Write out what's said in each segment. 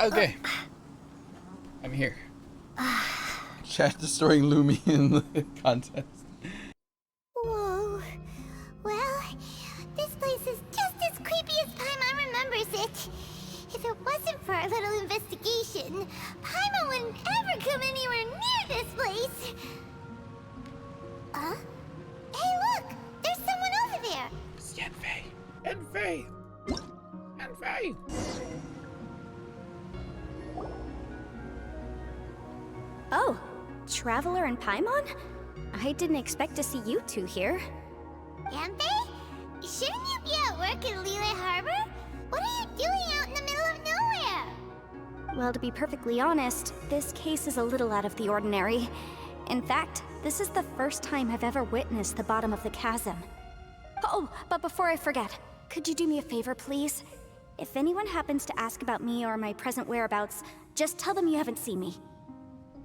Okay. I'm here. Chat destroying Lumi in the contest. Whoa. Well, this place is just as creepy as Paimon remembers it. If it wasn't for our little investigation, Paimon wouldn't ever come anywhere near this place. Huh? Hey, look! There's someone over there! It's Yenfei. Yenfei! Yenfei! Oh, Traveler and Paimon? I didn't expect to see you two here. Yanfei? Shouldn't you be at work in Liyue Harbor? What are you doing out in the middle of nowhere? Well, to be perfectly honest, this case is a little out of the ordinary. In fact, this is the first time I've ever witnessed the bottom of the chasm. Oh, but before I forget, could you do me a favor, please? If anyone happens to ask about me or my present whereabouts, just tell them you haven't seen me.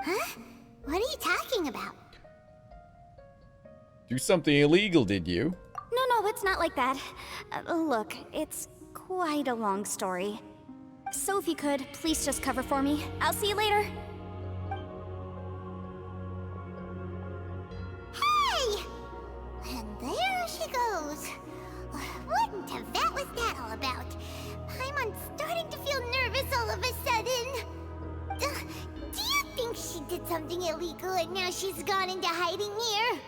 Huh? What are you talking about? Do something illegal, did you? No, it's not like that. Look, it's quite a long story. So if you could, please just cover for me. I'll see you later. Hey! And there she goes. What in Tibet was that all about? Paimon's starting to feel nervous all of a sudden. Do you think she did something illegal and now she's gone into hiding here?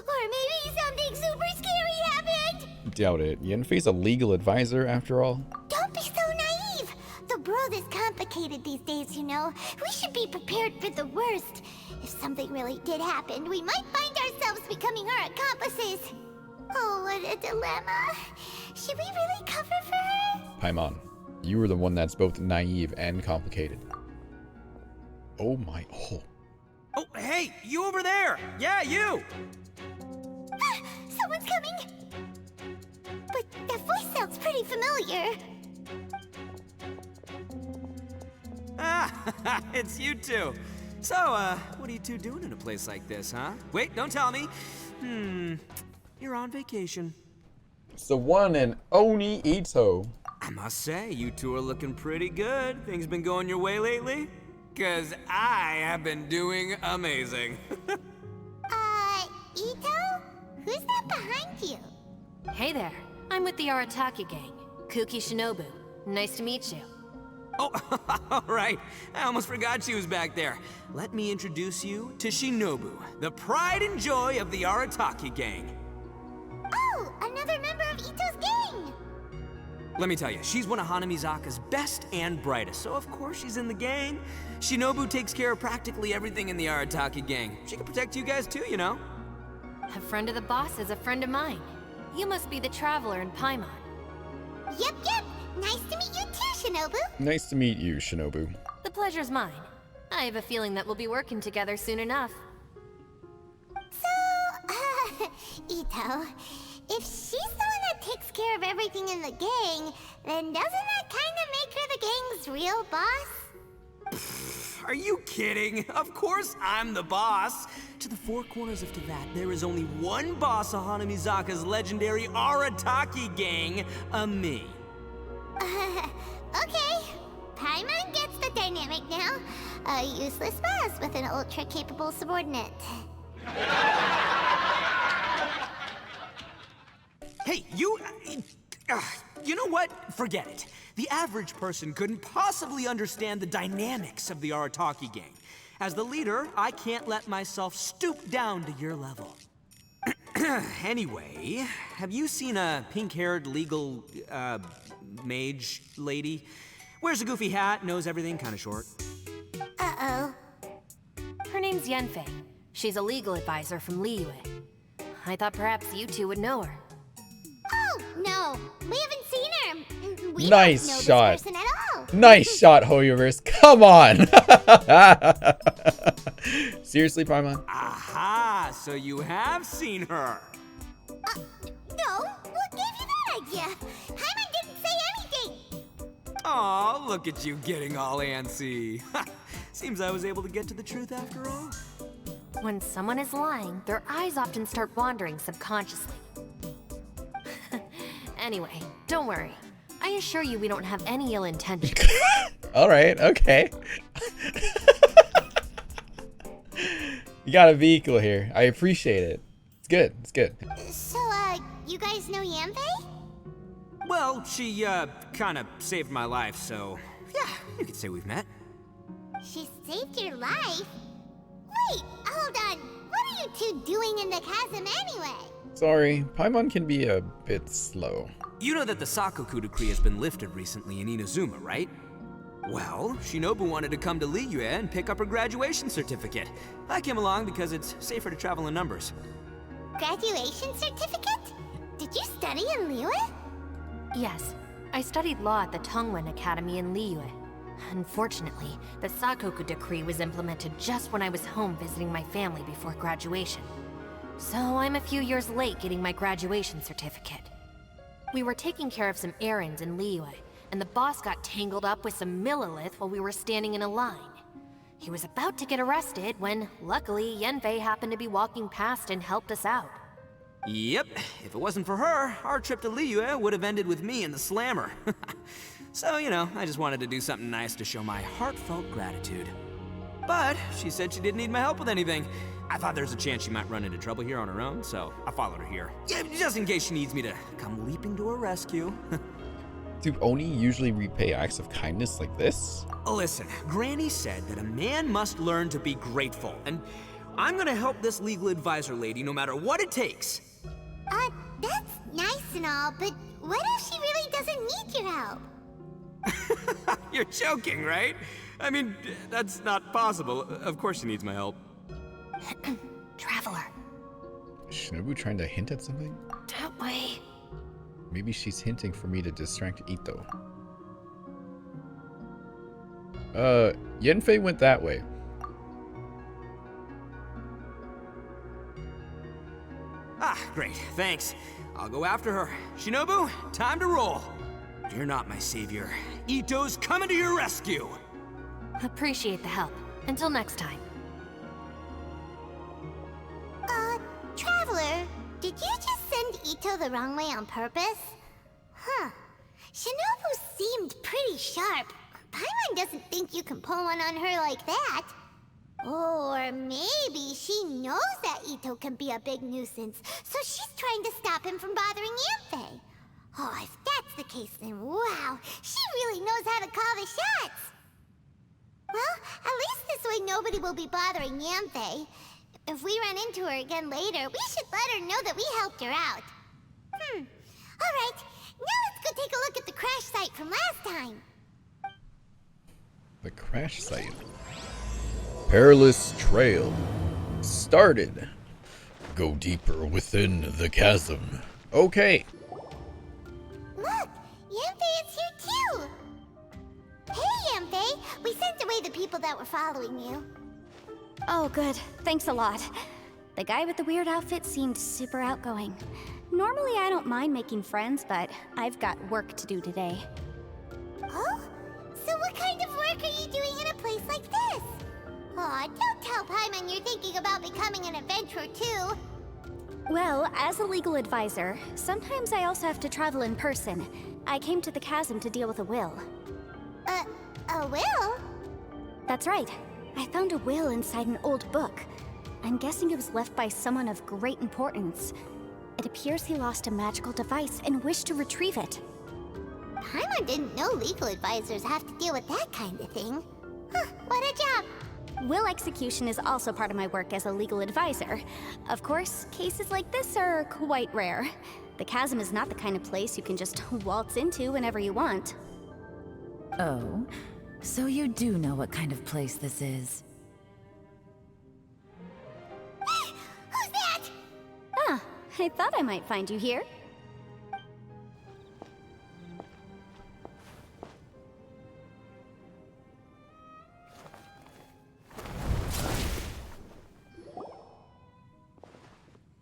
Or maybe something super scary happened? Doubt it. Yenfei's a legal advisor after all. Don't be so naive. The world is complicated these days, you know. We should be prepared for the worst. If something really did happen, we might find ourselves becoming her accomplices. Oh, what a dilemma. Should we really cover for her? Paimon, you were the one that's both naive and complicated. Oh my, oh. Oh, hey, you over there! Yeah, you! Someone's coming! But that voice sounds pretty familiar. Ah, it's you two. So, what are you two doing in a place like this, huh? Wait, don't tell me. You're on vacation. It's the one and only Ito. I must say, you two are looking pretty good. Things been going your way lately? 'Cause I have been doing amazing. Ito? Who's that behind you? Hey there, I'm with the Arataki gang. Kuki Shinobu. Nice to meet you. Oh, all right. I almost forgot she was back there. Let me introduce you to Shinobu, the pride and joy of the Arataki gang. Oh, another member of Ito's gang! Let me tell you, she's one of Hanamizaka's best and brightest, so of course she's in the gang. Shinobu takes care of practically everything in the Arataki gang. She can protect you guys too, you know? A friend of the boss is a friend of mine. You must be the Traveler in Paimon. Yep. Nice to meet you too, Shinobu. Nice to meet you, Shinobu. The pleasure's mine. I have a feeling that we'll be working together soon enough. So, Ito, if she's the one that takes care of everything in the gang, then doesn't that kind of make her the gang's real boss? Are you kidding? Of course I'm the boss. To the four corners of Tibet, there is only one boss of Hanamizaka's legendary Arataki gang, me. Okay. Paimon gets the dynamic now. A useless boss with an ultra-capable subordinate. Hey, you know what? Forget it. The average person couldn't possibly understand the dynamics of the Arataki gang. As the leader, I can't let myself stoop down to your level. Anyway, have you seen a pink-haired legal, mage lady? Wears a goofy hat, knows everything, kinda short. Uh-oh. Her name's Yenfei. She's a legal advisor from Liyue. I thought perhaps you two would know her. Oh, no. We haven't seen her. We Nice don't know shot. this person at all. Nice shot, Hoyoverse. Come on. Seriously, Paimon? Aha, so you have seen her. No, what gave you that idea? Paimon didn't say anything. Aw, look at you getting all antsy. Seems I was able to get to the truth after all. When someone is lying, their eyes often start wandering subconsciously. Anyway, don't worry. I assure you we don't have any ill intention. All right, okay. You gotta be equal here. I appreciate it. It's good. It's good. So, you guys know Yanfei? Well, she, kinda saved my life, so yeah, you could say we've met. She saved your life? Wait, hold on. What are you two doing in the chasm anyway? Sorry, Paimon can be a bit slow. You know that the Sakoku decree has been lifted recently in Inazuma, right? Well, Shinobu wanted to come to Liyue and pick up her graduation certificate. I came along because it's safer to travel in numbers. Graduation certificate? Did you study in Liyue? Yes, I studied law at the Tongwen Academy in Liyue. Unfortunately, the Sakoku decree was implemented just when I was home visiting my family before graduation. So I'm a few years late getting my graduation certificate. We were taking care of some errands in Liyue, and the boss got tangled up with some Millilith while we were standing in a line. He was about to get arrested when, luckily, Yanfei happened to be walking past and helped us out. Yep, if it wasn't for her, our trip to Liyue would have ended with me in the slammer. So, you know, I just wanted to do something nice to show my heartfelt gratitude. But she said she didn't need my help with anything. I thought there's a chance she might run into trouble here on her own, so I followed her here. Yeah, just in case she needs me to come leaping to her rescue. Do Oni usually repay acts of kindness like this? Listen, Granny said that a man must learn to be grateful, and I'm gonna help this legal advisor lady no matter what it takes. That's nice and all, but what if she really doesn't need your help? You're joking, right? I mean, that's not possible. Of course she needs my help. Traveler. Is Shinobu trying to hint at something? That way. Maybe she's hinting for me to distract Ito. Yanfei went that way. Ah, great, thanks. I'll go after her. Shinobu, time to roll. You're not my savior. Ito's coming to your rescue. Appreciate the help. Until next time. Traveler, did you just send Ito the wrong way on purpose? Huh. Shinobu seemed pretty sharp. Paimon doesn't think you can pull one on her like that. Or maybe she knows that Ito can be a big nuisance, so she's trying to stop him from bothering Yanfei. Oh, if that's the case, then wow, she really knows how to call the shots. Well, at least this way nobody will be bothering Yanfei. If we run into her again later, we should let her know that we helped her out. Alright, now let's go take a look at the crash site from last time. The crash site. Perilous Trail. Started. Go deeper within the chasm. Okay. Look, Yanfei is here too. Hey, Yanfei, we sent away the people that were following you. Oh, good. Thanks a lot. The guy with the weird outfit seemed super outgoing. Normally, I don't mind making friends, but I've got work to do today. Oh? So what kind of work are you doing in a place like this? Aw, don't tell Paimon you're thinking about becoming an adventurer too. Well, as a legal advisor, sometimes I also have to travel in person. I came to the chasm to deal with a will. A will? That's right. I found a will inside an old book. I'm guessing it was left by someone of great importance. It appears he lost a magical device and wished to retrieve it. Paimon didn't know legal advisors have to deal with that kind of thing. Huh, what a job. Will execution is also part of my work as a legal advisor. Of course, cases like this are quite rare. The chasm is not the kind of place you can just waltz into whenever you want. Oh, so you do know what kind of place this is. Who's that? Ah, I thought I might find you here.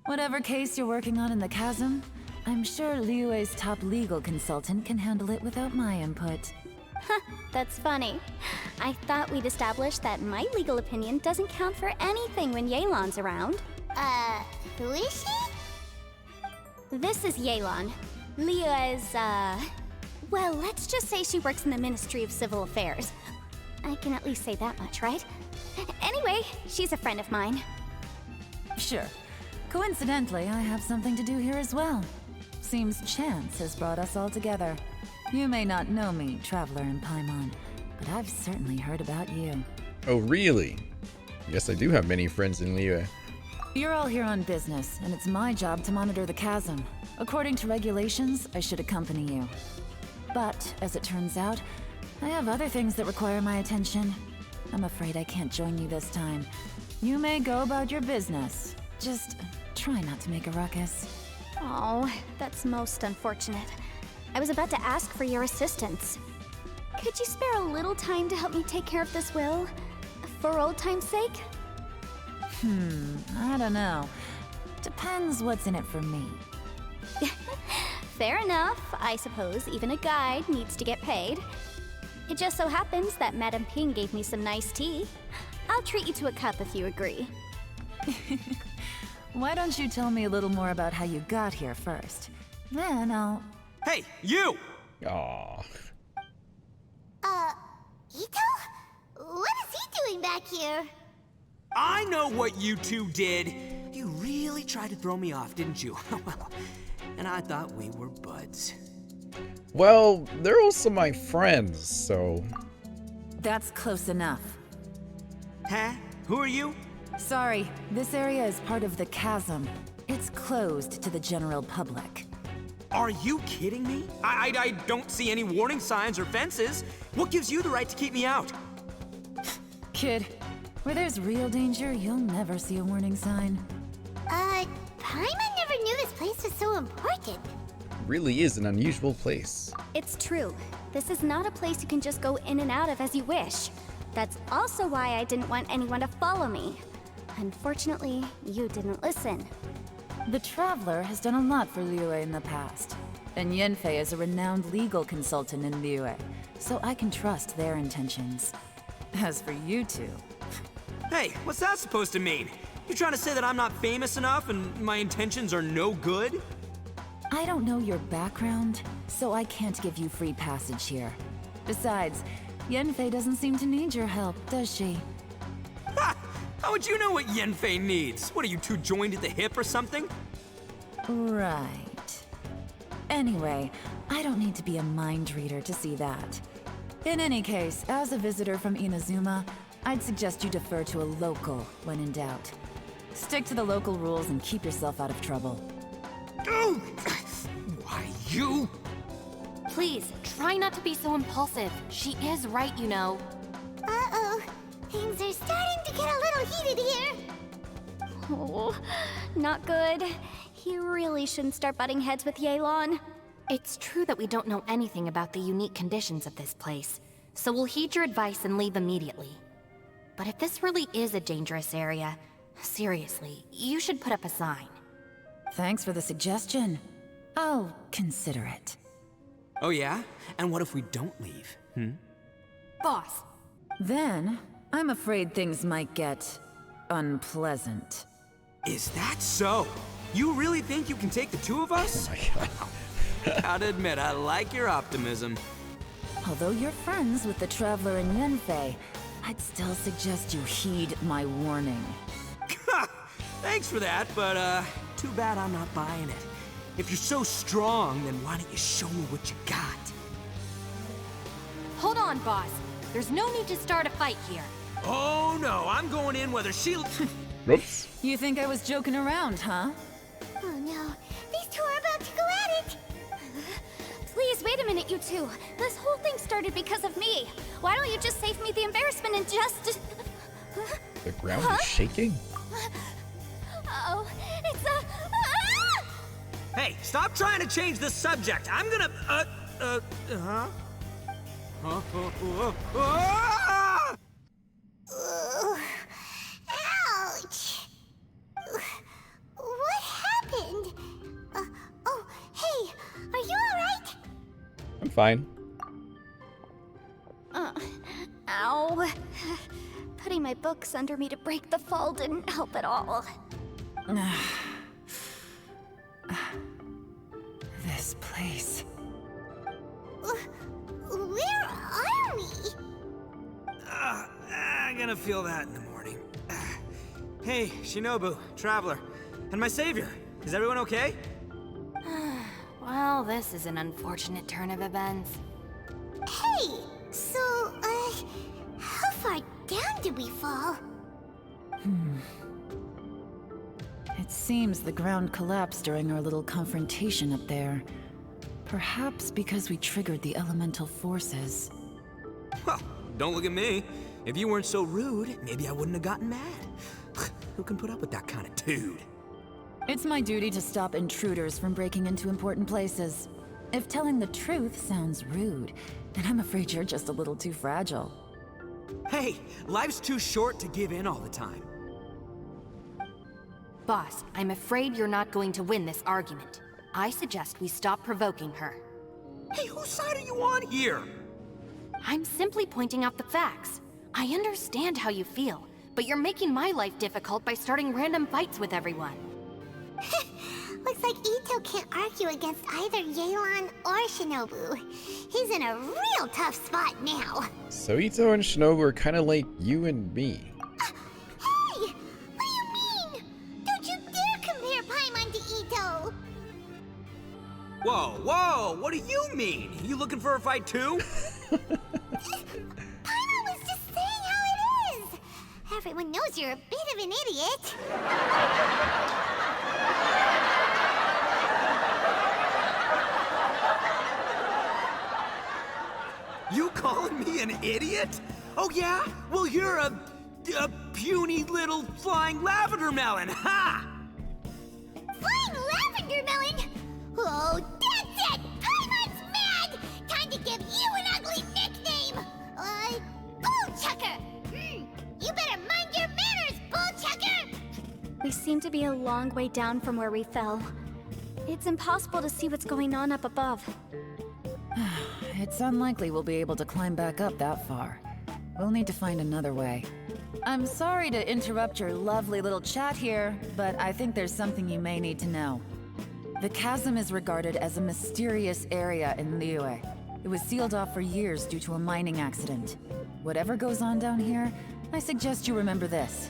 Whatever case you're working on in the chasm, I'm sure Liyue's top legal consultant can handle it without my input. That's funny. I thought we'd established that my legal opinion doesn't count for anything when Yelan's around. Who is she? This is Yelan, Liyue's, Well, let's just say she works in the Ministry of Civil Affairs. I can at least say that much, right? Anyway, she's a friend of mine. Sure. Coincidentally, I have something to do here as well. Seems chance has brought us all together. You may not know me, Traveler in Paimon, but I've certainly heard about you. Oh, really? Yes, I do have many friends in Liyue. You're all here on business, and it's my job to monitor the chasm. According to regulations, I should accompany you. But, as it turns out, I have other things that require my attention. I'm afraid I can't join you this time. You may go about your business. Just try not to make a ruckus. Oh, that's most unfortunate. I was about to ask for your assistance. Could you spare a little time to help me take care of this will? For old time's sake? I don't know. Depends what's in it for me. Fair enough. I suppose even a guide needs to get paid. It just so happens that Madame Ping gave me some nice tea. I'll treat you to a cup if you agree. Why don't you tell me a little more about how you got here first? Then I'll... Hey, you! Aww. Ito? What is he doing back here? I know what you two did. You really tried to throw me off, didn't you? And I thought we were buds. Well, they're also my friends, so... That's close enough. Huh? Who are you? Sorry, this area is part of the chasm. It's closed to the general public. Are you kidding me? I don't see any warning signs or fences. What gives you the right to keep me out? Kid, where there's real danger, you'll never see a warning sign. Paimon never knew this place was so important. Really is an unusual place. It's true. This is not a place you can just go in and out of as you wish. That's also why I didn't want anyone to follow me. Unfortunately, you didn't listen. The Traveler has done a lot for Liyue in the past. And Yanfei is a renowned legal consultant in Liyue, so I can trust their intentions. As for you two... Hey, what's that supposed to mean? You trying to say that I'm not famous enough and my intentions are no good? I don't know your background, so I can't give you free passage here. Besides, Yanfei doesn't seem to need your help, does she? Ha! How would you know what Yanfei needs? What, are you two joined at the hip or something? Right. Anyway, I don't need to be a mind reader to see that. In any case, as a visitor from Inazuma, I'd suggest you defer to a local when in doubt. Stick to the local rules and keep yourself out of trouble. Oh! Why, you? Please, try not to be so impulsive. She is right, you know. Uh-oh. Things are starting to get a little heated here. Oh, not good. You really shouldn't start butting heads with Yelan. It's true that we don't know anything about the unique conditions of this place, so we'll heed your advice and leave immediately. But if this really is a dangerous area, seriously, you should put up a sign. Thanks for the suggestion. I'll consider it. Oh yeah? And what if we don't leave? Boss, Then, I'm afraid things might get... unpleasant. Is that so? You really think you can take the two of us? Oh my god. Gotta admit, I like your optimism. Although you're friends with the Traveler and Yanfei, I'd still suggest you heed my warning. Thanks for that, but too bad I'm not buying it. If you're so strong, then why don't you show me what you got? hold on, boss. There's no need to start a fight here. Oh no, I'm going in whether she... Whoops. You think I was joking around, huh? Oh no, these two are about to go at it. Please, wait a minute, you two. This whole thing started because of me. Why don't you just save me the embarrassment and just... The ground is shaking? Oh, it's a... Hey, stop trying to change the subject. I'm gonna... Ouch! What happened? Oh, hey, are you alright? I'm fine. Ow. Putting my books under me to break the fall didn't help at all. This place. gonna feel that in the morning. Hey, Shinobu, Traveler, and my savior. Is everyone okay? Well, this is an unfortunate turn of events. Hey, so, how far down did we fall? It seems the ground collapsed during our little confrontation up there. Perhaps because we triggered the elemental forces. Well, don't look at me. If you weren't so rude, maybe I wouldn't have gotten mad. Who can put up with that kind of dude? It's my duty to stop intruders from breaking into important places. If telling the truth sounds rude, then I'm afraid you're just a little too fragile. Hey, life's too short to give in all the time. Boss, I'm afraid you're not going to win this argument. I suggest we stop provoking her. Hey, whose side are you on here? I'm simply pointing out the facts. I understand how you feel, but you're making my life difficult by starting random fights with everyone. Looks like Ito can't argue against either Yelan or Shinobu. He's in a real tough spot now. So Ito and Shinobu are kind of like you and me. Hey! What do you mean? Don't you dare compare Paimon to Ito! Whoa, what do you mean? You looking for a fight too? Paimon was just saying how it is! Everyone knows you're a bit of an idiot. You calling me an idiot? Oh yeah? Well, you're a puny little flying lavender melon, ha! Flying lavender melon? Oh, that's it! Paimon's mad! Time to give you an ugly nickname! Bullchucker! You better mind your manners, Bullchucker! We seem to be a long way down from where we fell. It's impossible to see what's going on up above. It's unlikely we'll be able to climb back up that far. We'll need to find another way. I'm sorry to interrupt your lovely little chat here, but I think there's something you may need to know. The chasm is regarded as a mysterious area in Liyue. It was sealed off for years due to a mining accident. Whatever goes on down here, I suggest you remember this.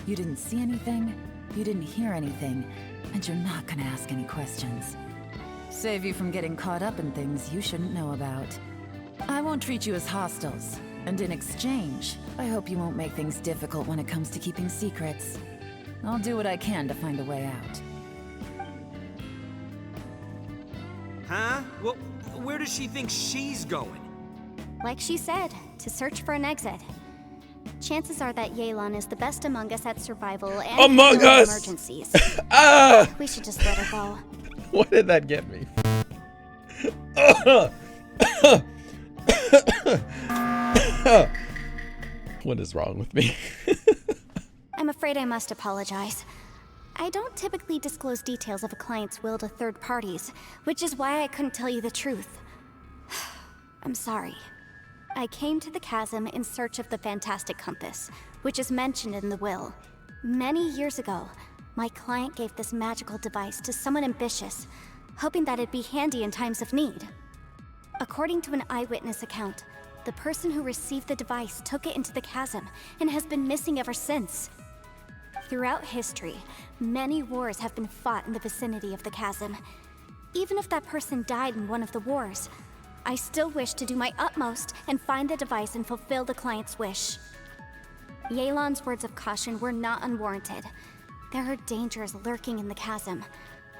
You didn't see anything, you didn't hear anything, and you're not gonna ask any questions. Save you from getting caught up in things you shouldn't know about. I won't treat you as hostiles, and in exchange, I hope you won't make things difficult when it comes to keeping secrets. I'll do what I can to find a way out. Huh? Well, where does she think she's going? Like she said, to search for an exit. Chances are that Yelan is the best among us at survival and Among handling us! emergencies. We should just let her go. What did that get me? What is wrong with me? I'm afraid I must apologize. I don't typically disclose details of a client's will to third parties, which is why I couldn't tell you the truth. I'm sorry. I came to the chasm in search of the Fantastic Compass, which is mentioned in the will. Many years ago, my client gave this magical device to someone ambitious, hoping that it'd be handy in times of need. According to an eyewitness account, the person who received the device took it into the chasm and has been missing ever since. Throughout history, many wars have been fought in the vicinity of the chasm. Even if that person died in one of the wars, I still wish to do my utmost and find the device and fulfill the client's wish. Yelan's words of caution were not unwarranted. There are dangers lurking in the chasm.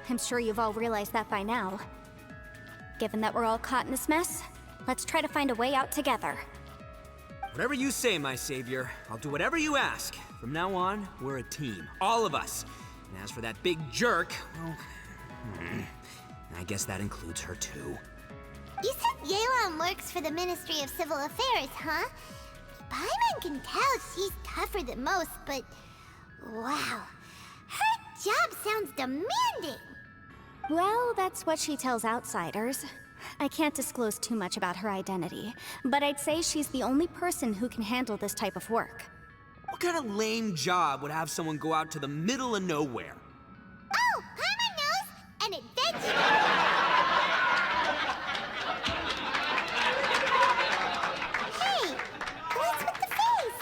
I'm sure you've all realized that by now. Given that we're all caught in this mess, let's try to find a way out together. Whatever you say, my savior. I'll do whatever you ask. From now on, we're a team. All of us. And as for that big jerk, well, I guess that includes her too. You said Yelan works for the Ministry of Civil Affairs, huh? Paimon can tell she's tougher than most, but wow. Her job sounds demanding. Well, that's what she tells outsiders. I can't disclose too much about her identity, but I'd say she's the only person who can handle this type of work. What kind of lame job would have someone go out to the middle of nowhere? Oh, Paimon knows! An adventure! Hey, what's with the face?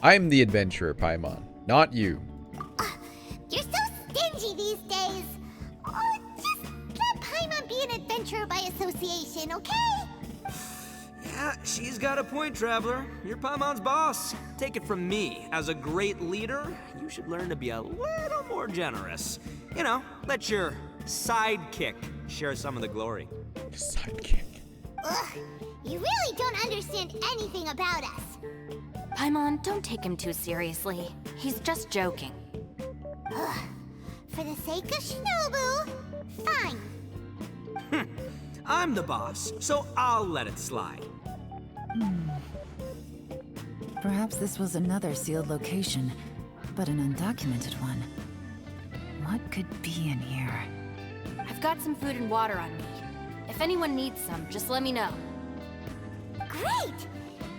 I'm the adventurer, Paimon, not you. You're so stingy these days. Oh, just let Paimon be an adventurer by association, okay? Yeah, she's got a point, Traveler. You're Paimon's boss. Take it from me. As a great leader, you should learn to be a little more generous. You know, let your sidekick share some of the glory. Sidekick. Ugh, you really don't understand anything about us. Paimon, don't take him too seriously. He's just joking. Ugh, for the sake of Shinobu, fine. I'm the boss, so I'll let it slide. Perhaps this was another sealed location, but an undocumented one. What could be in here? I've got some food and water on me. If anyone needs some, just let me know. Great!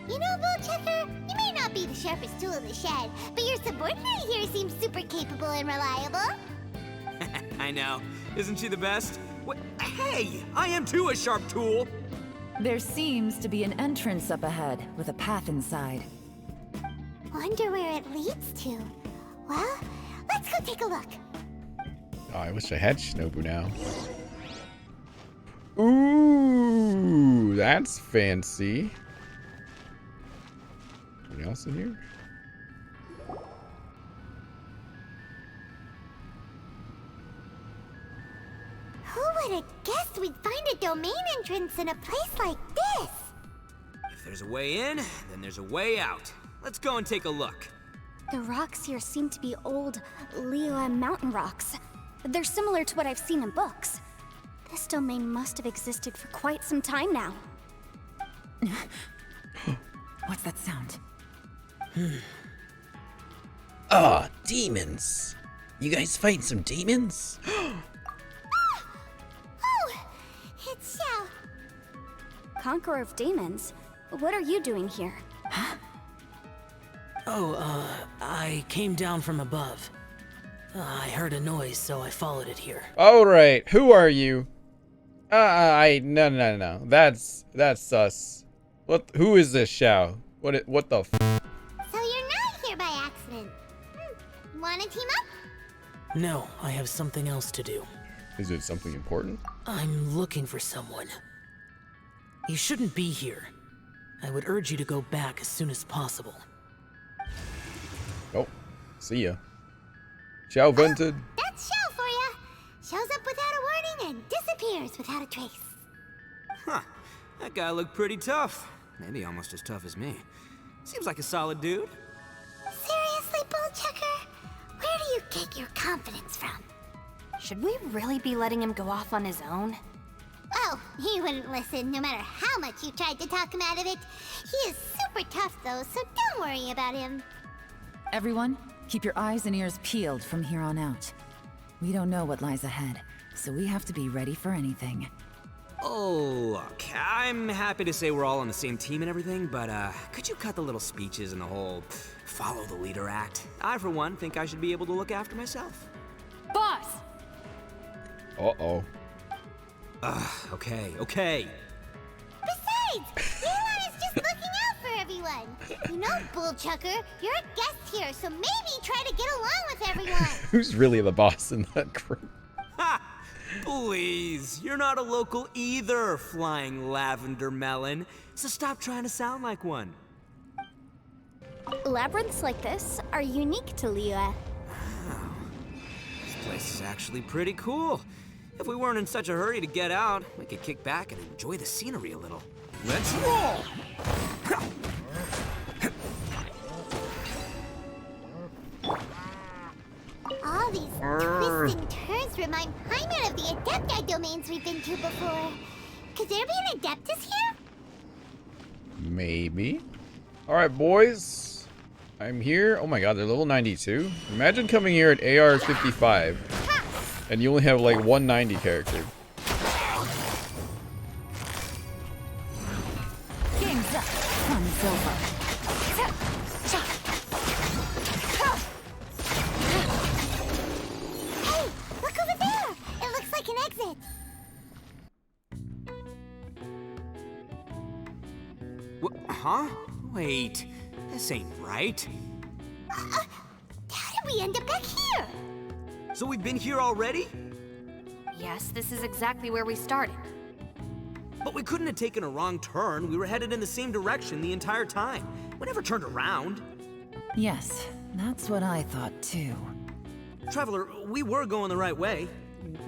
You know, Bullchecker, you may not be the sharpest tool in the shed, but your subordinate here seems super capable and reliable. I know. Isn't she the best? What? Hey, I am too a sharp tool. There seems to be an entrance up ahead, with a path inside. Wonder where it leads to. Well, let's go take a look. Oh, I wish I had Shinobu now. Ooh, that's fancy. Anything else in here? Who would have guessed we'd find a domain entrance in a place like this? If there's a way in, then there's a way out. Let's go and take a look. The rocks here seem to be old Liyue mountain rocks. They're similar to what I've seen in books. This domain must have existed for quite some time now. What's that sound? Ah, demons. You guys fighting some demons? Oh, it's Xiao. Conqueror of Demons, what are you doing here? I came down from above. I heard a noise, so I followed it here. All right, who are you? No. That's sus. Who is this Xiao? What the f? So you're not here by accident. Wanna team up? No, I have something else to do. Is it something important? I'm looking for someone. You shouldn't be here. I would urge you to go back as soon as possible. Oh, see ya. Xiao vented. That's Xiao for ya. Shows up without a warning and disappears without a trace. Huh. That guy looked pretty tough. Maybe almost as tough as me. Seems like a solid dude. Seriously, Bullchecker? Where do you get your confidence from? Should we really be letting him go off on his own? Oh, he wouldn't listen no matter how much you tried to talk him out of it. He is super tough though, so don't worry about him. Everyone, keep your eyes and ears peeled from here on out. We don't know what lies ahead, so we have to be ready for anything. Oh, look, I'm happy to say we're all on the same team and everything, but could you cut the little speeches and the whole follow the leader act? I, for one, think I should be able to look after myself. Boss! Uh-oh. Okay. Besides, yelan is just looking out for everyone. You know, Bullchucker, you're a guest here, so maybe try to get along with everyone. Who's really the boss in that group? Ha! Please, you're not a local either, flying lavender melon, so stop trying to sound like one. Labyrinths like this are unique to Liyue. This place is actually pretty cool. If we weren't in such a hurry to get out, we could kick back and enjoy the scenery a little. Let's roll! All these twists and turns remind Paimon of the Adepti domains we've been to before. Could there be an Adeptus here? Maybe. All right, boys. I'm here. Oh my god, they're level 92. Imagine coming here at AR 55, and you only have like 190 character. Game's up. Fun's over. Hey, look over there! It looks like an exit. Huh? Wait, this ain't right. How did we end up back here? So we've been here already? Yes, this is exactly where we started. But we couldn't have taken a wrong turn. We were headed in the same direction the entire time. We never turned around. Yes, that's what I thought too. Traveler, we were going the right way,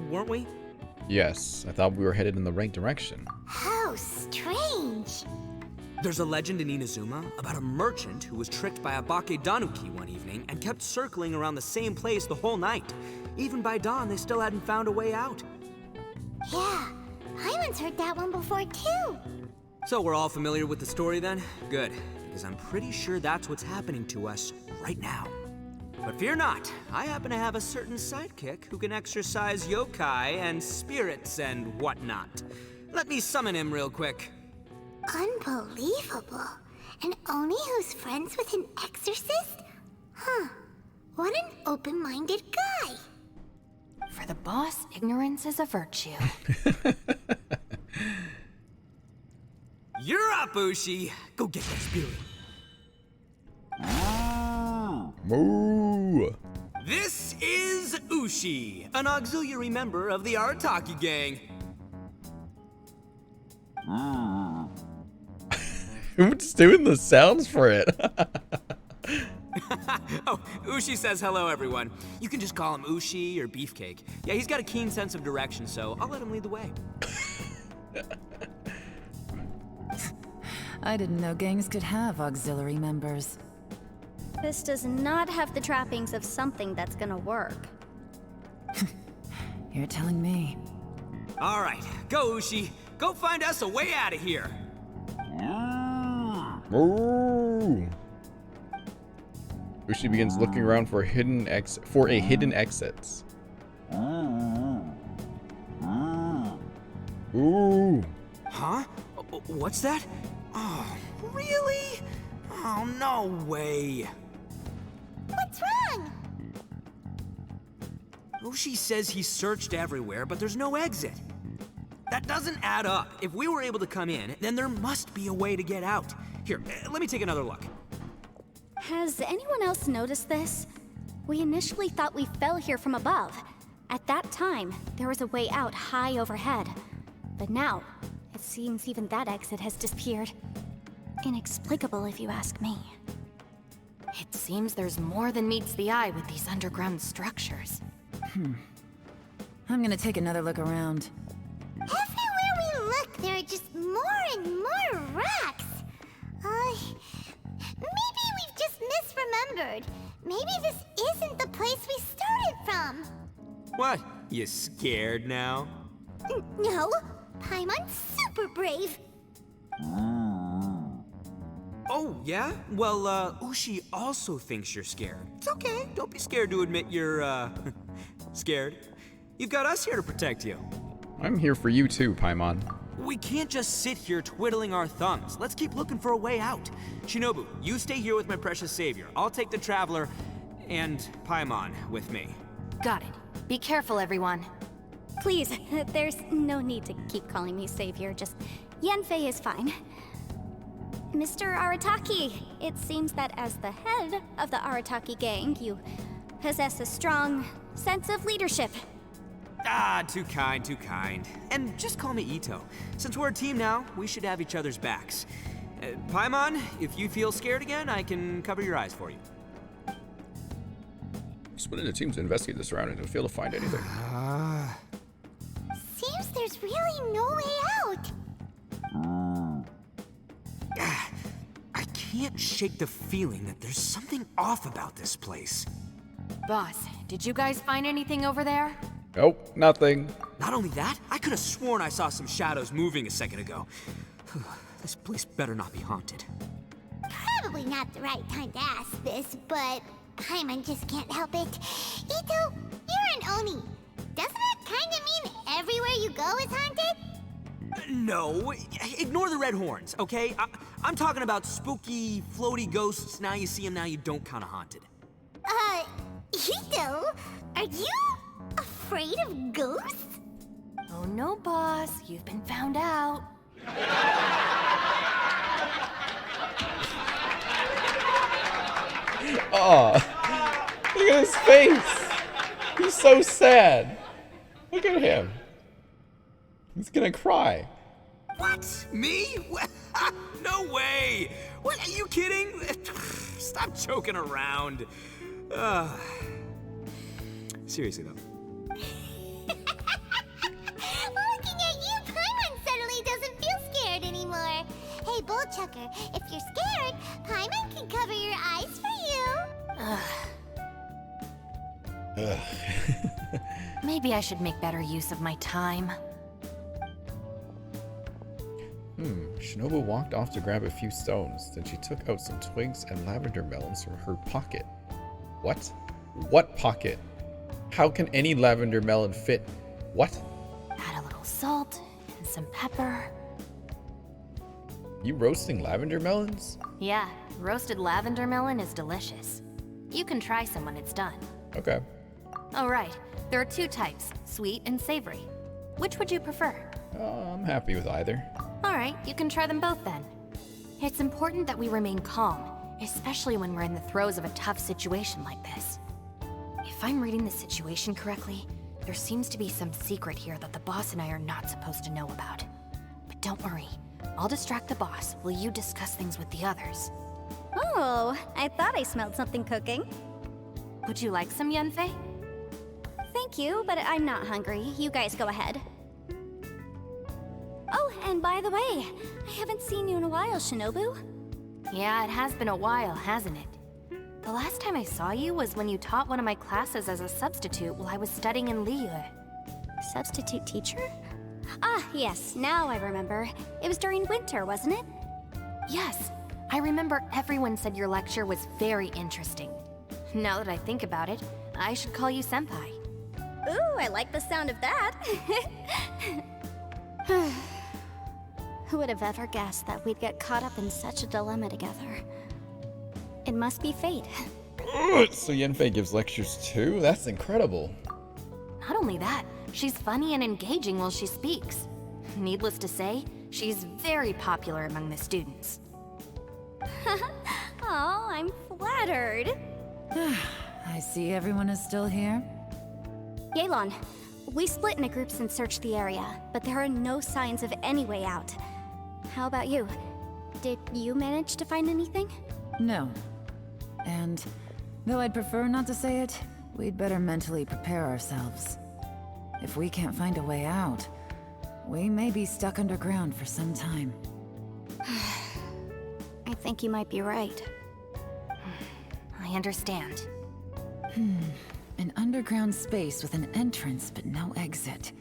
weren't we? Yes, I thought we were headed in the right direction. How strange. There's a legend in Inazuma about a merchant who was tricked by a Bakedanuki one evening and kept circling around the same place the whole night. Even by dawn, they still hadn't found a way out. Yeah, I once heard that one before too. So we're all familiar with the story then? Good, because I'm pretty sure that's what's happening to us right now. But fear not, I happen to have a certain sidekick who can exercise yokai and spirits and whatnot. Let me summon him real quick. Unbelievable. An Oni who's friends with an exorcist? Huh. What an open-minded guy. For the boss, ignorance is a virtue. You're up, Ushi. Go get that spirit. Moo! This is Ushi, an auxiliary member of the Arataki gang. Who's doing the sounds for it? Oh, Ushi says hello, everyone. You can just call him Ushi or Beefcake. Yeah, he's got a keen sense of direction, so I'll let him lead the way. I didn't know gangs could have auxiliary members. This does not have the trappings of something that's gonna work. You're telling me. All right, go, Ushi. Go find us a way out of here. Moo! Ushi begins looking around for a hidden exit. Ooh! Huh? What's that? Oh, really? Oh, no way. What's wrong? Ushi says he searched everywhere, but there's no exit. That doesn't add up. If we were able to come in, then there must be a way to get out. Here, let me take another look. Has anyone else noticed this? We initially thought we fell here from above. At that time, there was a way out high overhead. But now, it seems even that exit has disappeared. Inexplicable, if you ask me. It seems there's more than meets the eye with these underground structures. I'm gonna take another look around. Everywhere we look, there are just more and more rocks. Maybe we've just misremembered. Maybe this isn't the place we started from. What? You scared now? No, Paimon's super brave. Oh, yeah? Well, Ushi also thinks you're scared. It's okay. Don't be scared to admit you're, scared. You've got us here to protect you. I'm here for you too, Paimon. We can't just sit here twiddling our thumbs. Let's keep looking for a way out. Shinobu, you stay here with my precious savior. I'll take the Traveler and Paimon with me. Got it. Be careful, everyone. Please, there's no need to keep calling me savior, just Yanfei is fine. Mr. Arataki, it seems that as the head of the Arataki gang, you possess a strong sense of leadership. Ah, too kind, too kind. And just call me Ito. Since we're a team now, we should have each other's backs. Paimon, if you feel scared again, I can cover your eyes for you. Split into teams to investigate the surroundings and fail to find anything. Seems there's really no way out. I can't shake the feeling that there's something off about this place. Boss, did you guys find anything over there? Nope, nothing. Not only that, I could have sworn I saw some shadows moving a second ago. This place better not be haunted. Probably not the right time to ask this, but Paimon just can't help it. Ito, you're an Oni. Doesn't that kind of mean everywhere you go is haunted? No, ignore the red horns, okay? I'm talking about spooky, floaty ghosts. Now you see them, now you don't kind of haunted. Ito, are you afraid of ghosts? Oh no, boss. You've been found out. Oh, look at his face. He's so sad. Look at him. He's gonna cry. What? Me? No way! What, are you kidding? Stop joking around. Seriously though. Looking at you, Paimon suddenly doesn't feel scared anymore. Hey, Bullchucker, if you're scared, Paimon can cover your eyes for you. Ugh. Maybe I should make better use of my time. Shinobu walked off to grab a few stones. Then she took out some twigs and lavender melons from her pocket. What? What pocket? How can any lavender melon fit? What? Add a little salt and some pepper. You roasting lavender melons? Yeah, roasted lavender melon is delicious. You can try some when it's done. Okay. Oh right, there are two types, sweet and savory. Which would you prefer? I'm happy with either. Alright, you can try them both then. It's important that we remain calm, especially when we're in the throes of a tough situation like this. If I'm reading the situation correctly, there seems to be some secret here that the boss and I are not supposed to know about. But don't worry, I'll distract the boss while you discuss things with the others. Oh, I thought I smelled something cooking. Would you like some, Yanfei? Thank you, but I'm not hungry. You guys go ahead. Oh, and by the way, I haven't seen you in a while, Shinobu. Yeah, it has been a while, hasn't it? The last time I saw you was when you taught one of my classes as a substitute while I was studying in Liyue. Substitute teacher? Ah, yes, now I remember. It was during winter, wasn't it? Yes, I remember everyone said your lecture was very interesting. Now that I think about it, I should call you Senpai. Ooh, I like the sound of that. Who would have ever guessed that we'd get caught up in such a dilemma together? It must be fate. So Yanfei gives lectures too? That's incredible. Not only that, she's funny and engaging while she speaks. Needless to say, she's very popular among the students. Oh, I'm flattered. I see everyone is still here. Yelan, we split into groups and searched the area, but there are no signs of any way out. How about you? Did you manage to find anything? No. And though I'd prefer not to say it, we'd better mentally prepare ourselves. If we can't find a way out, we may be stuck underground for some time. I think you might be right. I understand. An underground space with an entrance but no exit.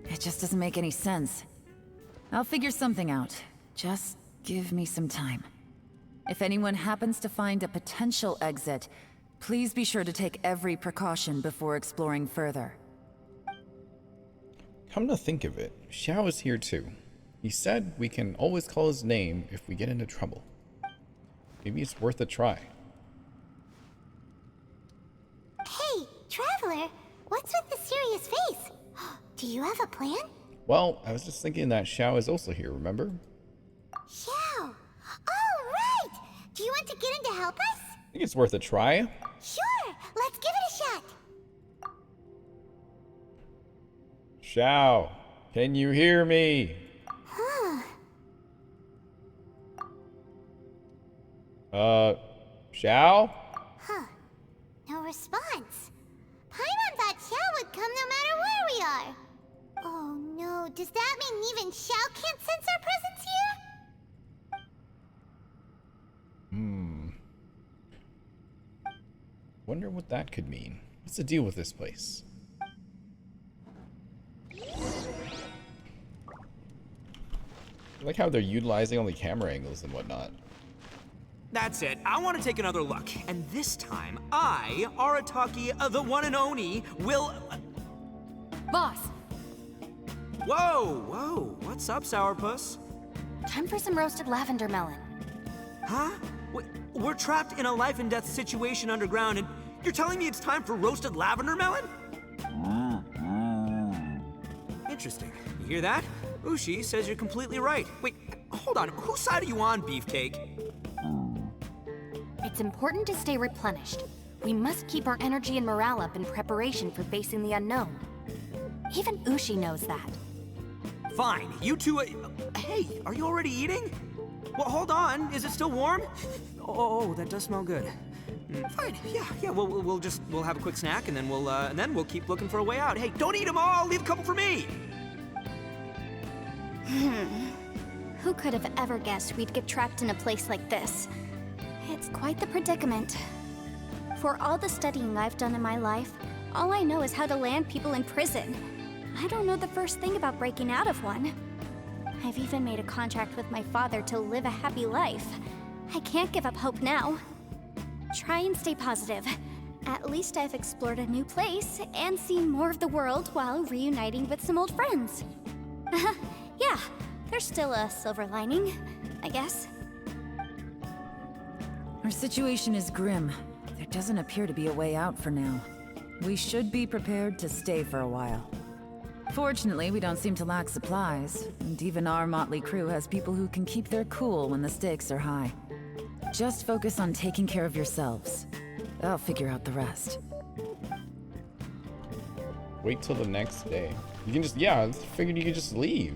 It just doesn't make any sense. I'll figure something out. Just give me some time. If anyone happens to find a potential exit, please be sure to take every precaution before exploring further. Come to think of it, Xiao is here too. He said we can always call his name if we get into trouble. Maybe it's worth a try. Hey, Traveler, what's with the serious face? Do you have a plan? Well, I was just thinking that Xiao is also here, remember? Xiao! Oh, right! Do you want to get in to help us? I think it's worth a try. Sure, let's give it a shot. Xiao, can you hear me? Xiao? No response. Paimon thought Xiao would come no matter where we are. Oh no, does that mean even Xiao can't sense our presence here? Wonder what that could mean. What's the deal with this place? I like how they're utilizing all the camera angles and whatnot. That's it. I want to take another look. And this time, I, Arataki, the one and only, will... Boss, Whoa! What's up, Sourpuss? time for some roasted lavender melon. Huh? We're trapped in a life and death situation underground, and you're telling me it's time for roasted lavender melon? Interesting. You hear that? Ushi says you're completely right. Wait, hold on. Whose side are you on, Beefcake? It It's important to stay replenished. We must keep our energy and morale up in preparation for facing the unknown. Even Ushi knows that. Fine, you two. Hey, are you already eating? Well, hold on. Is it still warm? Oh, that does smell good. Fine. Yeah. We'll have a quick snack, and then we'll keep looking for a way out. Hey, don't eat them all. Leave a couple for me. Who could have ever guessed we'd get trapped in a place like this? It's quite the predicament. For all the studying I've done in my life, all I know is how to land people in prison. I don't know the first thing about breaking out of one. I've even made a contract with my father to live a happy life. I can't give up hope now. Try and stay positive. At least I've explored a new place and seen more of the world while reuniting with some old friends. Yeah, there's still a silver lining, I guess. Our situation is grim. There doesn't appear to be a way out for now. We should be prepared to stay for a while. Fortunately, we don't seem to lack supplies, and even our motley crew has people who can keep their cool when the stakes are high. Just focus on taking care of yourselves. I'll figure out the rest. Wait till the next day. You can just, I figured you could just leave.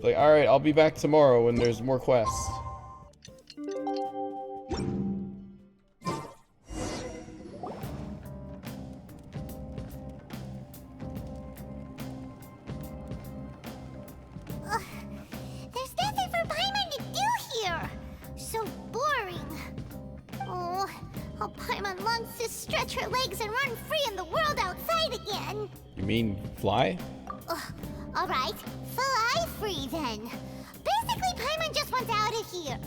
Like, alright, I'll be back tomorrow when there's more quests. There's nothing for Paimon to do here. So boring. Oh, how Paimon longs to stretch her legs and run free in the world outside again. You mean fly? Alright, fly free then. Basically, Paimon just wants out of here.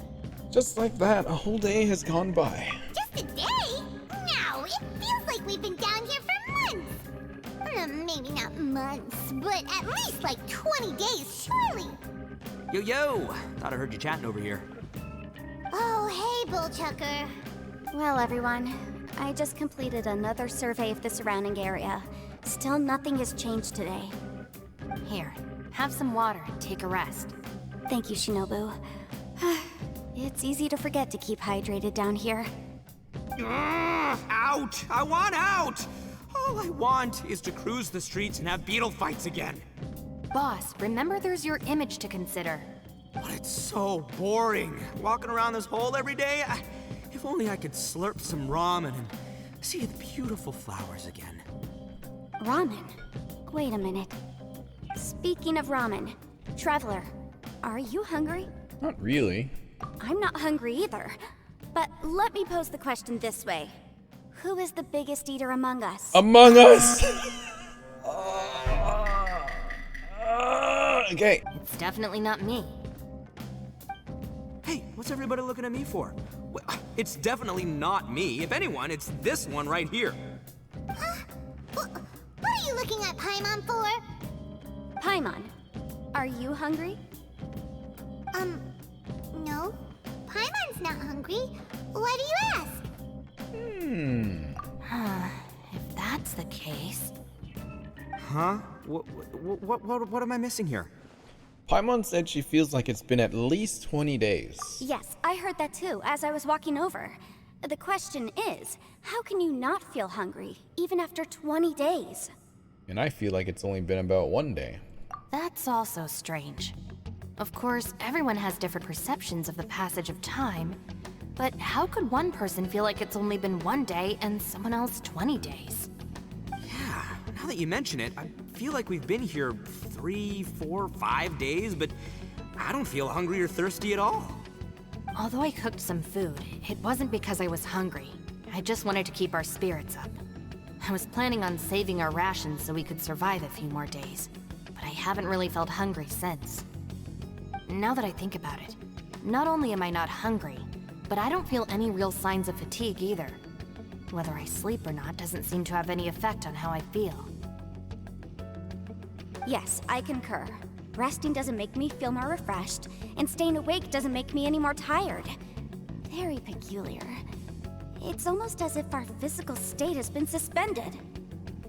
Just like that, a whole day has gone by. Just a day? No, it feels like we've been down here for months. Maybe not months, but at least like 20 days, surely. Yo, thought I heard you chatting over here. Oh, hey, Bullchucker. Well, everyone, I just completed another survey of the surrounding area. Still nothing has changed today. Here, have some water and take a rest. Thank you, Shinobu. It's easy to forget to keep hydrated down here. Out! I want out! All I want is to cruise the streets and have beetle fights again. Boss, remember there's your image to consider. But it's so boring, walking around this hole every day. If only I could slurp some ramen and see the beautiful flowers again. Ramen? Wait a minute. Speaking of ramen, Traveler, are you hungry? Not really. I'm not hungry either. But let me pose the question this way. Who is the biggest eater among us? Among Us! Okay. It's definitely not me. Hey, what's everybody looking at me for? Well, it's definitely not me. If anyone, it's this one right here. What are you looking at Paimon for? Paimon, are you hungry? No. Paimon's not hungry. Why do you ask? If that's the case... Huh? What am I missing here? Paimon said she feels like it's been at least 20 days. Yes, I heard that too, as I was walking over. The question is, how can you not feel hungry, even after 20 days? And I feel like it's only been about 1 day. That's also strange. Of course, everyone has different perceptions of the passage of time, but how could one person feel like it's only been 1 day and someone else 20 days? Yeah, now that you mention it, I feel like we've been here 3, 4, 5 days, but I don't feel hungry or thirsty at all. Although I cooked some food, it wasn't because I was hungry. I just wanted to keep our spirits up. I was planning on saving our rations so we could survive a few more days, but I haven't really felt hungry since. Now that I think about it, not only am I not hungry, but I don't feel any real signs of fatigue either. Whether I sleep or not doesn't seem to have any effect on how I feel. Yes, I concur. Resting doesn't make me feel more refreshed, and staying awake doesn't make me any more tired. Very peculiar. It's almost as if our physical state has been suspended.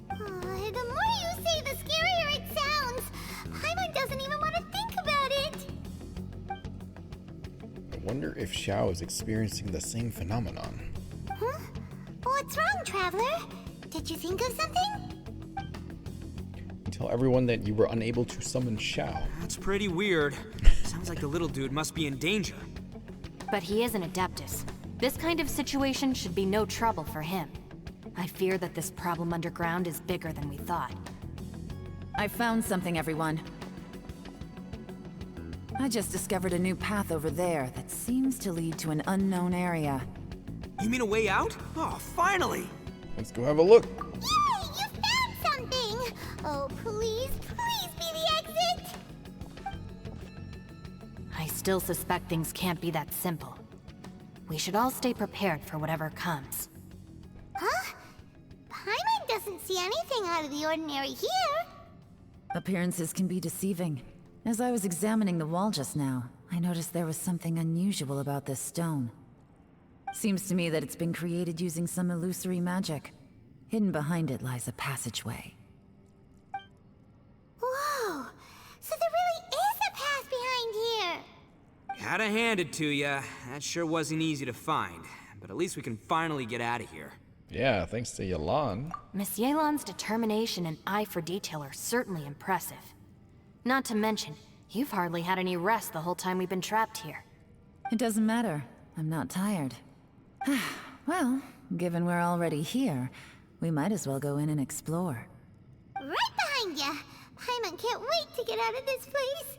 The more you say, the scarier it sounds. Paimon doesn't even want to think about it. I wonder if Xiao is experiencing the same phenomenon. Time Traveler. Did you think of something? Tell everyone that you were unable to summon xiao. That's pretty weird. Sounds like the little dude must be in danger. But he is an Adeptus. This kind of situation should be no trouble for him. I fear that this problem underground is bigger than we thought. I found something, everyone. I just discovered a new path over there that seems to lead to an unknown area. You mean a way out? Oh, finally! Let's go have a look. Yay! You found something! Oh, please, please be the exit! I still suspect things can't be that simple. We should all stay prepared for whatever comes. Huh? Paimon doesn't see anything out of the ordinary here. Appearances can be deceiving. As I was examining the wall just now, I noticed there was something unusual about this stone. Seems to me that it's been created using some illusory magic. Hidden behind it lies a passageway. Whoa! So there really is a path behind here! Gotta hand it to ya. That sure wasn't easy to find. But at least we can finally get out of here. Yeah, thanks to Yelan. Miss Yelan's determination and eye for detail are certainly impressive. Not to mention, you've hardly had any rest the whole time we've been trapped here. It doesn't matter. I'm not tired. Well, given we're already here, we might as well go in and explore. Right behind ya! Paimon can't wait to get out of this place!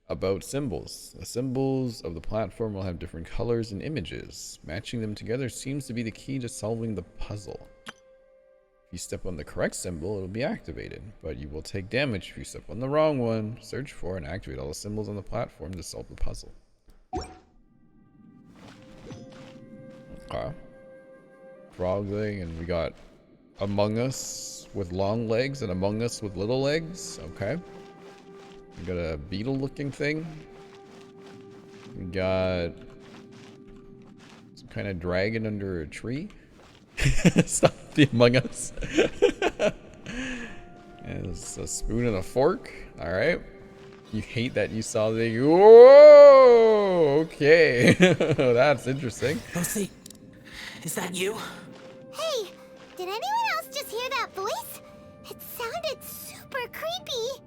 About symbols. The symbols of the platform will have different colors and images. Matching them together seems to be the key to solving the puzzle. If you step on the correct symbol, it will be activated, but you will take damage if you step on the wrong one. Search for and activate all the symbols on the platform to solve the puzzle. Okay. Frog thing, and we got Among Us with long legs and Among Us with little legs. Okay. We got a beetle looking thing. We got some kind of dragon under a tree. Stop the Among Us. And it's a spoon and a fork. Alright. You hate that you saw the... Whoa! Okay. That's interesting. Lucy, is that you? Hey, did anyone else just hear that voice? It sounded super creepy.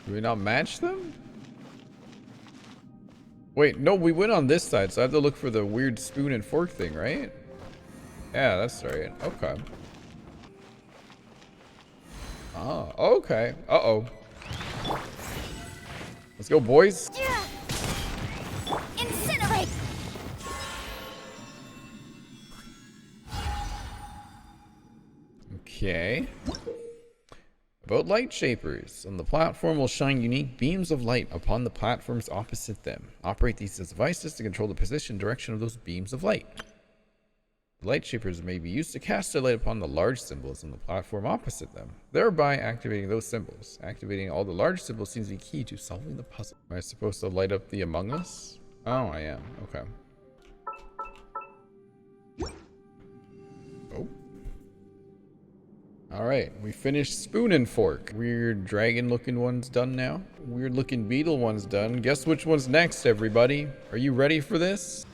Do we not match them? Wait, no, we went on this side, so I have to look for the weird spoon and fork thing, right? Yeah, that's right. Okay. Ah, okay. Uh-oh. Let's go, boys. Incinerate! Okay. About light shapers. On the platform will shine unique beams of light upon the platforms opposite them. Operate these as devices to control the position and direction of those beams of light. The light shapers may be used to cast their light upon the large symbols on the platform opposite them, thereby activating those symbols. Activating all the large symbols seems to be key to solving the puzzle. Am I supposed to light up the Among Us? Oh, I am. Okay. Oh. Alright, we finished spoon and fork. Weird dragon looking one's done now. Weird looking beetle one's done. Guess which one's next, everybody? Are you ready for this?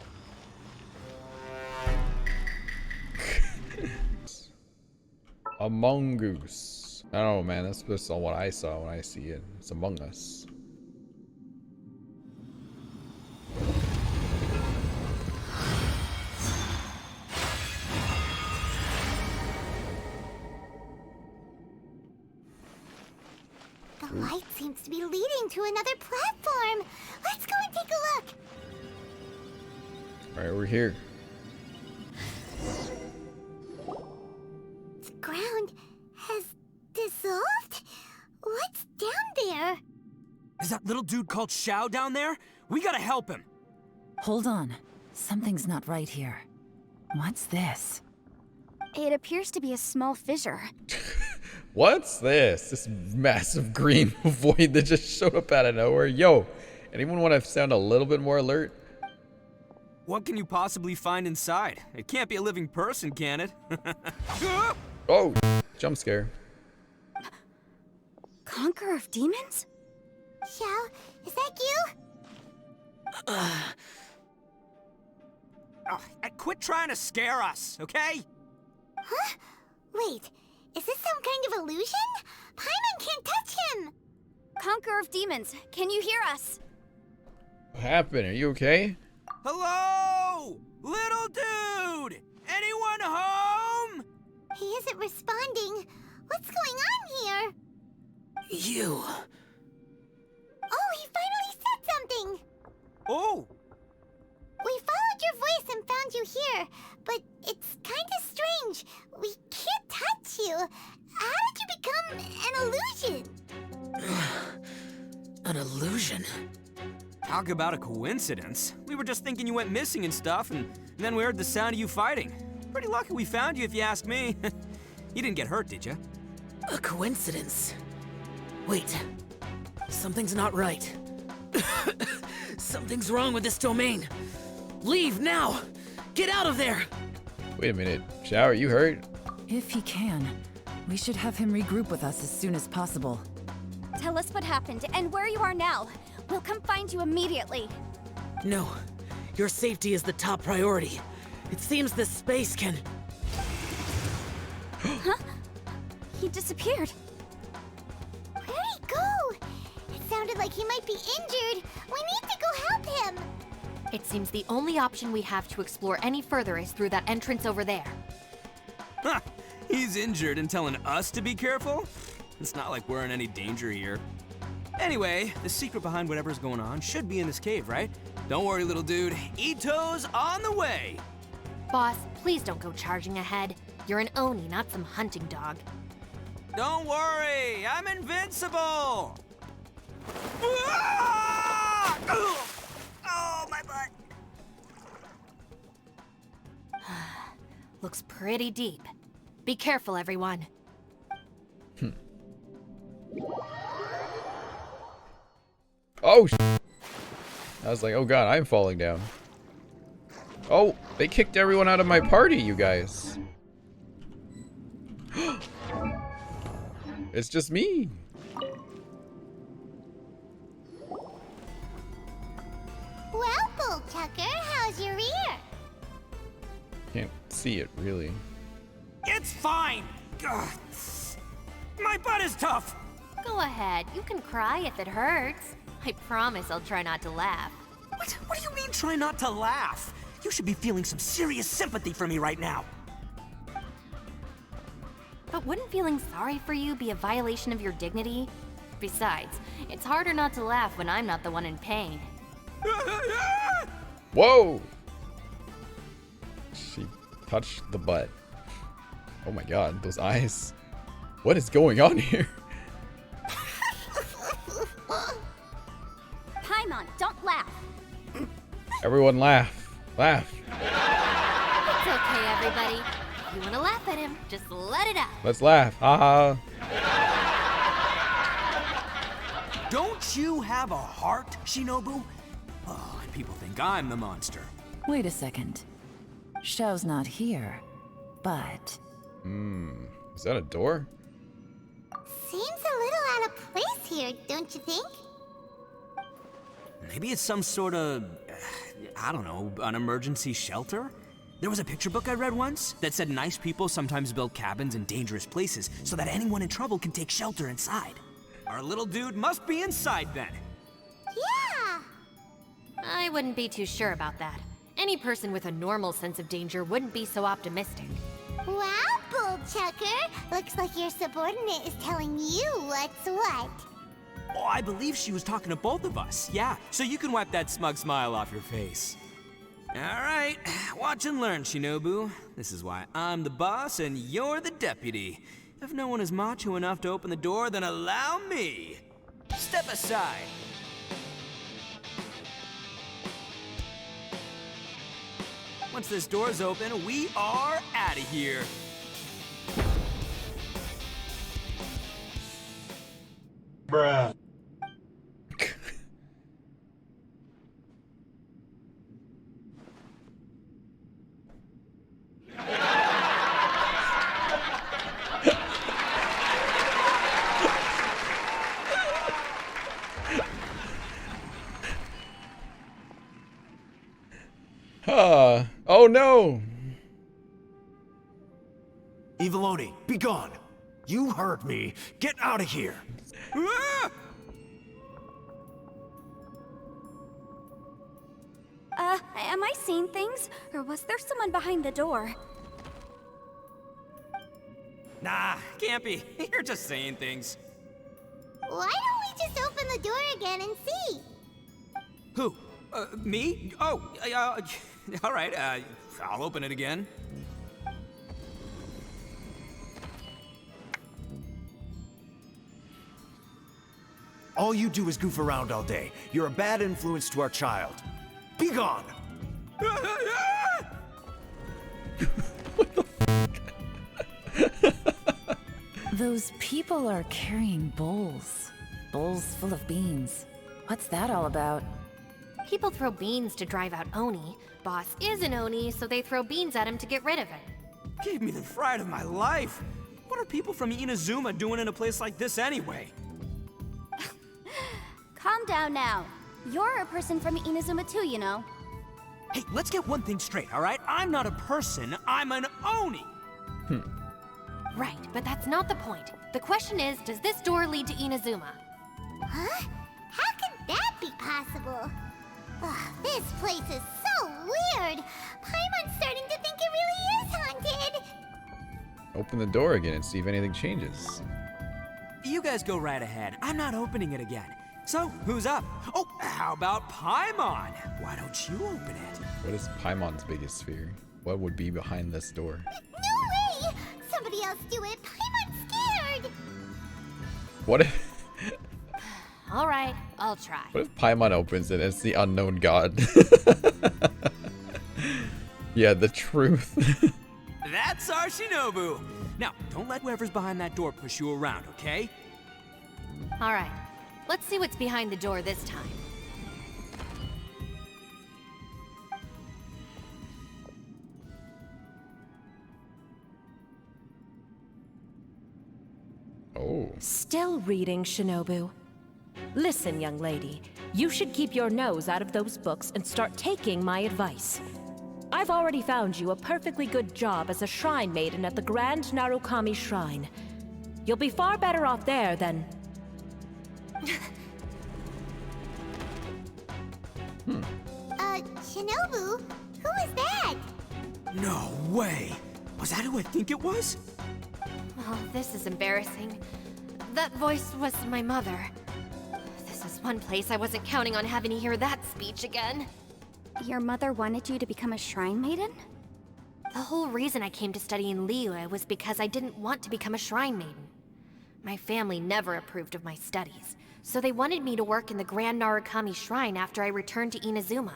Among Us. I don't know, man. That's just all what I saw when I see it. It's Among Us. The light seems to be leading to another platform. Let's go and take a look. Alright, we're here. The ground has dissolved? What's down there? Is that little dude called Xiao down there? We gotta help him. Hold on. Something's not right here. What's this? It appears to be a small fissure. What's this? This massive green void that just showed up out of nowhere. Yo, anyone want to sound a little bit more alert? What can you possibly find inside? It can't be a living person, can it? Oh, jump scare. Conqueror of demons? Xiao, is that you? Quit trying to scare us, okay? Huh? Wait, is this some kind of illusion? Paimon can't touch him! Conqueror of Demons, can you hear us? What happened? Are you okay? Hello? Little dude! Anyone home? He isn't responding. What's going on here? You. Oh, he finally said something! Oh! We followed your voice and found you here, but it's kind of strange. We can't touch you. How did you become an illusion? An illusion? Talk about a coincidence. We were just thinking you went missing and stuff, and then we heard the sound of you fighting. Pretty lucky we found you, if you ask me. You didn't get hurt, did you? A coincidence? Wait. Something's not right. Something's wrong with this domain. Leave now! Get out of there! Wait a minute. Xiao, are you hurt? If he can, we should have him regroup with us as soon as possible. Tell us what happened and where you are now. We'll come find you immediately. No. Your safety is the top priority. It seems this space can... Huh? He disappeared. Where'd he go? It sounded like he might be injured. We need to go help him. It seems the only option we have to explore any further is through that entrance over there. Huh, he's injured and telling us to be careful? It's not like we're in any danger here. Anyway, the secret behind whatever's going on should be in this cave, right? Don't worry, little dude. Ito's on the way! Boss, please don't go charging ahead. You're an Oni, not some hunting dog. Don't worry, I'm invincible! Ah! Oh, my butt! Looks pretty deep. Be careful, everyone. Oh, I was like, oh god, I'm falling down. Oh, they kicked everyone out of my party, you guys. It's just me. Well, Bull Tucker, how's your ear? Can't see it, really. It's fine! Ugh. My butt is tough! Go ahead, you can cry if it hurts. I promise I'll try not to laugh. What do you mean, try not to laugh? You should be feeling some serious sympathy for me right now. But wouldn't feeling sorry for you be a violation of your dignity? Besides, it's harder not to laugh when I'm not the one in pain. Whoa! She touched the butt. Oh my god, those eyes. What is going on here? Paimon, don't laugh. Everyone laugh. Laugh. It's okay, everybody. If you want to laugh at him, just let it out. Let's laugh. Haha. Don't you have a heart, Shinobu? Oh, and people think I'm the monster. Wait a second. Xiao's not here, but... Is that a door? Seems a little out of place here, don't you think? Maybe it's some sort of, I don't know, an emergency shelter? There was a picture book I read once that said nice people sometimes build cabins in dangerous places so that anyone in trouble can take shelter inside. Our little dude must be inside then. Yeah! I wouldn't be too sure about that. Any person with a normal sense of danger wouldn't be so optimistic. Wow, Bull Chucker! Looks like your subordinate is telling you what's what. Oh, I believe she was talking to both of us. Yeah, so you can wipe that smug smile off your face. All right, watch and learn, Shinobu. This is why I'm the boss and you're the deputy. If no one is macho enough to open the door, then allow me. Step aside. Once this door's open, we are out of here. Bruh. Oh Oh no! Eviloni, be gone! You heard me! Get out of here! Ah! Am I seeing things? Or was there someone behind the door? Nah, can't be. You're just saying things. Why don't we just open the door again and see? Who? Me? Oh, all right, I'll open it again. All you do is goof around all day. You're a bad influence to our child. Be gone! Those people are carrying bowls. Bowls full of beans. What's that all about? People throw beans to drive out Oni. Boss is an Oni, so they throw beans at him to get rid of it. Gave me the fright of my life. What are people from Inazuma doing in a place like this anyway? Calm down now. You're a person from Inazuma too, you know. Hey, let's get one thing straight, all right? I'm not a person, I'm an Oni! Right, but that's not the point. The question is, does this door lead to Inazuma? Huh? How could that be possible? Ugh, this place is so weird. Paimon's starting to think it really is haunted. Open the door again and see if anything changes. You guys go right ahead. I'm not opening it again. So, who's up? Oh, how about Paimon? Why don't you open it? What is Paimon's biggest fear? What would be behind this door? No way! Somebody else do it. Paimon's scared. What if All right, I'll try. what if Paimon opens it and it's the unknown god? Yeah, the truth. That's our Shinobu! Now, don't let whoever's behind that door push you around, okay? All right, let's see what's behind the door this time. Oh. Still reading, Shinobu. Listen, young lady. You should keep your nose out of those books and start taking my advice. I've already found you a perfectly good job as a shrine maiden at the Grand Narukami Shrine. You'll be far better off there than... Shinobu? Who is that? No way! Was that who I think it was? Oh, this is embarrassing. That voice was my mother. This is one place I wasn't counting on having to hear that speech again. Your mother wanted you to become a shrine maiden? The whole reason I came to study in Liyue was because I didn't want to become a shrine maiden. My family never approved of my studies, so they wanted me to work in the Grand Narukami Shrine after I returned to Inazuma.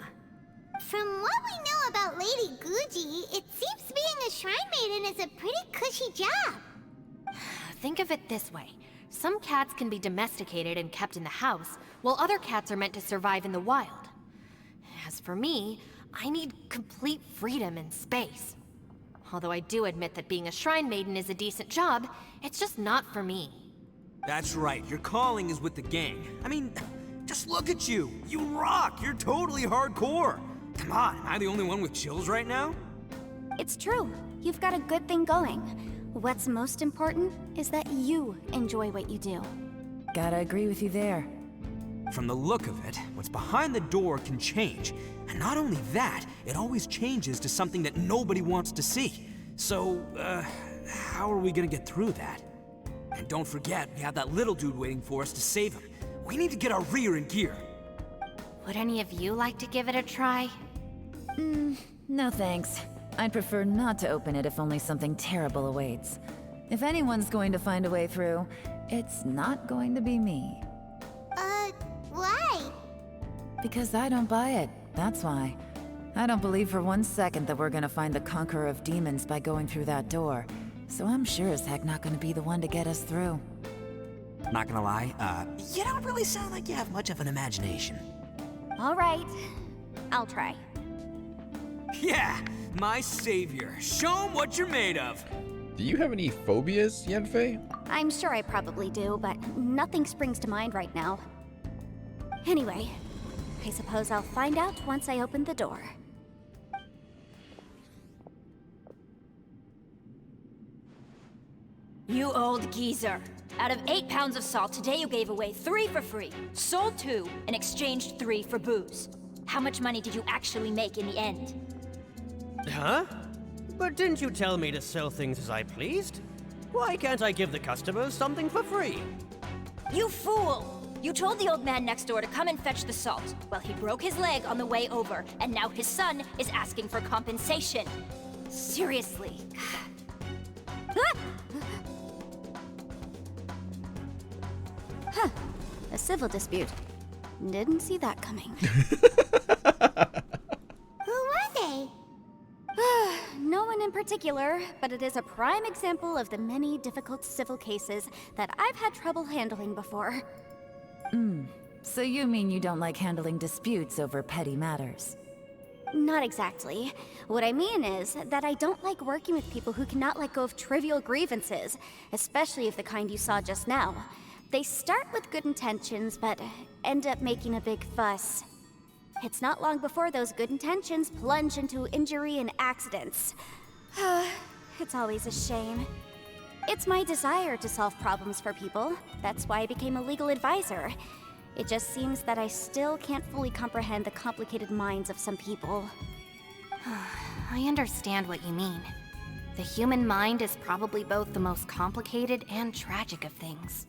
From what we know about Lady Guji, it seems being a shrine maiden is a pretty cushy job. Think of it this way. Some cats can be domesticated and kept in the house, while other cats are meant to survive in the wild. As for me, I need complete freedom and space. Although I do admit that being a shrine maiden is a decent job, it's just not for me. That's right, your calling is with the gang. I mean, just look at you. You rock, you're totally hardcore. Come on, am I the only one with chills right now? It's true. You've got a good thing going. What's most important is that you enjoy what you do. Gotta agree with you there. From the look of it, what's behind the door can change. And not only that, it always changes to something that nobody wants to see. So, how are we gonna get through that? And don't forget, we have that little dude waiting for us to save him. We need to get our rear in gear. Would any of you like to give it a try? No thanks. I'd prefer not to open it if only something terrible awaits. If anyone's going to find a way through, it's not going to be me. Why? Because I don't buy it, that's why. I don't believe for 1 second that we're gonna find the Conqueror of Demons by going through that door. So I'm sure as heck not gonna be the one to get us through. Not gonna lie, you don't really sound like you have much of an imagination. All right. I'll try. Yeah, my savior. Show 'em what you're made of. Do you have any phobias, Yanfei? I'm sure I probably do, but nothing springs to mind right now. Anyway, I suppose I'll find out once I open the door. You old geezer. Out of 8 pounds of salt, today you gave away 3 for free, sold 2, and exchanged 3 for booze. How much money did you actually make in the end? Huh? But didn't you tell me to sell things as I pleased? Why can't I give the customers something for free? You fool! You told the old man next door to come and fetch the salt. Well, he broke his leg on the way over, and now his son is asking for compensation. Seriously. Huh. A civil dispute. Didn't see that coming. Who were they? No one in particular, but it is a prime example of the many difficult civil cases that I've had trouble handling before. So you mean you don't like handling disputes over petty matters? Not exactly. What I mean is that I don't like working with people who cannot let go of trivial grievances, especially of the kind you saw just now. They start with good intentions, but end up making a big fuss. It's not long before those good intentions plunge into injury and accidents. It's always a shame. It's my desire to solve problems for people. That's why I became a legal advisor. It just seems that I still can't fully comprehend the complicated minds of some people. I understand what you mean. The human mind is probably both the most complicated and tragic of things.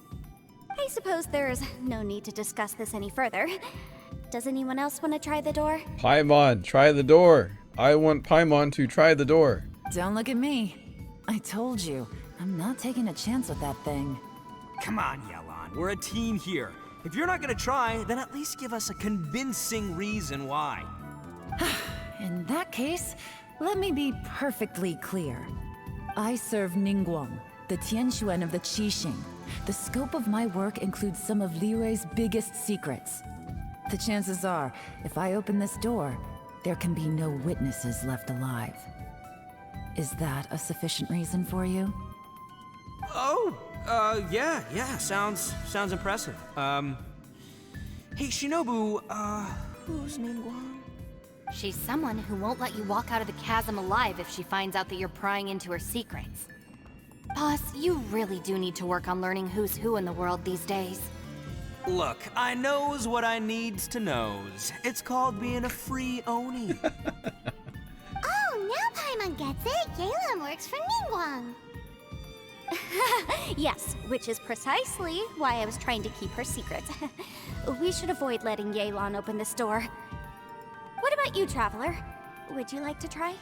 I suppose there's no need to discuss this any further. Does anyone else want to try the door? Paimon, try the door. I want Paimon to try the door. Don't look at me. I told you, I'm not taking a chance with that thing. Come on, Yelan. We're a team here. If you're not gonna try, then at least give us a convincing reason why. In that case, let me be perfectly clear. I serve Ningguang, the Tianquan of the Qixing. The scope of my work includes some of Liyue's biggest secrets. The chances are, if I open this door, there can be no witnesses left alive. Is that a sufficient reason for you? Oh, yeah, sounds impressive. Hey, Shinobu, who's Ningguang? She's someone who won't let you walk out of the chasm alive if she finds out that you're prying into her secrets. Boss, you really do need to work on learning who's who in the world these days. Look, I knows what I needs to knows. It's called being a free Oni. Oh, now Paimon gets it. Yelan works for Ningguang. Yes, which is precisely why I was trying to keep her secret. We should avoid letting Yelan open this door. What about you, Traveler? Would you like to try?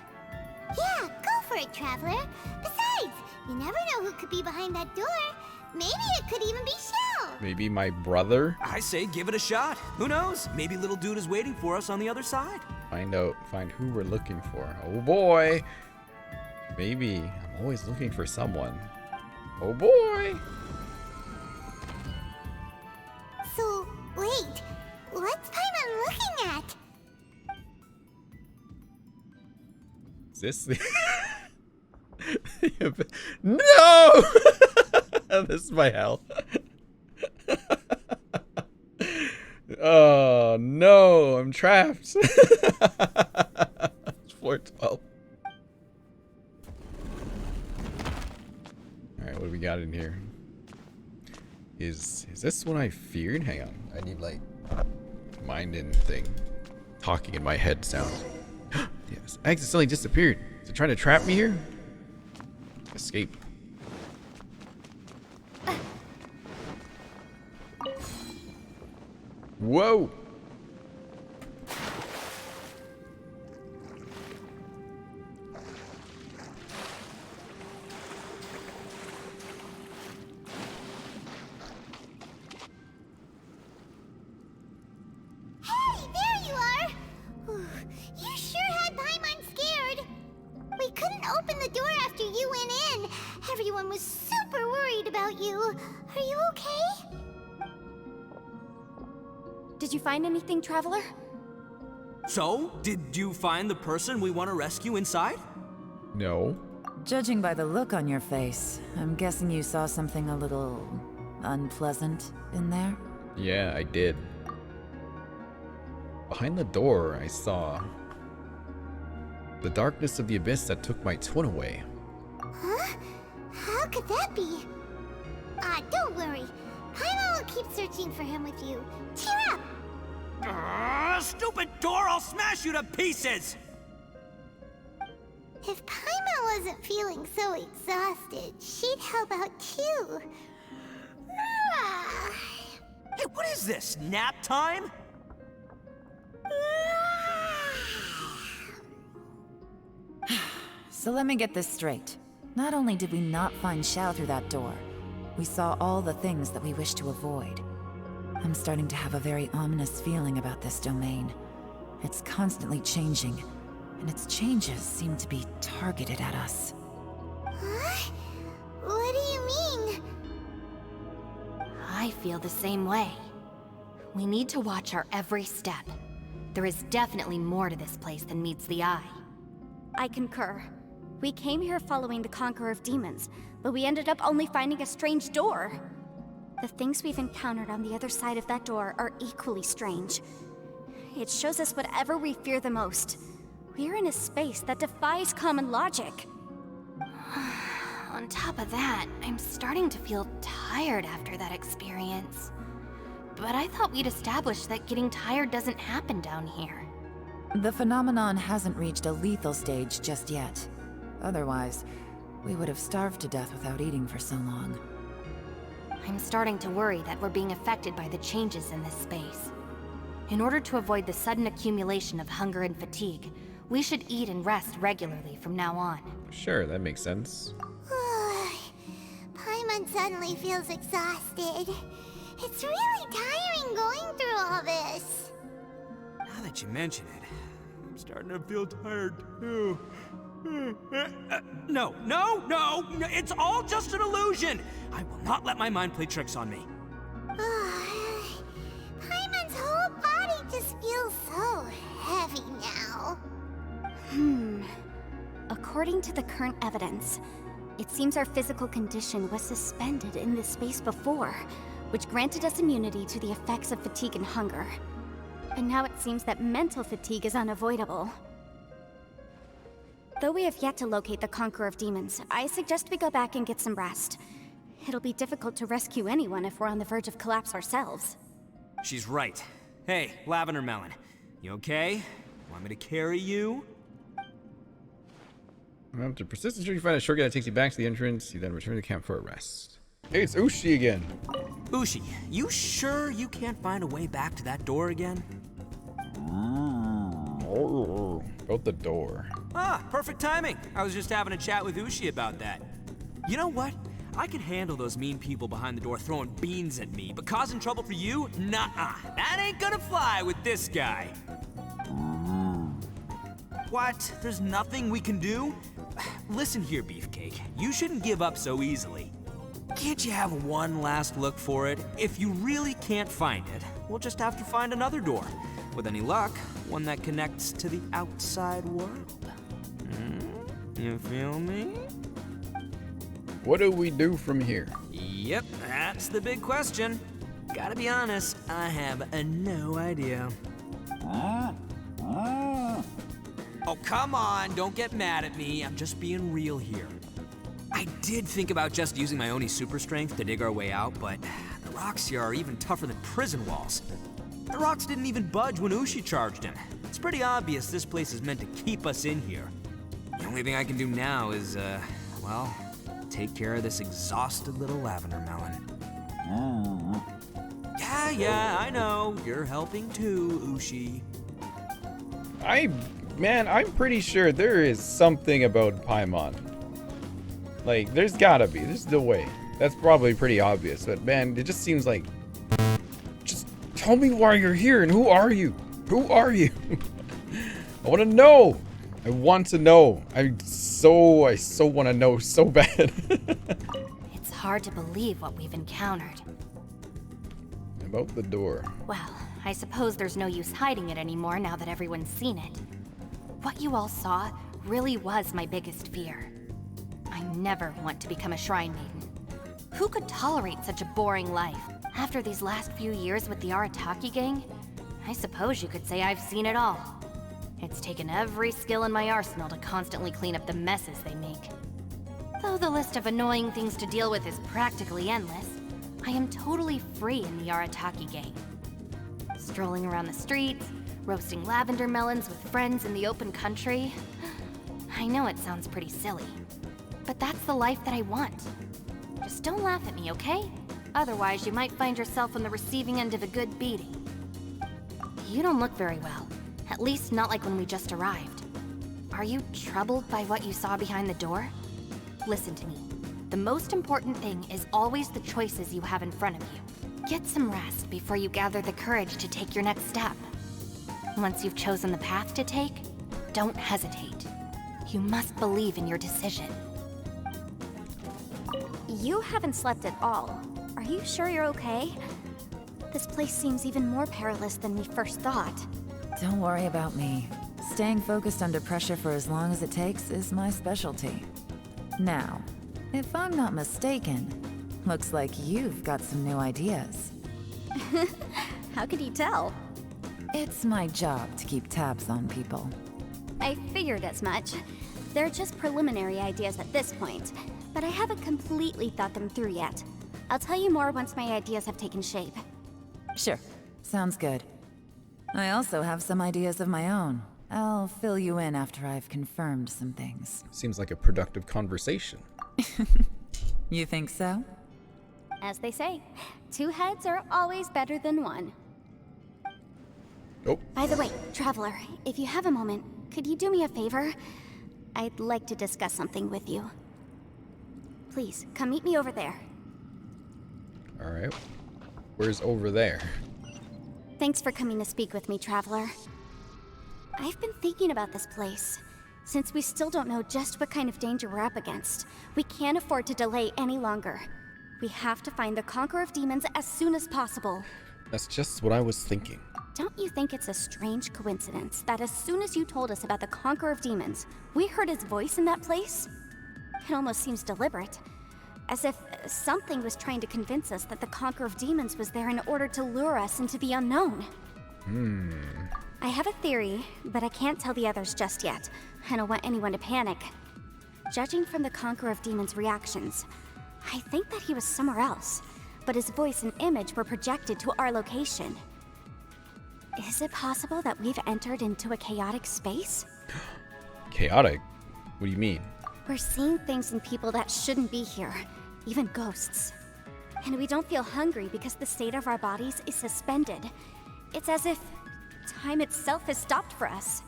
Yeah, go for it, Traveler. Besides, you never know who could be behind that door. Maybe it could even be Xiao. Maybe my brother? I say give it a shot. Who knows? Maybe little dude is waiting for us on the other side. Find who we're looking for. Oh boy. Maybe I'm always looking for someone. Oh boy. So, wait. What's Paimon looking at? Is this the... No! This is my hell. Oh no, I'm trapped. It's 412. Alright, what do we got in here? Is this what I feared? Hang on. I need like mind in thing. Talking in my head sound. Yes, I accidentally disappeared. Is it trying to trap me here? Escape. Whoa! Hey, there you are! You sure had Paimon scared. We couldn't open the door after you went in. Everyone was super worried about you. Are you okay? Did you find anything, Traveler? So, did you find the person we want to rescue inside? No. Judging by the look on your face, I'm guessing you saw something a little unpleasant in there? Yeah, I did. Behind the door, I saw the darkness of the abyss that took my twin away. Huh? How What could that be? Don't worry. Paimon will keep searching for him with you. Cheer up! Stupid door! I'll smash you to pieces! If Paimon wasn't feeling so exhausted, she'd help out too. Hey, what is this? Nap time? So let me get this straight. Not only did we not find Xiao through that door, we saw all the things that we wish to avoid. I'm starting to have a very ominous feeling about this domain. It's constantly changing, and its changes seem to be targeted at us. Huh? What do you mean? I feel the same way. We need to watch our every step. There is definitely more to this place than meets the eye. I concur. We came here following the Conqueror of Demons, but we ended up only finding a strange door. The things we've encountered on the other side of that door are equally strange. It shows us whatever we fear the most. We're in a space that defies common logic. On top of that, I'm starting to feel tired after that experience. But I thought we'd established that getting tired doesn't happen down here. The phenomenon hasn't reached a lethal stage just yet. Otherwise, we would have starved to death without eating for so long. I'm starting to worry that we're being affected by the changes in this space. In order to avoid the sudden accumulation of hunger and fatigue, we should eat and rest regularly from now on. Sure, that makes sense. Paimon suddenly feels exhausted. It's really tiring going through all this. Now that you mention it, I'm starting to feel tired too. No, it's all just an illusion! I will not let my mind play tricks on me. Paimon's whole body just feels so heavy now. According to the current evidence, it seems our physical condition was suspended in this space before, which granted us immunity to the effects of fatigue and hunger. And now it seems that mental fatigue is unavoidable. Though we have yet to locate the Conqueror of Demons, I suggest we go back and get some rest. It'll be difficult to rescue anyone if we're on the verge of collapse ourselves. She's right. Hey, Lavender Melon, you okay? Want me to carry you? After persistence, you find a shortcut that takes you back to the entrance. You then return to the camp for a rest. Hey, it's Ushi again. Ushi, you sure you can't find a way back to that door again? About the door. Ah, perfect timing. I was just having a chat with Ushi about that. You know what? I can handle those mean people behind the door throwing beans at me, but causing trouble for you? Nuh-uh. That ain't gonna fly with this guy. What? There's nothing we can do? Listen here, Beefcake. You shouldn't give up so easily. Can't you have one last look for it? If you really can't find it, we'll just have to find another door. With any luck, one that connects to the outside world. You feel me? What do we do from here? Yep, that's the big question. Gotta be honest, I have no idea. Oh, come on, don't get mad at me. I'm just being real here. I did think about just using my Oni super strength to dig our way out, but the rocks here are even tougher than prison walls. The rocks didn't even budge when Ushi charged him. It's pretty obvious this place is meant to keep us in here. The only thing I can do now is, well, take care of this exhausted little Lavender Melon. Yeah, I know. You're helping too, Ushi. I'm pretty sure there is something about Paimon. Like, there's gotta be. There's no way. That's probably pretty obvious, but man, it just seems like... Just tell me why you're here and who are you? Who are you? I want to know. I want to know. I so want to know so bad. It's hard to believe what we've encountered. About the door. Well, I suppose there's no use hiding it anymore now that everyone's seen it. What you all saw really was my biggest fear. I never want to become a shrine maiden. Who could tolerate such a boring life? After these last few years with the Arataki gang, I suppose you could say I've seen it all. It's taken every skill in my arsenal to constantly clean up the messes they make. Though the list of annoying things to deal with is practically endless, I am totally free in the Arataki gang. Strolling around the streets, roasting lavender melons with friends in the open country. I know it sounds pretty silly, but that's the life that I want. Just don't laugh at me, okay? Otherwise, you might find yourself on the receiving end of a good beating. You don't look very well, at least not like when we just arrived. Are you troubled by what you saw behind the door? Listen to me. The most important thing is always the choices you have in front of you. Get some rest before you gather the courage to take your next step. Once you've chosen the path to take, don't hesitate. You must believe in your decision. You haven't slept at all. Are you sure you're okay? This place seems even more perilous than we first thought. Don't worry about me. Staying focused under pressure for as long as it takes is my specialty. Now, if I'm not mistaken, looks like you've got some new ideas. How could you tell? It's my job to keep tabs on people. I figured as much. They're just preliminary ideas at this point, but I haven't completely thought them through yet. I'll tell you more once my ideas have taken shape. Sure, sounds good. I also have some ideas of my own. I'll fill you in after I've confirmed some things. Seems like a productive conversation. You think so? As they say, two heads are always better than one. Oh. By the way, Traveler, if you have a moment, could you do me a favor? I'd like to discuss something with you. Please, come meet me over there. Alright. Where's over there? Thanks for coming to speak with me, Traveler. I've been thinking about this place. Since we still don't know just what kind of danger we're up against, we can't afford to delay any longer. We have to find the Conqueror of Demons as soon as possible. That's just what I was thinking. Don't you think it's a strange coincidence that as soon as you told us about the Conqueror of Demons, we heard his voice in that place? It almost seems deliberate. As if something was trying to convince us that the Conqueror of Demons was there in order to lure us into the unknown. I have a theory, but I can't tell the others just yet. I don't want anyone to panic. Judging from the Conqueror of Demons' reactions, I think that he was somewhere else, but his voice and image were projected to our location. Is it possible that we've entered into a chaotic space? Chaotic? What do you mean? We're seeing things in people that shouldn't be here, even ghosts. And we don't feel hungry because the state of our bodies is suspended. It's as if time itself has stopped for us.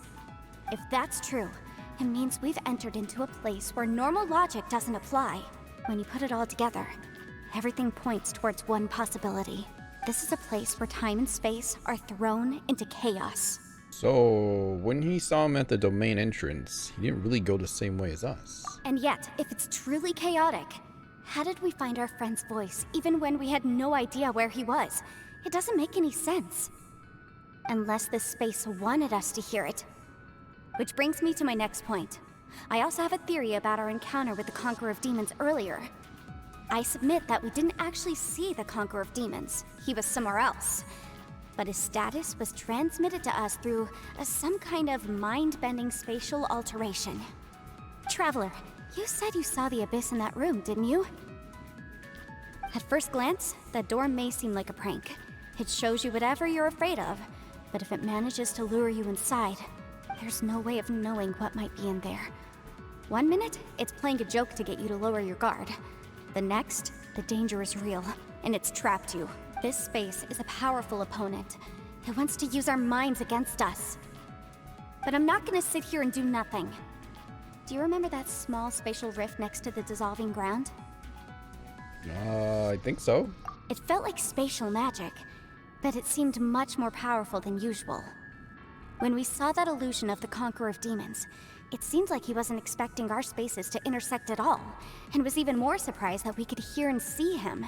If that's true, it means we've entered into a place where normal logic doesn't apply. When you put it all together, everything points towards one possibility. This is a place where time and space are thrown into chaos. So, when he saw him at the domain entrance, he didn't really go the same way as us. And yet, if it's truly chaotic, how did we find our friend's voice even when we had no idea where he was? It doesn't make any sense. Unless this space wanted us to hear it. Which brings me to my next point. I also have a theory about our encounter with the Conqueror of Demons earlier. I submit that we didn't actually see the Conqueror of Demons. He was somewhere else. But his status was transmitted to us through some kind of mind-bending spatial alteration. Traveler, you said you saw the abyss in that room, didn't you? At first glance, that door may seem like a prank. It shows you whatever you're afraid of, but if it manages to lure you inside, there's no way of knowing what might be in there. One minute, it's playing a joke to get you to lower your guard. The next, the danger is real, and it's trapped you. This space is a powerful opponent. It wants to use our minds against us. But I'm not gonna sit here and do nothing. Do you remember that small spatial rift next to the dissolving ground? I think so. It felt like spatial magic, but it seemed much more powerful than usual. When we saw that illusion of the Conqueror of Demons, it seemed like he wasn't expecting our spaces to intersect at all, and was even more surprised that we could hear and see him.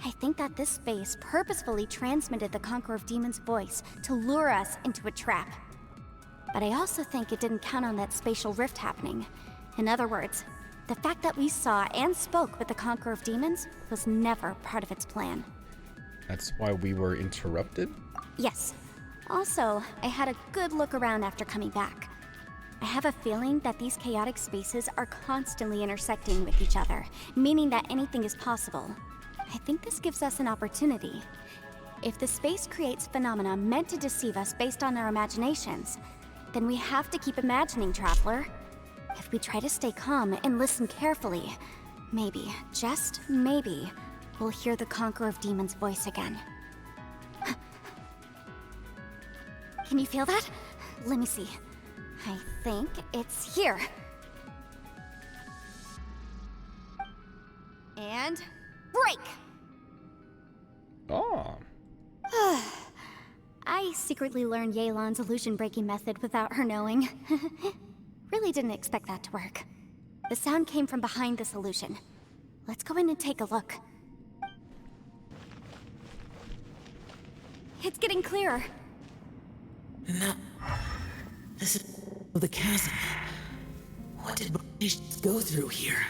I think that this space purposefully transmitted the Conqueror of Demons' voice to lure us into a trap. But I also think it didn't count on that spatial rift happening. In other words, the fact that we saw and spoke with the Conqueror of Demons was never part of its plan. That's why we were interrupted? Yes. Also, I had a good look around after coming back. I have a feeling that these chaotic spaces are constantly intersecting with each other, meaning that anything is possible. I think this gives us an opportunity. If the space creates phenomena meant to deceive us based on our imaginations, then we have to keep imagining, Traveler. If we try to stay calm and listen carefully, maybe, just maybe, we'll hear the Conqueror of Demons' voice again. Can you feel that? Let me see. I think it's here. And break! Oh. I secretly learned Yelan's illusion-breaking method without her knowing. Really didn't expect that to work. The sound came from behind this illusion. Let's go in and take a look. It's getting clearer. No. This is the chasm. What did Prehistoric go through here?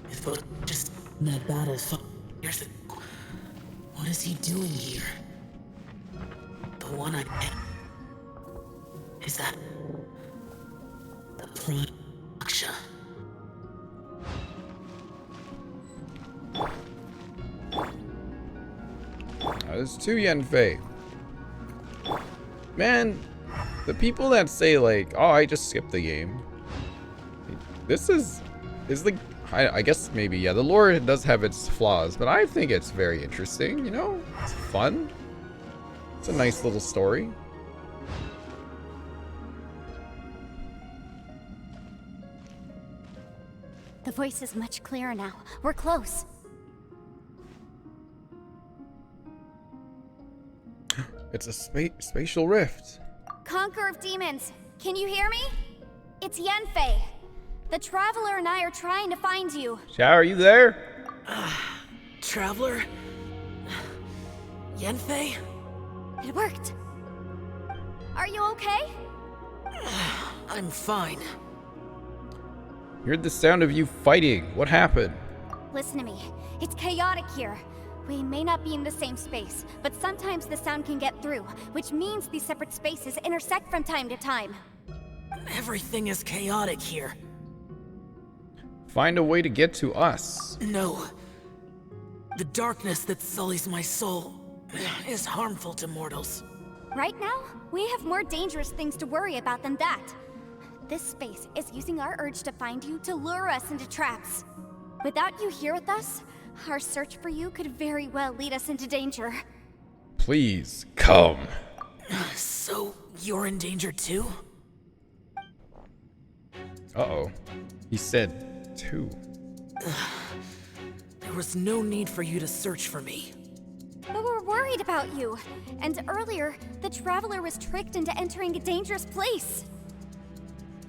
If it just that bad as 5 years ago, what is he doing here? The one I met. Is that the Prime? There's 2 Yenfei. Man, the people that say like, oh, I just skipped the game. This is like, I guess maybe, yeah, the lore does have its flaws, but I think it's very interesting, you know? It's fun. It's a nice little story. The voice is much clearer now. We're close. It's a spatial rift. Conqueror of Demons, can you hear me? It's Yenfei. The Traveler and I are trying to find you. Xiao, are you there? Traveler? Yenfei? It worked. Are you okay? I'm fine. Heard the sound of you fighting. What happened? Listen to me. It's chaotic here. We may not be in the same space, but sometimes the sound can get through, which means these separate spaces intersect from time to time. Everything is chaotic here. Find a way to get to us. No. The darkness that sullies my soul is harmful to mortals. Right now, we have more dangerous things to worry about than that. This space is using our urge to find you to lure us into traps. Without you here with us, our search for you could very well lead us into danger. Please, come. So, you're in danger too? Uh-oh. He said 2. There was no need for you to search for me. But we're worried about you. And earlier, the Traveler was tricked into entering a dangerous place.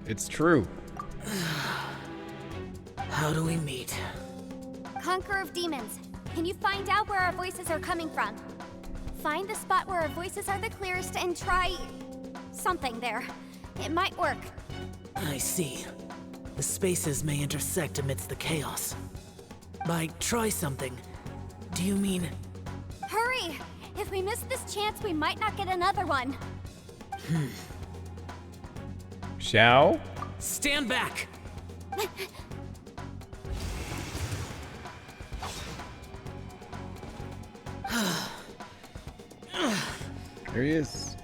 It's true. How do we meet? Conqueror of Demons, can you find out where our voices are coming from? Find the spot where our voices are the clearest and try something there. It might work. I see. The spaces may intersect amidst the chaos. By try something, do you mean... Hurry! If we miss this chance, we might not get another one. Xiao? Stand back! There he is.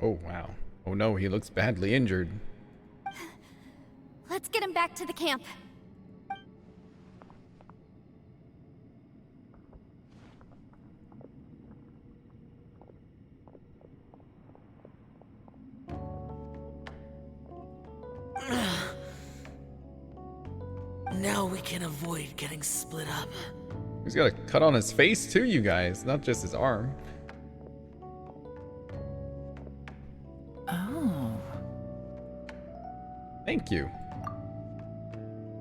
Oh, wow. Oh no, he looks badly injured. Let's get him back to the camp. Now we can avoid getting split up. He's got a cut on his face too, you guys, not just his arm. Oh. Thank you.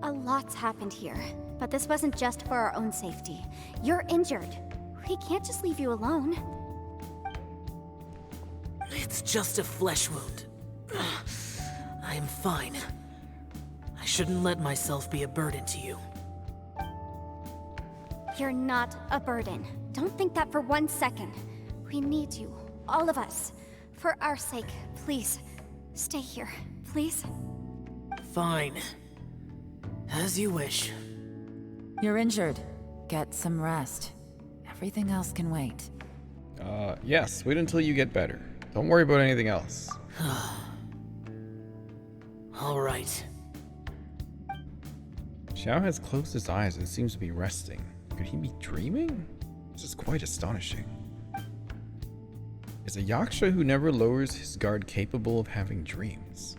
A lot's happened here, but this wasn't just for our own safety. You're injured. We can't just leave you alone. It's just a flesh wound. I am fine. I shouldn't let myself be a burden to you. You're not a burden. Don't think that for 1 second. We need you, all of us. For our sake, please, stay here, please. Fine. As you wish. You're injured. Get some rest. Everything else can wait. Yes, wait until you get better. Don't worry about anything else. All right. Xiao has closed his eyes and seems to be resting. Could he be dreaming? This is quite astonishing. Is a yaksha who never lowers his guard capable of having dreams?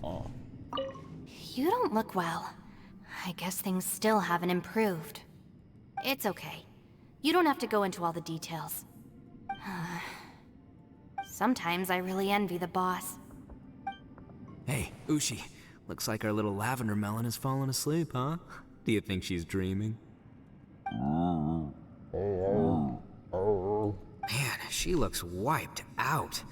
Oh. You don't look well. I guess things still haven't improved. It's okay. You don't have to go into all the details. Sometimes I really envy the boss. Hey, Ushi. Looks like our little lavender melon has fallen asleep, huh? Do you think she's dreaming? Man, she looks wiped out.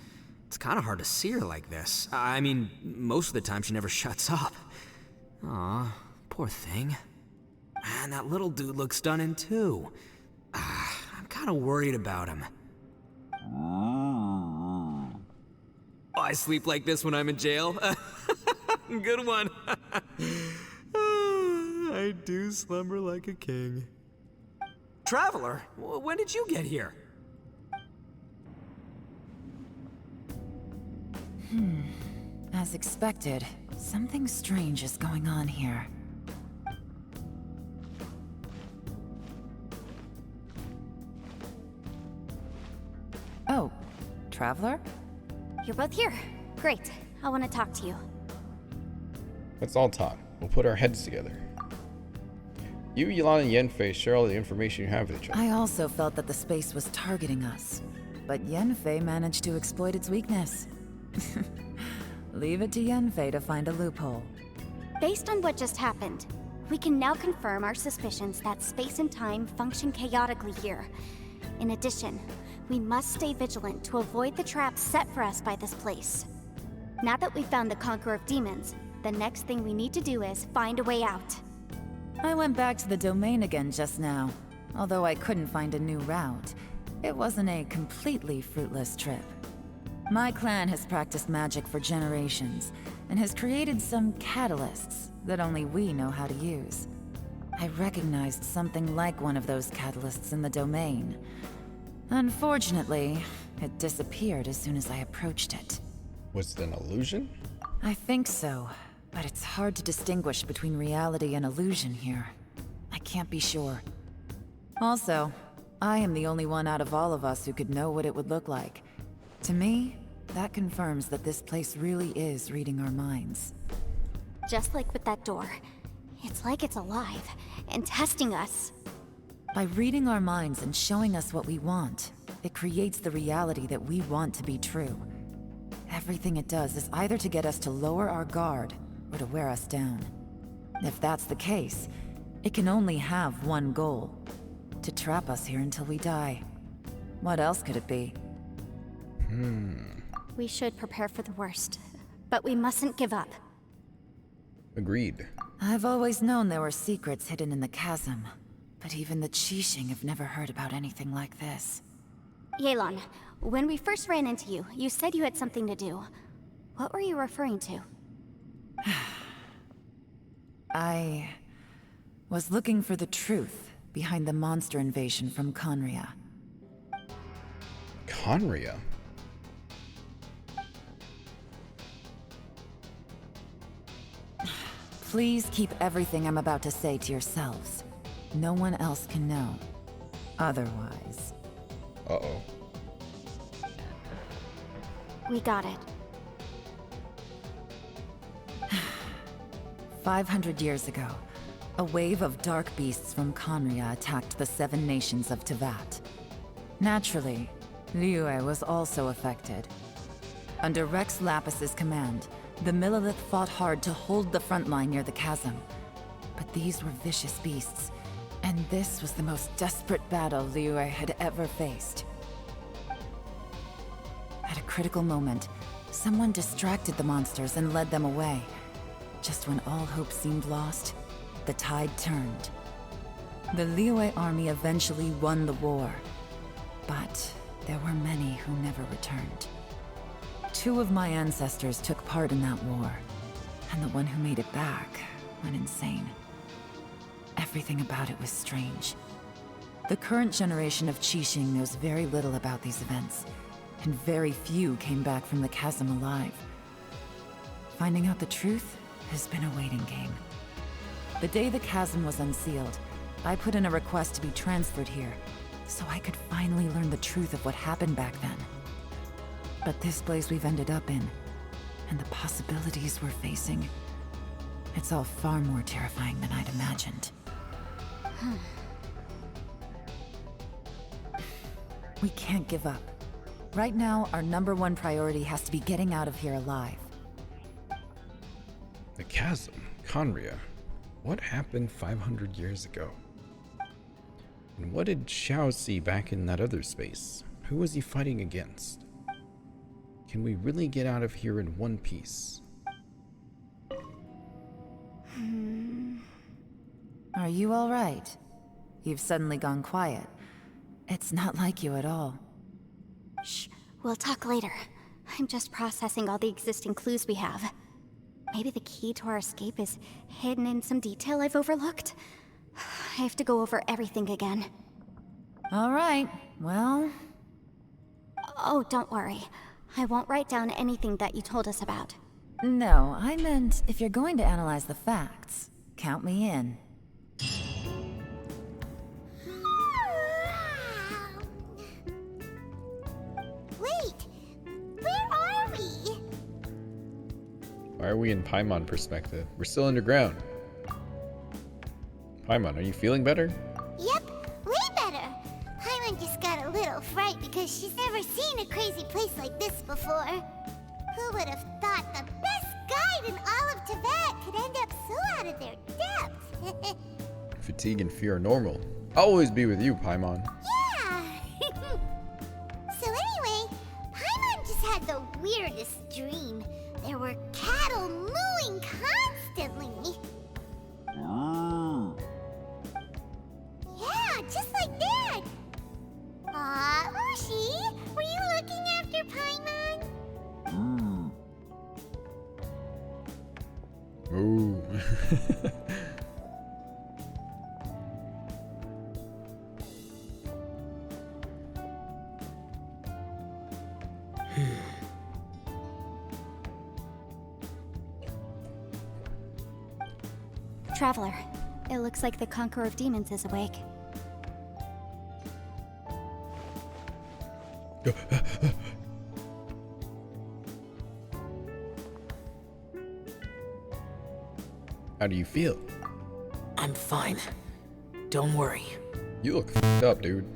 It's kind of hard to see her like this. I mean, most of the time she never shuts up. Aw, poor thing. Man, that little dude looks stunning too. I'm kind of worried about him. I sleep like this when I'm in jail. Good one. I do slumber like a king. Traveler, when did you get here? As expected, something strange is going on here. Oh, Traveler? You're both here. Great. I want to talk to you. Let's all talk. We'll put our heads together. You, Yelan, and Yanfei share all the information you have with each other. I also felt that the space was targeting us, but Yanfei managed to exploit its weakness. Leave it to Yanfei to find a loophole. Based on what just happened, we can now confirm our suspicions that space and time function chaotically here. In addition, we must stay vigilant to avoid the traps set for us by this place. Now that we've found the Conqueror of Demons, the next thing we need to do is find a way out. I went back to the domain again just now. Although I couldn't find a new route, it wasn't a completely fruitless trip. My clan has practiced magic for generations, and has created some catalysts that only we know how to use. I recognized something like one of those catalysts in the domain. Unfortunately, it disappeared as soon as I approached it. Was it an illusion? I think so, but it's hard to distinguish between reality and illusion here. I can't be sure. Also, I am the only one out of all of us who could know what it would look like. To me, that confirms that this place really is reading our minds. Just like with that door, it's like it's alive and testing us. By reading our minds and showing us what we want, it creates the reality that we want to be true. Everything it does is either to get us to lower our guard or to wear us down. If that's the case, it can only have one goal: to trap us here until we die. What else could it be? We should prepare for the worst, but we mustn't give up. Agreed. I've always known there were secrets hidden in the chasm, but even the Qixing have never heard about anything like this. Yelan, when we first ran into you, you said you had something to do. What were you referring to? I was looking for the truth behind the monster invasion from Conria. Conria? Please keep everything I'm about to say to yourselves. No one else can know. Otherwise... Uh-oh. We got it. 500 years ago, a wave of dark beasts from Conria attacked the 7 nations of Tevat. Naturally, Liyue was also affected. Under Rex Lapis's command, the Millelith fought hard to hold the front line near the chasm. But these were vicious beasts, and this was the most desperate battle Liyue had ever faced. At a critical moment, someone distracted the monsters and led them away. Just when all hope seemed lost, the tide turned. The Liyue army eventually won the war, but there were many who never returned. 2 of my ancestors took part in that war, and the one who made it back went insane. Everything about it was strange. The current generation of Qixing knows very little about these events, and very few came back from the chasm alive. Finding out the truth has been a waiting game. The day the chasm was unsealed, I put in a request to be transferred here, so I could finally learn the truth of what happened back then. But this place we've ended up in, and the possibilities we're facing, it's all far more terrifying than I'd imagined. We can't give up. Right now, our #1 priority has to be getting out of here alive. The chasm, Conria. What happened 500 years ago? And what did Xiao see back in that other space? Who was he fighting against? Can we really get out of here in one piece? Are you all right? You've suddenly gone quiet. It's not like you at all. Shh, we'll talk later. I'm just processing all the existing clues we have. Maybe the key to our escape is hidden in some detail I've overlooked. I have to go over everything again. All right, well... Oh, don't worry. I won't write down anything that you told us about. No, I meant if you're going to analyze the facts, count me in. Wait, where are we? Why are we in Paimon perspective? We're still underground. Paimon, are you feeling better? Yep, way better. Paimon just got a little fright because she's never seen a crazy place like this before. Who would have thought the best guide in all of Tibet could end up so out of their depth? Fatigue and fear are normal. I'll always be with you, Paimon. Yeah! So anyway, Paimon just had the weirdest dream. There were cattle mooing constantly. Yeah, just like that. Aw, Ushi, were you looking after Paimon? Ooh. Traveler, it looks like the Conqueror of Demons is awake. How do you feel? I'm fine. Don't worry. You look f***ed up, dude.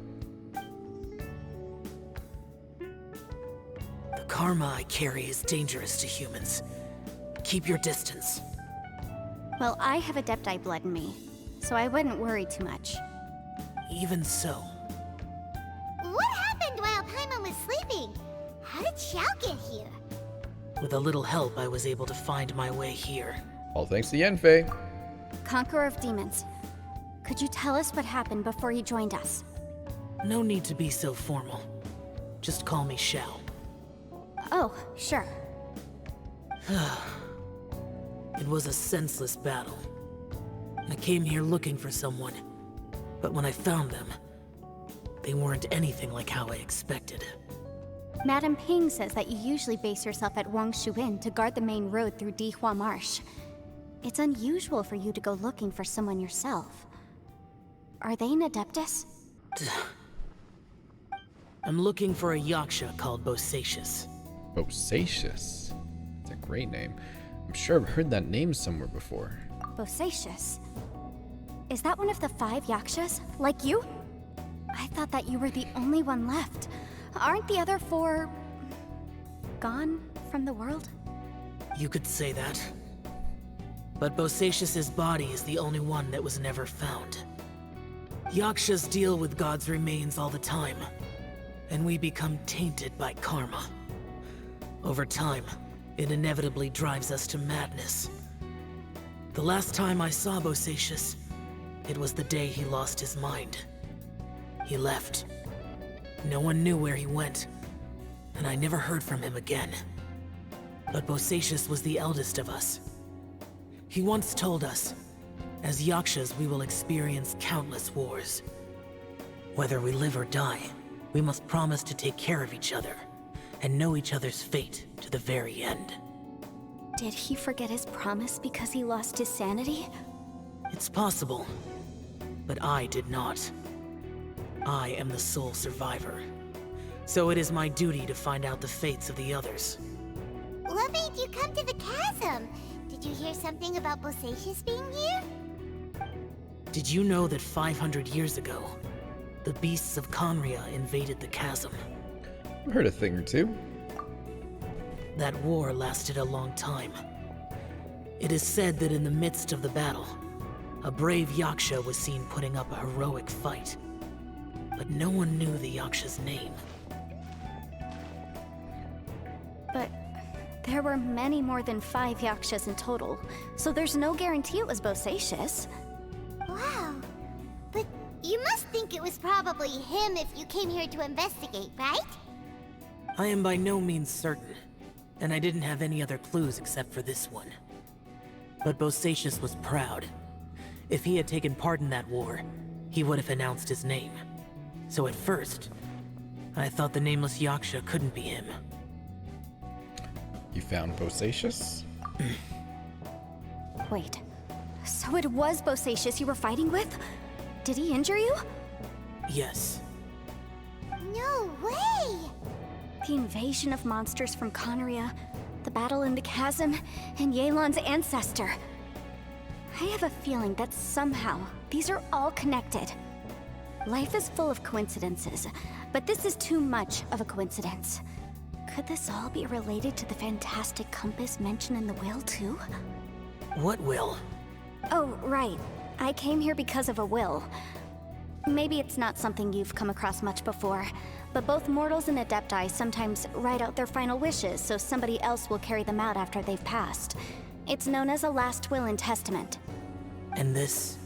The karma I carry is dangerous to humans. Keep your distance. Well, I have Adepti blood in me, so I wouldn't worry too much. Even so. What happened while Paimon was sleeping? How did Xiao get here? With a little help, I was able to find my way here. All thanks to Yanfei. Conqueror of Demons, could you tell us what happened before you joined us? No need to be so formal. Just call me Xiao. Oh, sure. It was a senseless battle. I came here looking for someone, but when I found them, they weren't anything like how I expected. Madame Ping says that you usually base yourself at Wangshuin to guard the main road through Dihua Marsh. It's unusual for you to go looking for someone yourself. Are they an Adeptus? I'm looking for a Yaksha called Bosacious. Bosacious? It's a great name. I'm sure I've heard that name somewhere before. Bosacious? Is that one of the 5 Yakshas? Like you? I thought that you were the only one left. Aren't the other 4... gone from the world? You could say that. But Bosacious's body is the only one that was never found. Yakshas deal with God's remains all the time, and we become tainted by karma. Over time, it inevitably drives us to madness. The last time I saw Bosacius, it was the day he lost his mind. He left. No one knew where he went, and I never heard from him again. But Bosacius was the eldest of us. He once told us, as Yakshas we will experience countless wars. Whether we live or die, we must promise to take care of each other, and know each other's fate to the very end. Did he forget his promise because he lost his sanity? It's possible, but I did not. I am the sole survivor, so it is my duty to find out the fates of the others. What made you come to the chasm? Did you hear something about Bosacius being here? Did you know that 500 years ago, the beasts of Conria invaded the chasm? I've heard a thing or two. That war lasted a long time. It is said that in the midst of the battle, a brave Yaksha was seen putting up a heroic fight. But no one knew the Yaksha's name. But there were many more than 5 Yakshas in total, so there's no guarantee it was Bosacius. Wow. But you must think it was probably him if you came here to investigate, right? I am by no means certain, and I didn't have any other clues except for this one. But Bosacius was proud. If he had taken part in that war, he would have announced his name. So at first, I thought the nameless Yaksha couldn't be him. You found Bosacius? Wait, so it was Bosacius you were fighting with? Did he injure you? Yes. No way! The invasion of monsters from Conria, the battle in the chasm, and Yelan's ancestor. I have a feeling that somehow these are all connected. Life is full of coincidences, but this is too much of a coincidence. Could this all be related to the fantastic compass mentioned in the will, too? What will? Oh, right. I came here because of a will. Maybe it's not something you've come across much before, but both mortals and adepti sometimes write out their final wishes so somebody else will carry them out after they've passed. It's known as a last will and testament. And this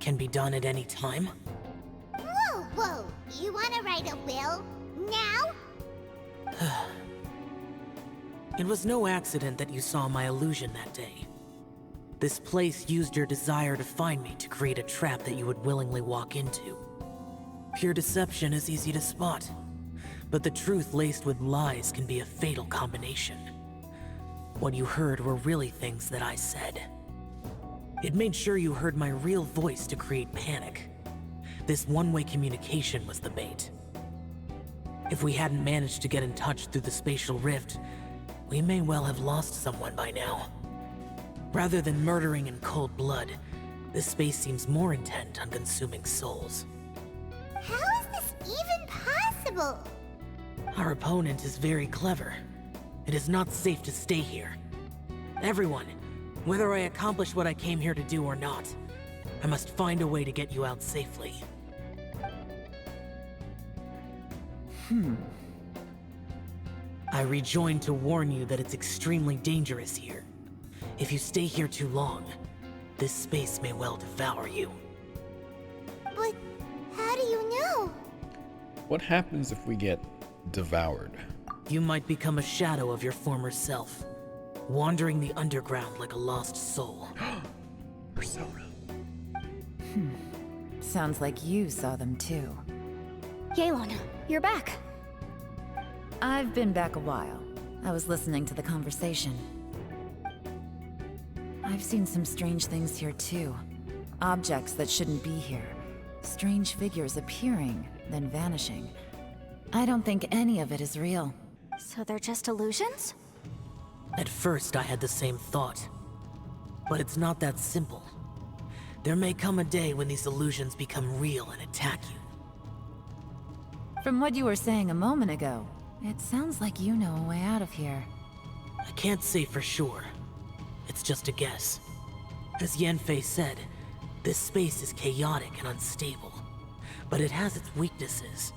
can be done at any time? Whoa, whoa! You wanna write a will? Now? It was no accident that you saw my illusion that day. This place used your desire to find me to create a trap that you would willingly walk into. Pure deception is easy to spot, but the truth laced with lies can be a fatal combination. What you heard were really things that I said. It made sure you heard my real voice to create panic. This one-way communication was the bait. If we hadn't managed to get in touch through the spatial rift, we may well have lost someone by now. Rather than murdering in cold blood, this space seems more intent on consuming souls. How is this even possible? Our opponent is very clever. It is not safe to stay here. Everyone, whether I accomplish what I came here to do or not, I must find a way to get you out safely. I rejoined to warn you that it's extremely dangerous here. If you stay here too long, this space may well devour you. But how do you know? What happens if we get devoured? You might become a shadow of your former self, wandering the underground like a lost soul. Persona. Sounds like you saw them too. Yelan, you're back. I've been back a while. I was listening to the conversation. I've seen some strange things here too. Objects that shouldn't be here. Strange figures appearing, then vanishing. I don't think any of it is real. So they're just illusions? At first, I had the same thought. But it's not that simple. There may come a day when these illusions become real and attack you. From what you were saying a moment ago, it sounds like you know a way out of here. I can't say for sure. It's just a guess. As Yanfei said, this space is chaotic and unstable, but it has its weaknesses.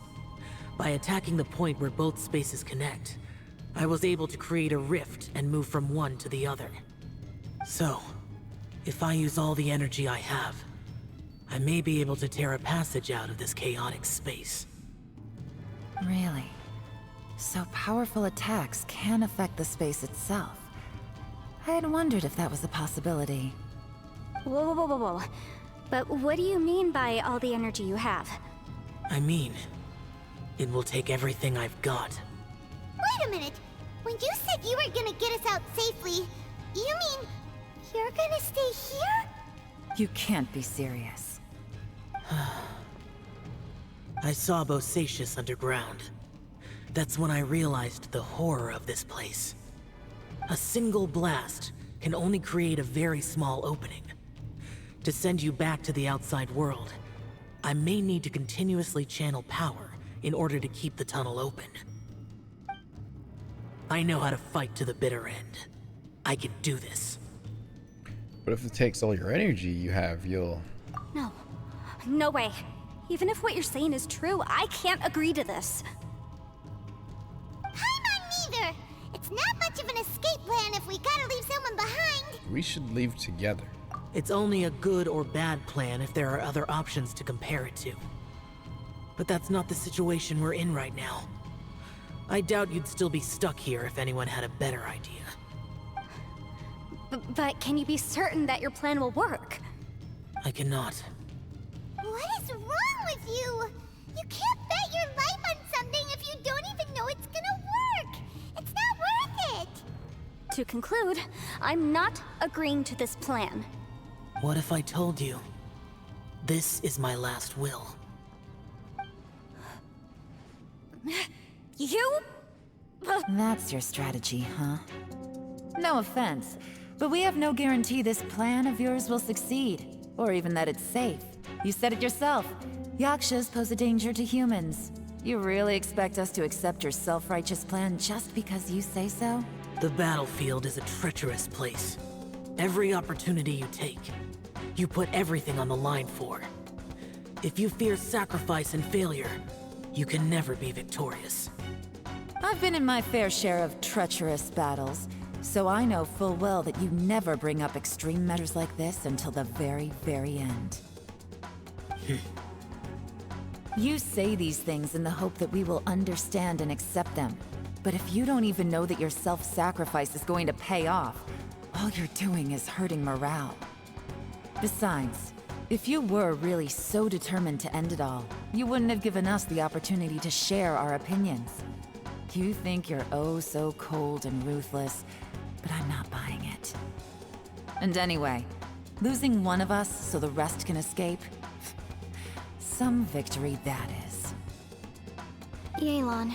By attacking the point where both spaces connect, I was able to create a rift and move from one to the other. So, If I use all the energy I have, I may be able to tear a passage out of this chaotic space. Really? So powerful attacks can affect the space itself. I had wondered if that was a possibility. Whoa, whoa, whoa, whoa, whoa. But what do you mean by all the energy you have? I mean, it will take everything I've got. Wait a minute! When you said you were gonna get us out safely, you mean you're gonna stay here? You can't be serious. I saw Bosacius underground. That's when I realized the horror of this place. A single blast can only create a very small opening. To send you back to the outside world, I may need to continuously channel power in order to keep the tunnel open. I know how to fight to the bitter end. I can do this. But if it takes all your energy you have, you'll... No. No way. Even if what you're saying is true, I can't agree to this. I'm not neither! It's not much of an escape plan if we gotta leave someone behind! We should leave together. It's only a good or bad plan if there are other options to compare it to. But that's not the situation we're in right now. I doubt you'd still be stuck here if anyone had a better idea. But can you be certain that your plan will work? I cannot. What is wrong with you? You can't bet your life on something if you don't even know it's gonna work! It's not worth it! To conclude, I'm not agreeing to this plan. What if I told you? This is my last will. You? That's your strategy, huh? No offense, but we have no guarantee this plan of yours will succeed, or even that it's safe. You said it yourself. Yakshas pose a danger to humans. You really expect us to accept your self-righteous plan just because you say so? The battlefield is a treacherous place. Every opportunity you take, you put everything on the line for. If you fear sacrifice and failure, you can never be victorious. I've been in my fair share of treacherous battles, so I know full well that you never bring up extreme measures like this until the very, very end. You say these things in the hope that we will understand and accept them. But if you don't even know that your self-sacrifice is going to pay off, all you're doing is hurting morale. Besides, if you were really so determined to end it all, you wouldn't have given us the opportunity to share our opinions. You think you're oh so cold and ruthless, but I'm not buying it. And anyway, losing one of us so the rest can escape? Some victory that is. Yelan,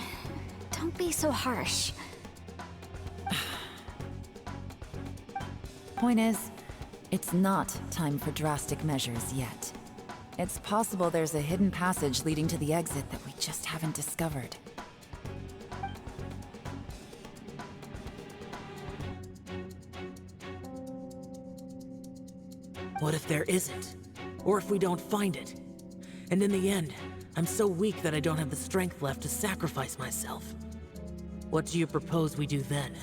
don't be so harsh. Point is, it's not time for drastic measures yet. It's possible there's a hidden passage leading to the exit that we just haven't discovered. What if there isn't? Or if we don't find it? And in the end, I'm so weak that I don't have the strength left to sacrifice myself. What do you propose we do then?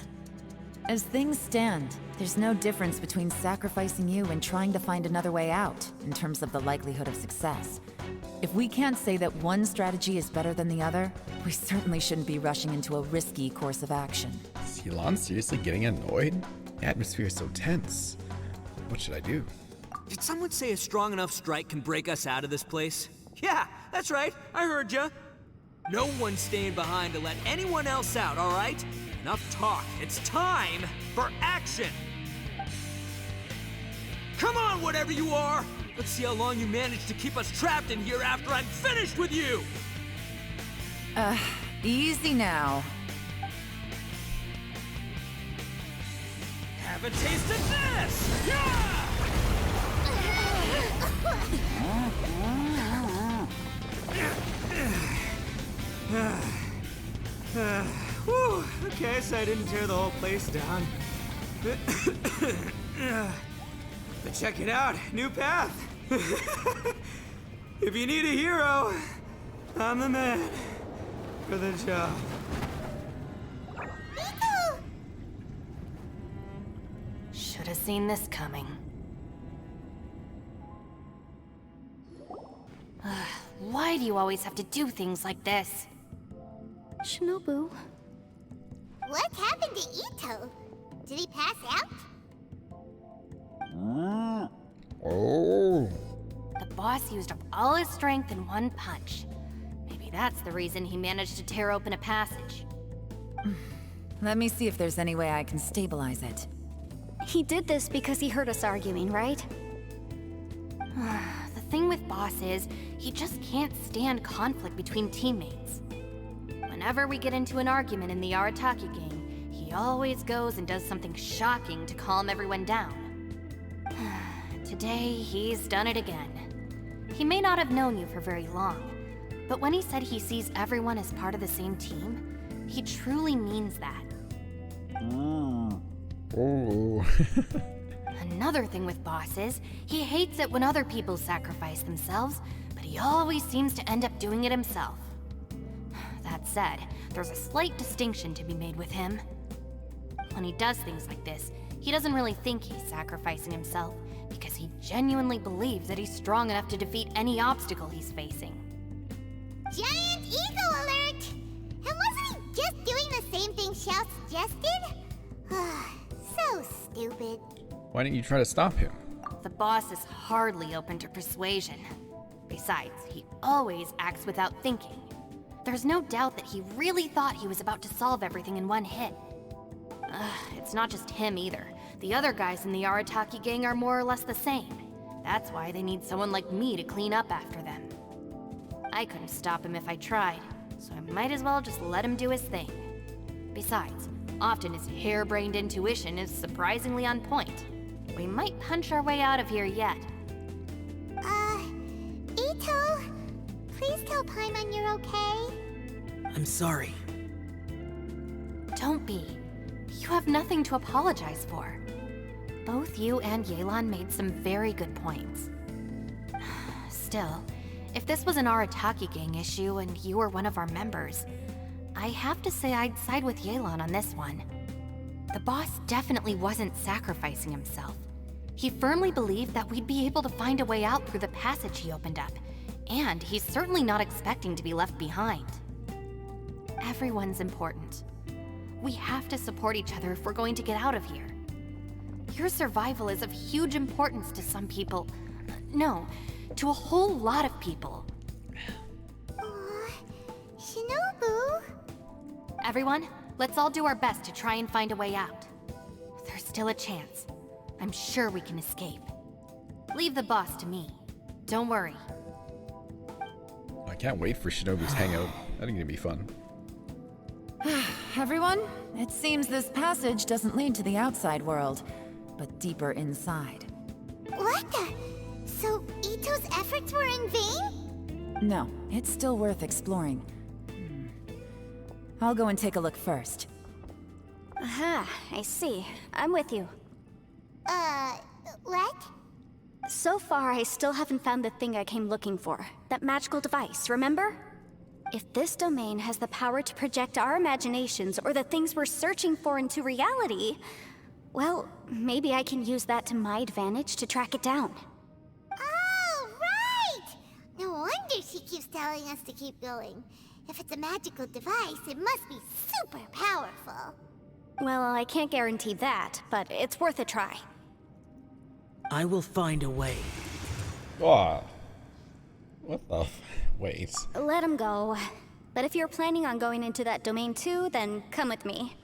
As things stand, there's no difference between sacrificing you and trying to find another way out, in terms of the likelihood of success. If we can't say that one strategy is better than the other, we certainly shouldn't be rushing into a risky course of action. Is Yelan seriously getting annoyed? The atmosphere is so tense. What should I do? Did someone say a strong enough strike can break us out of this place? Yeah, that's right. I heard ya. No one's staying behind to let anyone else out, all right? Enough talk. It's time for action! Come on, whatever you are! Let's see how long you manage to keep us trapped in here after I'm finished with you! Easy now. Have a taste of this! Yeah! Whew, okay, so I didn't tear the whole place down. But check it out, new path. If you need a hero, I'm the man for the job. Should have seen this coming. why do you always have to do things like this? Shinobu. What happened to Ito? Did he pass out? Oh. The boss used up all his strength in one punch. Maybe that's the reason he managed to tear open a passage. Let me see if there's any way I can stabilize it. He did this because he heard us arguing, right? The thing with Boss is, he just can't stand conflict between teammates. Whenever we get into an argument in the Arataki gang, he always goes and does something shocking to calm everyone down. Today, he's done it again. He may not have known you for very long, but when he said he sees everyone as part of the same team, he truly means that. Oh. Another thing with Boss is, he hates it when other people sacrifice themselves, but he always seems to end up doing it himself. That said, there's a slight distinction to be made with him. When he does things like this, he doesn't really think he's sacrificing himself, because he genuinely believes that he's strong enough to defeat any obstacle he's facing. Giant ego alert! And wasn't he just doing the same thing Xiao suggested? So stupid. Why didn't you try to stop him? The boss is hardly open to persuasion. Besides, he always acts without thinking. There's no doubt that he really thought he was about to solve everything in one hit. It's not just him either. The other guys in the Arataki gang are more or less the same. That's why they need someone like me to clean up after them. I couldn't stop him if I tried, so I might as well just let him do his thing. Besides, often his harebrained intuition is surprisingly on point. We might punch our way out of here yet. Ito, please tell Paimon you're okay. I'm sorry. Don't be. You have nothing to apologize for. Both you and Yelan made some very good points. Still, if this was an Arataki gang issue and you were one of our members, I have to say I'd side with Yelan on this one. The boss definitely wasn't sacrificing himself. He firmly believed that we'd be able to find a way out through the passage he opened up, and he's certainly not expecting to be left behind. Everyone's important. We have to support each other if we're going to get out of here. Your survival is of huge importance to some people. No, to a whole lot of people. Shinobu? Everyone, let's all do our best to try and find a way out. There's still a chance. I'm sure we can escape. Leave the boss to me. Don't worry. I can't wait for Shinobu's hangout. That's gonna be fun. Everyone, it seems this passage doesn't lead to the outside world, but deeper inside. What the? So Ito's efforts were in vain? No, it's still worth exploring. I'll go and take a look first. Aha, I see. I'm with you. What? So far, I still haven't found the thing I came looking for. That magical device, remember? If this domain has the power to project our imaginations or the things we're searching for into reality, well, maybe I can use that to my advantage to track it down. Oh, right! No wonder she keeps telling us to keep going. If it's a magical device, it must be super powerful. Well, I can't guarantee that, but it's worth a try. I will find a way. Oh. What the wait. Let him go. But if you're planning on going into that domain too, then come with me.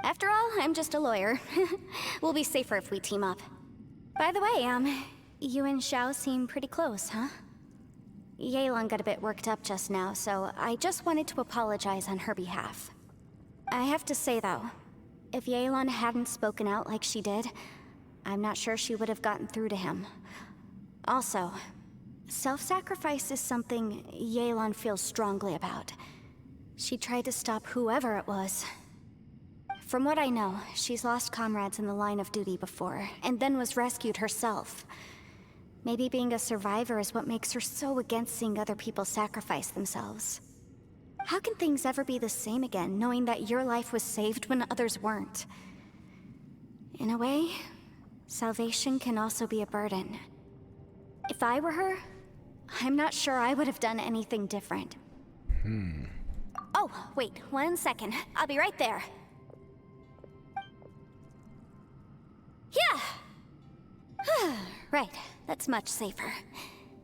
After all, I'm just a lawyer. We'll be safer if we team up. By the way, you and Xiao seem pretty close, huh? Yelan got a bit worked up just now, so I just wanted to apologize on her behalf. I have to say though, if Yelan hadn't spoken out like she did, I'm not sure she would have gotten through to him. Also, self-sacrifice is something Yelan feels strongly about. She tried to stop whoever it was. From what I know, she's lost comrades in the line of duty before, and then was rescued herself. Maybe being a survivor is what makes her so against seeing other people sacrifice themselves. How can things ever be the same again, knowing that your life was saved when others weren't? In a way, salvation can also be a burden. If I were her, I'm not sure I would have done anything different. Oh, wait, 1 second. I'll be right there. Yeah! Right, that's much safer.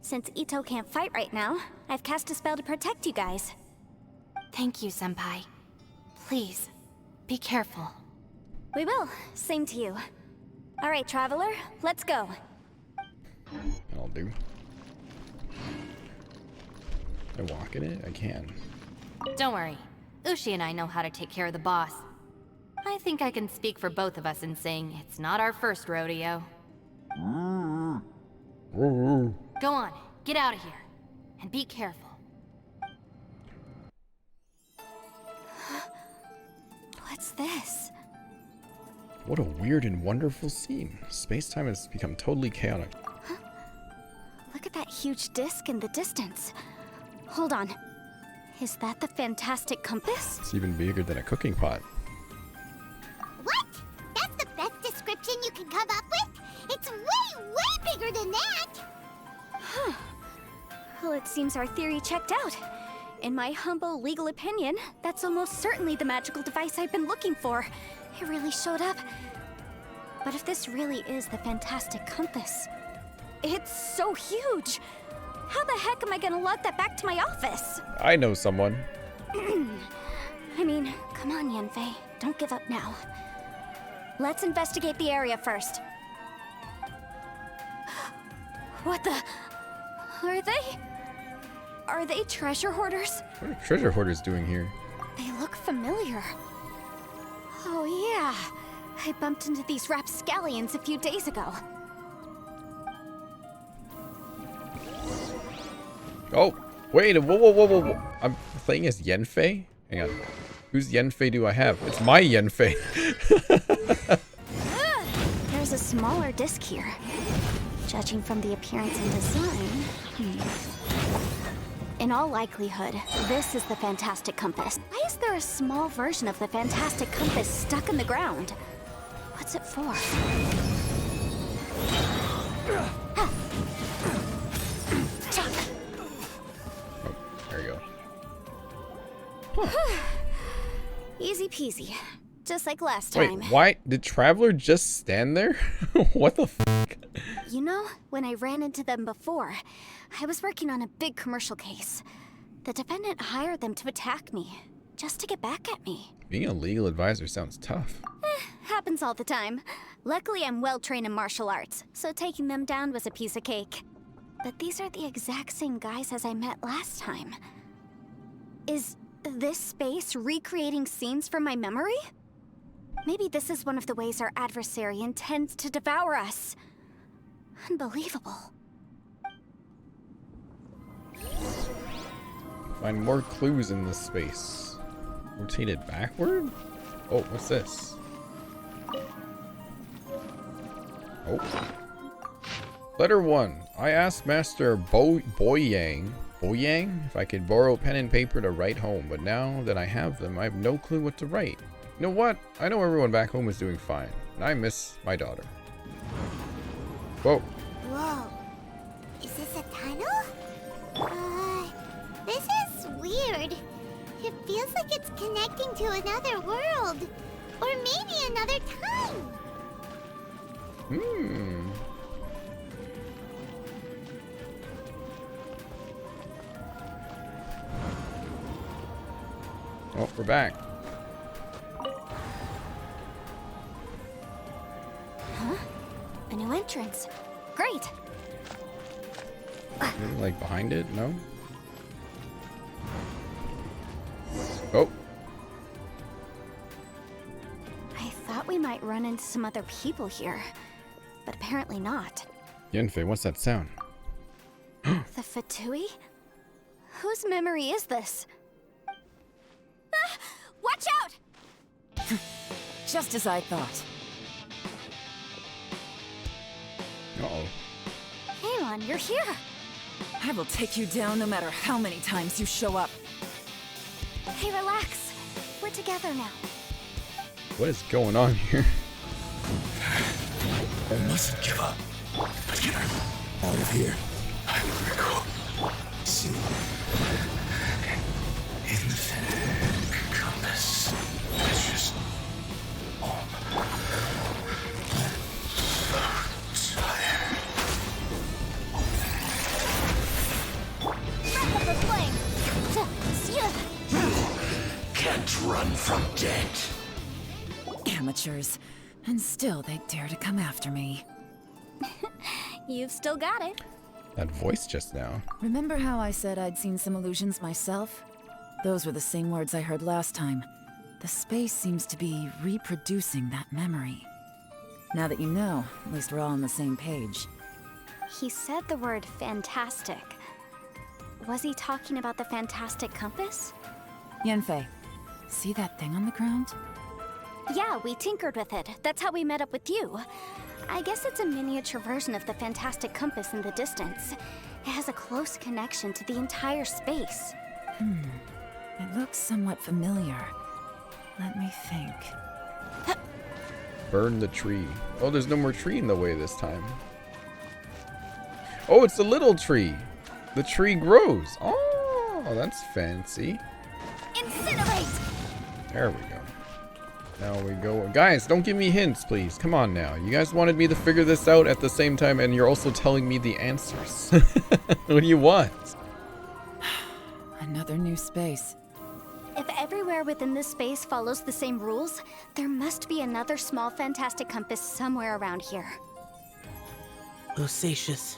Since Ito can't fight right now, I've cast a spell to protect you guys. Thank you, Senpai. Please, be careful. We will. Same to you. Alright, Traveler, let's go. I'll do. Can I walk in it? I can. Don't worry. Ushi and I know how to take care of the boss. I think I can speak for both of us in saying it's not our first rodeo. Go on, get out of here. And be careful. What's this? What a weird and wonderful scene. Space-time has become totally chaotic. Huh? Look at that huge disc in the distance. Hold on. Is that the fantastic compass? It's even bigger than a cooking pot. What? That's the best description you can come up with? It's way, way bigger than that! Huh. Well, it seems our theory checked out. In my humble legal opinion, that's almost certainly the magical device I've been looking for. It really showed up. But if this really is the fantastic compass, it's so huge! How the heck am I gonna lug that back to my office? I know someone. I mean, come on, Yanfei. Don't give up now. Let's investigate the area first. What the? Are they treasure hoarders? What are treasure hoarders doing here? They look familiar. Oh yeah, I bumped into these rapscallions a few days ago. Oh, wait, whoa. I'm playing as Yanfei? Hang on. Whose Yanfei do I have? It's my Yanfei. There's a smaller disc here. Judging from the appearance and design, in all likelihood, this is the fantastic compass. Why is there a small version of the fantastic compass stuck in the ground? What's it for? There you go. Easy peasy. Just like last time. Wait, why? Did Traveler just stand there? What the f***? You know, when I ran into them before, I was working on a big commercial case. The defendant hired them to attack me, just to get back at me. Being a legal advisor sounds tough. Happens all the time. Luckily, I'm well trained in martial arts, so taking them down was a piece of cake. But these are the exact same guys as I met last time. Is this space recreating scenes from my memory? Maybe this is one of the ways our adversary intends to devour us. Unbelievable. Find more clues in this space. Rotated backward? Oh, what's this? Oh. Letter 1. I asked Master Boyang if I could borrow pen and paper to write home, but now that I have them, I have no clue what to write. You know what? I know everyone back home is doing fine, and I miss my daughter. Whoa. Whoa. Is this a tunnel? This is weird. It feels like it's connecting to another world. Or maybe another time. Oh, we're back. Huh? A new entrance. Great. Anything like behind it? No? Oh. I thought we might run into some other people here, but apparently not. Yanfei, what's that sound? The Fatui? Whose memory is this? Ah, watch out! Just as I thought. Uh-oh. Yelan, you're here. I will take you down no matter how many times you show up. Hey, relax. We're together now. What is going on here? I mustn't give up. But get her out of here. I will recall. compass. It's just Wrap up the flame! can't run from dead. Amateurs. And still they dare to come after me. You've still got it. That voice just now. Remember how I said I'd seen some illusions myself? Those were the same words I heard last time. The space seems to be reproducing that memory. Now that you know, at least we're all on the same page. He said the word fantastic. Was he talking about the fantastic compass? Yanfei, see that thing on the ground? Yeah, we tinkered with it. That's how we met up with you. I guess it's a miniature version of the fantastic compass in the distance. It has a close connection to the entire space. It looks somewhat familiar. Let me think. Burn the tree. Oh, there's no more tree in the way this time. Oh, it's a little tree. The tree grows. Oh, that's fancy. Incinerate! There we go. Now we go. Guys, don't give me hints, please. Come on now. You guys wanted me to figure this out at the same time, and you're also telling me the answers. What do you want? Another new space. If everywhere within this space follows the same rules, there must be another small fantastic compass somewhere around here. Bosacious.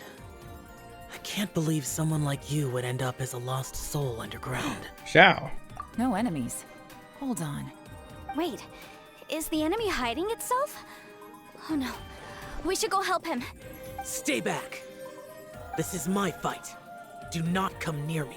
I can't believe someone like you would end up as a lost soul underground. Xiao. No enemies. Hold on. Wait, is the enemy hiding itself? Oh no, we should go help him. Stay back. This is my fight. Do not come near me.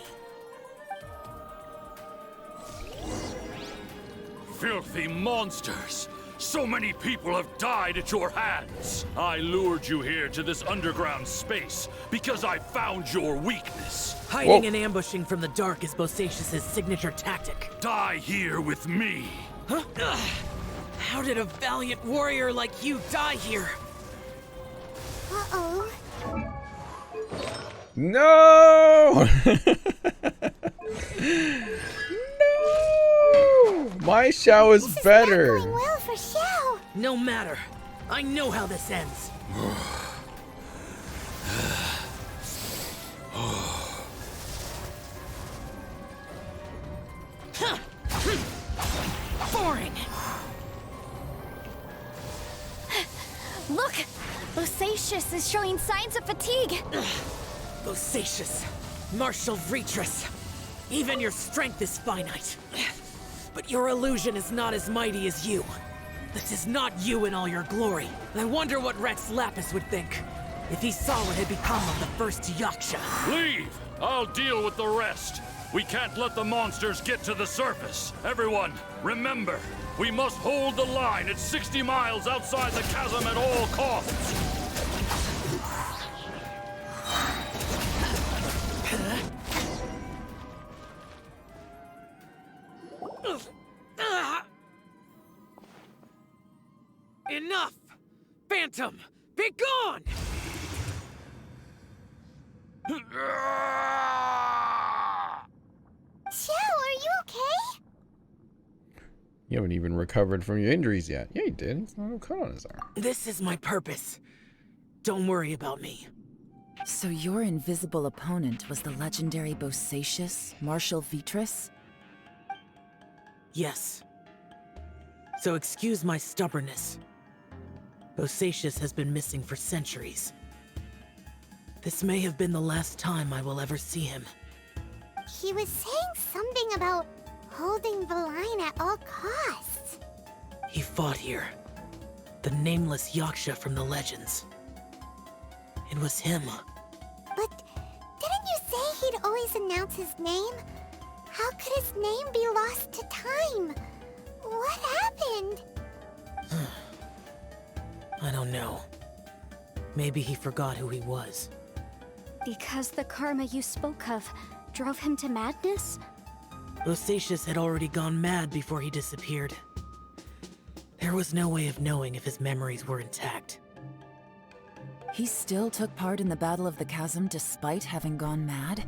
Filthy monsters! So many people have died at your hands! I lured you here to this underground space because I found your weakness. Hiding and ambushing from the dark is Bosacious's signature tactic. Die here with me! Huh? How did a valiant warrior like you die here? Uh-oh. No! No! My Xiao is better. Not going well for Xiao. No matter. I know how this ends. Boring. Look! Bosacious is showing signs of fatigue. Bosacious. Martial Retris. Even your strength is finite. But your illusion is not as mighty as you. This is not you in all your glory. I wonder what Rex Lapis would think if he saw what had become of the first Yaksha. Leave! I'll deal with the rest. We can't let the monsters get to the surface. Everyone, remember, we must hold the line at 60 miles outside the chasm at all costs. Enough! Phantom, be gone! Xiao, are you okay? You haven't even recovered from your injuries yet. Yeah, he did. He's not a cut on his arm. This is my purpose. Don't worry about me. So your invisible opponent was the legendary Bosacious, Martial Vitris? Yes. So excuse my stubbornness. Bosacious has been missing for centuries. This may have been the last time I will ever see him. He was saying something about holding the line at all costs. He fought here. The nameless Yaksha from the legends. It was him. But didn't you say he'd always announce his name? How could his name be lost to time? What happened? I don't know. Maybe he forgot who he was. Because the karma you spoke of drove him to madness? Bosacious had already gone mad before he disappeared. There was no way of knowing if his memories were intact. He still took part in the Battle of the Chasm despite having gone mad?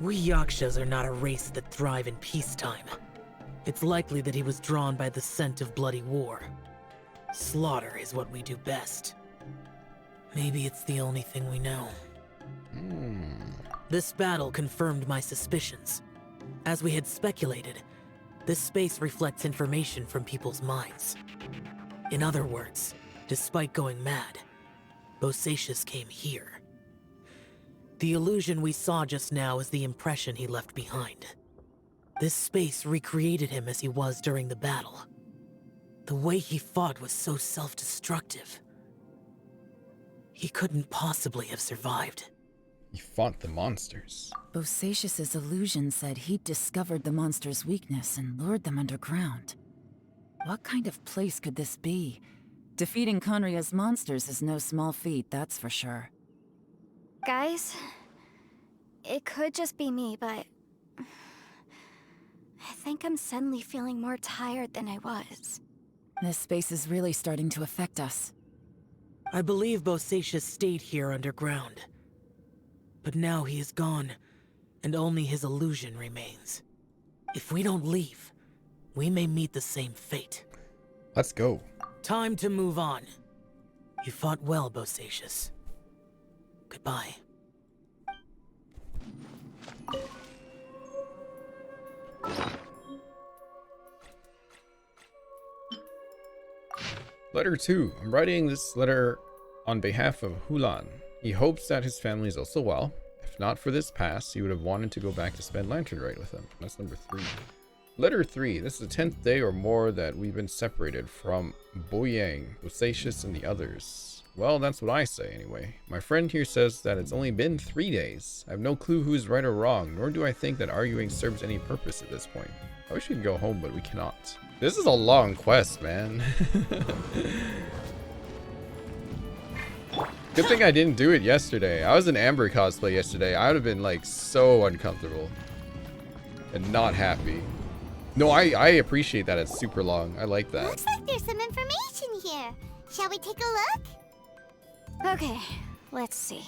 We Yakshas are not a race that thrive in peacetime. It's likely that he was drawn by the scent of bloody war. Slaughter is what we do best. Maybe it's the only thing we know. This battle confirmed my suspicions. As we had speculated, this space reflects information from people's minds. In other words, despite going mad, Bosacius came here. The illusion we saw just now is the impression he left behind. This space recreated him as he was during the battle. The way he fought was so self-destructive. He couldn't possibly have survived. He fought the monsters. Bosacius's illusion said he'd discovered the monster's weakness and lured them underground. What kind of place could this be? Defeating Conria's monsters is no small feat, that's for sure. Guys, it could just be me, but I think I'm suddenly feeling more tired than I was. This space is really starting to affect us. I believe Bosacius stayed here underground. But now he is gone, and only his illusion remains. If we don't leave, we may meet the same fate. Let's go. Time to move on. You fought well, Bosacius. Goodbye. Letter 2. I'm writing this letter on behalf of Hulan. He hopes that his family is also well. If not for this pass, he would have wanted to go back to spend Lantern Rite with them. That's number 3. Letter 3. This is the 10th day or more that we've been separated from Boyang, Bosacius, and the others. Well, that's what I say anyway. My friend here says that it's only been 3 days. I have no clue who's right or wrong, nor do I think that arguing serves any purpose at this point. I wish we could go home, but we cannot. This is a long quest, man. Good thing I didn't do it yesterday. I was in Amber cosplay yesterday. I would have been like so uncomfortable and not happy. No, I appreciate that it's super long. I like that. Looks like there's some information here. Shall we take a look? Okay, let's see.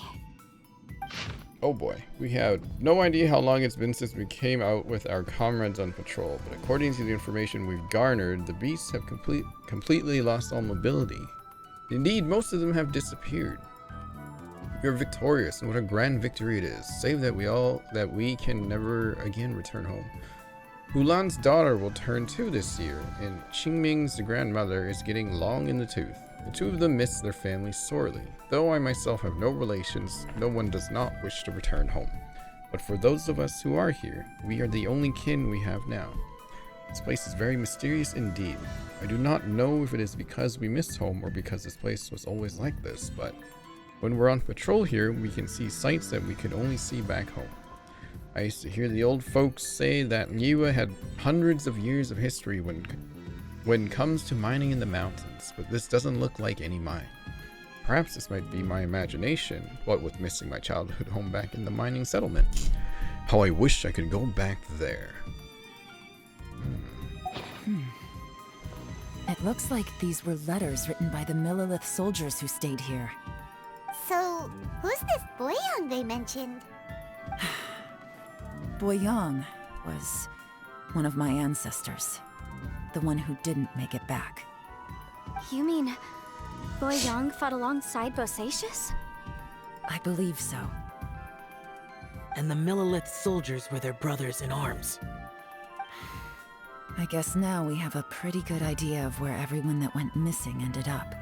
Oh boy, we have no idea how long it's been since we came out with our comrades on patrol, but according to the information we've garnered, the beasts have completely lost all mobility. Indeed, most of them have disappeared. We are victorious, and what a grand victory it is, save that we can never again return home. Hulan's daughter will turn 2 this year, and Qingming's grandmother is getting long in the tooth. The two of them miss their family sorely. Though I myself have no relations, no one does not wish to return home. But for those of us who are here, we are the only kin we have now. This place is very mysterious indeed. I do not know if it is because we miss home or because this place was always like this, but when we're on patrol here, we can see sights that we could only see back home. I used to hear the old folks say that Niwa had hundreds of years of history when it comes to mining in the mountains, but this doesn't look like any mine. Perhaps this might be my imagination, what with missing my childhood home back in the mining settlement. How I wish I could go back there. It looks like these were letters written by the Millilith soldiers who stayed here. So, who's this Boyang they mentioned? Boyang was one of my ancestors. The one who didn't make it back. You mean Boyang fought alongside Bosacius? I believe so. And the Millilith soldiers were their brothers in arms. I guess now we have a pretty good idea of where everyone that went missing ended up.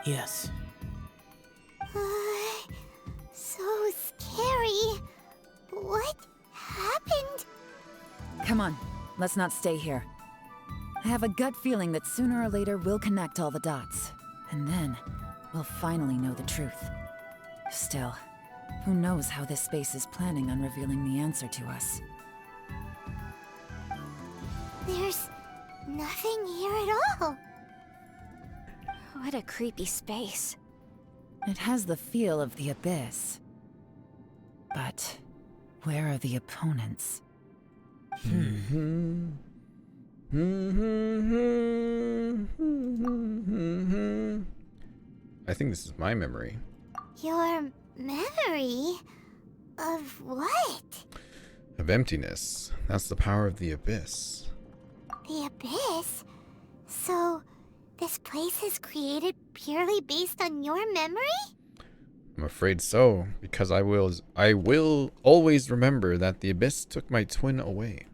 Yes. So scary. What happened? Come on, let's not stay here. I have a gut feeling that sooner or later we'll connect all the dots. And then, we'll finally know the truth. Still, who knows how this space is planning on revealing the answer to us. There's nothing here at all. What a creepy space. It has the feel of the abyss. But where are the opponents? I think this is my memory. Your memory? Of what? Of emptiness. That's the power of the abyss. The abyss? So, this place is created purely based on your memory? I'm afraid so, because I will always remember that the abyss took my twin away.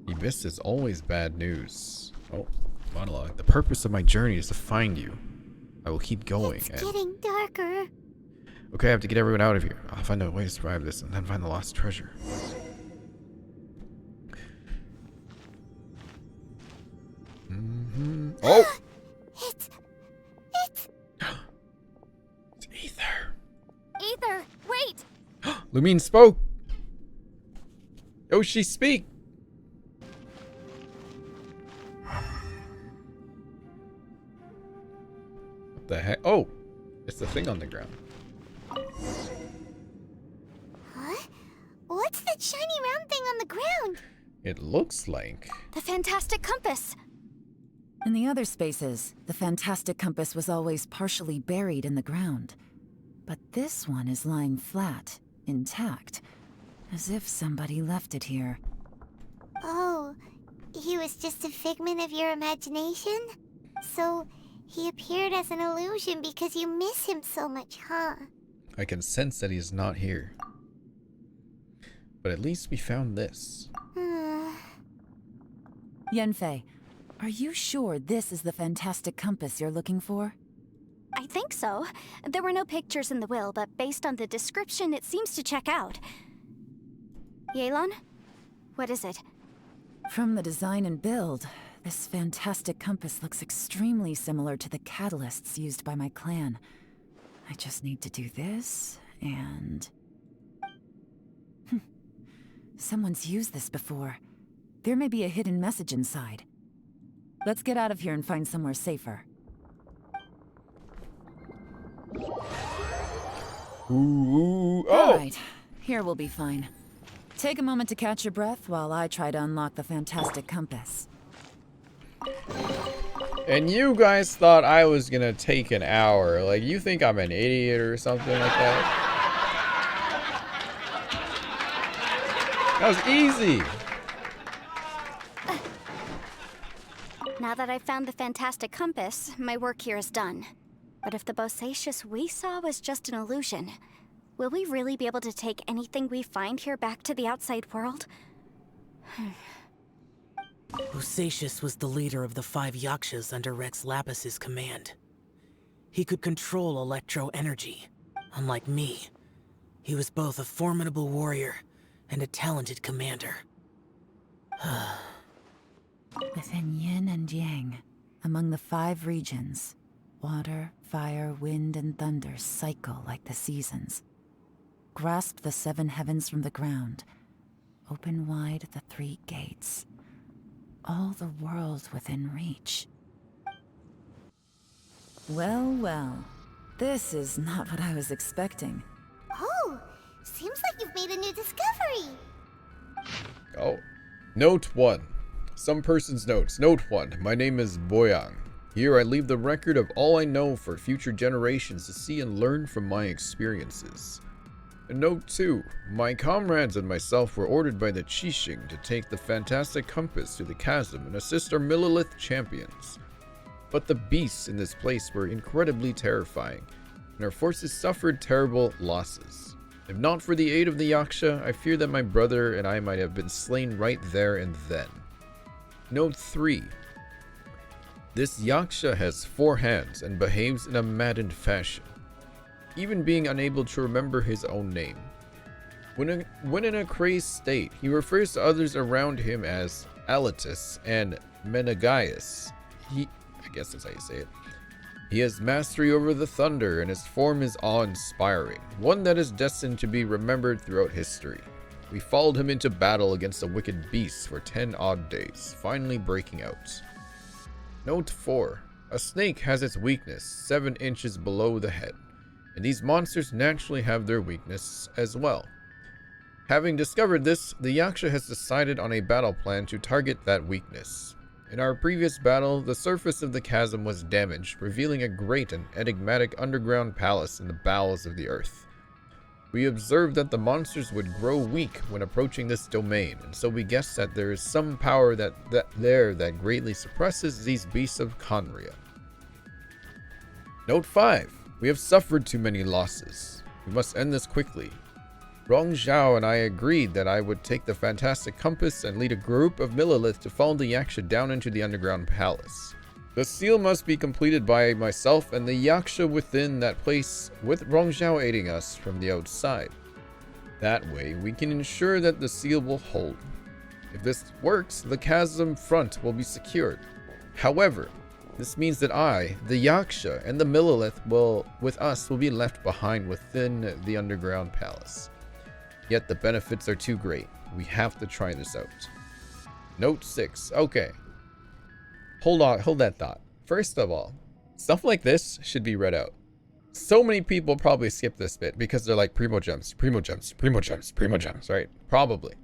The abyss is always bad news. Oh, monologue. The purpose of my journey is to find you. I will keep going. It's getting darker. Okay, I have to get everyone out of here. I'll find a way to survive this and then find the lost treasure. Oh! It's Ether. Ether, wait! Lumine spoke! Oh, she speak! What the heck? Oh! It's the thing on the ground. Huh? What's that shiny round thing on the ground? It looks like... The fantastic compass! In the other spaces, the fantastic compass was always partially buried in the ground. But this one is lying flat, intact, as if somebody left it here. Oh, he was just a figment of your imagination? So, he appeared as an illusion because you miss him so much, huh? I can sense that he is not here. But at least we found this. Yanfei, are you sure this is the fantastic compass you're looking for? I think so. There were no pictures in the will, but based on the description, it seems to check out. Yelan? What is it? From the design and build, this fantastic compass looks extremely similar to the catalysts used by my clan. I just need to do this, and... Someone's used this before. There may be a hidden message inside. Let's get out of here and find somewhere safer. Ooh, oh! Alright, here we'll be fine. Take a moment to catch your breath while I try to unlock the fantastic compass. And you guys thought I was gonna take an hour. Like, you think I'm an idiot or something like that? That was easy! Now that I've found the fantastic compass, my work here is done. But if the Bosacious we saw was just an illusion, will we really be able to take anything we find here back to the outside world? Bosacious was the leader of the 5 Yakshas under Rex Lapis's command. He could control electro energy. Unlike me, he was both a formidable warrior and a talented commander. Within yin and yang, among the 5 regions, water, fire, wind, and thunder cycle like the seasons. Grasp the 7 heavens from the ground. Open wide the 3 gates. All the world within reach. Well, well. This is not what I was expecting. Oh, seems like you've made a new discovery. Oh. Note 1. Some person's notes. Note 1. My name is Boyang. Here I leave the record of all I know for future generations to see and learn from my experiences. And note 2. My comrades and myself were ordered by the Qixing to take the fantastic compass to the chasm and assist our Millilith champions. But the beasts in this place were incredibly terrifying, and our forces suffered terrible losses. If not for the aid of the Yaksha, I fear that my brother and I might have been slain right there and then. Note 3. This Yaksha has 4 hands and behaves in a maddened fashion, even being unable to remember his own name. When in a crazed state, he refers to others around him as Alatus and Menagaius. I guess that's how you say it. He has mastery over the thunder, and his form is awe-inspiring, one that is destined to be remembered throughout history. We followed him into battle against the wicked beasts for 10 odd days, finally breaking out. Note 4. A snake has its weakness 7 inches below the head, and these monsters naturally have their weakness as well. Having discovered this, the Yaksha has decided on a battle plan to target that weakness. In our previous battle, the surface of the chasm was damaged, revealing a great and enigmatic underground palace in the bowels of the earth. We observed that the monsters would grow weak when approaching this domain, and so we guessed that there is some power that greatly suppresses these beasts of Conria. Note 5. We have suffered too many losses. We must end this quickly. Rong Xiao and I agreed that I would take the fantastic compass and lead a group of Millilith to follow the Yaksha down into the underground palace. The seal must be completed by myself and the Yaksha within that place, with Rong Xiao aiding us from the outside. That way, we can ensure that the seal will hold. If this works, the chasm front will be secured. However, this means that I, the Yaksha, and the Millilith will be left behind within the underground palace. Yet the benefits are too great. We have to try this out. Note 6. Okay. Hold that thought. First of all, stuff like this should be read out. So many people probably skip this bit because they're like primo gems, right? Probably.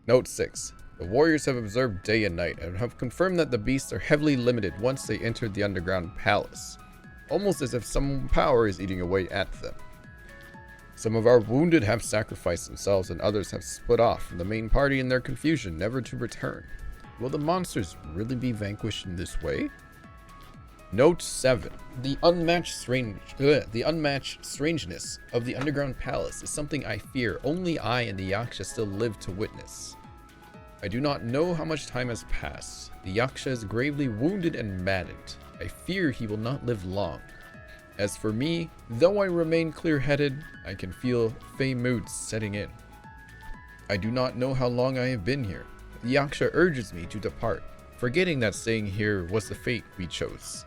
Note 6. The warriors have observed day and night and have confirmed that the beasts are heavily limited once they entered the underground palace, almost as if some power is eating away at them. Some of our wounded have sacrificed themselves and others have split off from the main party in their confusion, never to return. Will the monsters really be vanquished in this way? Note 7. The unmatched strangeness of the underground palace is something I fear only I and the Yaksha still live to witness. I do not know how much time has passed. The Yaksha is gravely wounded and maddened. I fear he will not live long. As for me, though I remain clear-headed, I can feel fey moods setting in. I do not know how long I have been here. The Yaksha urges me to depart, forgetting that staying here was the fate we chose.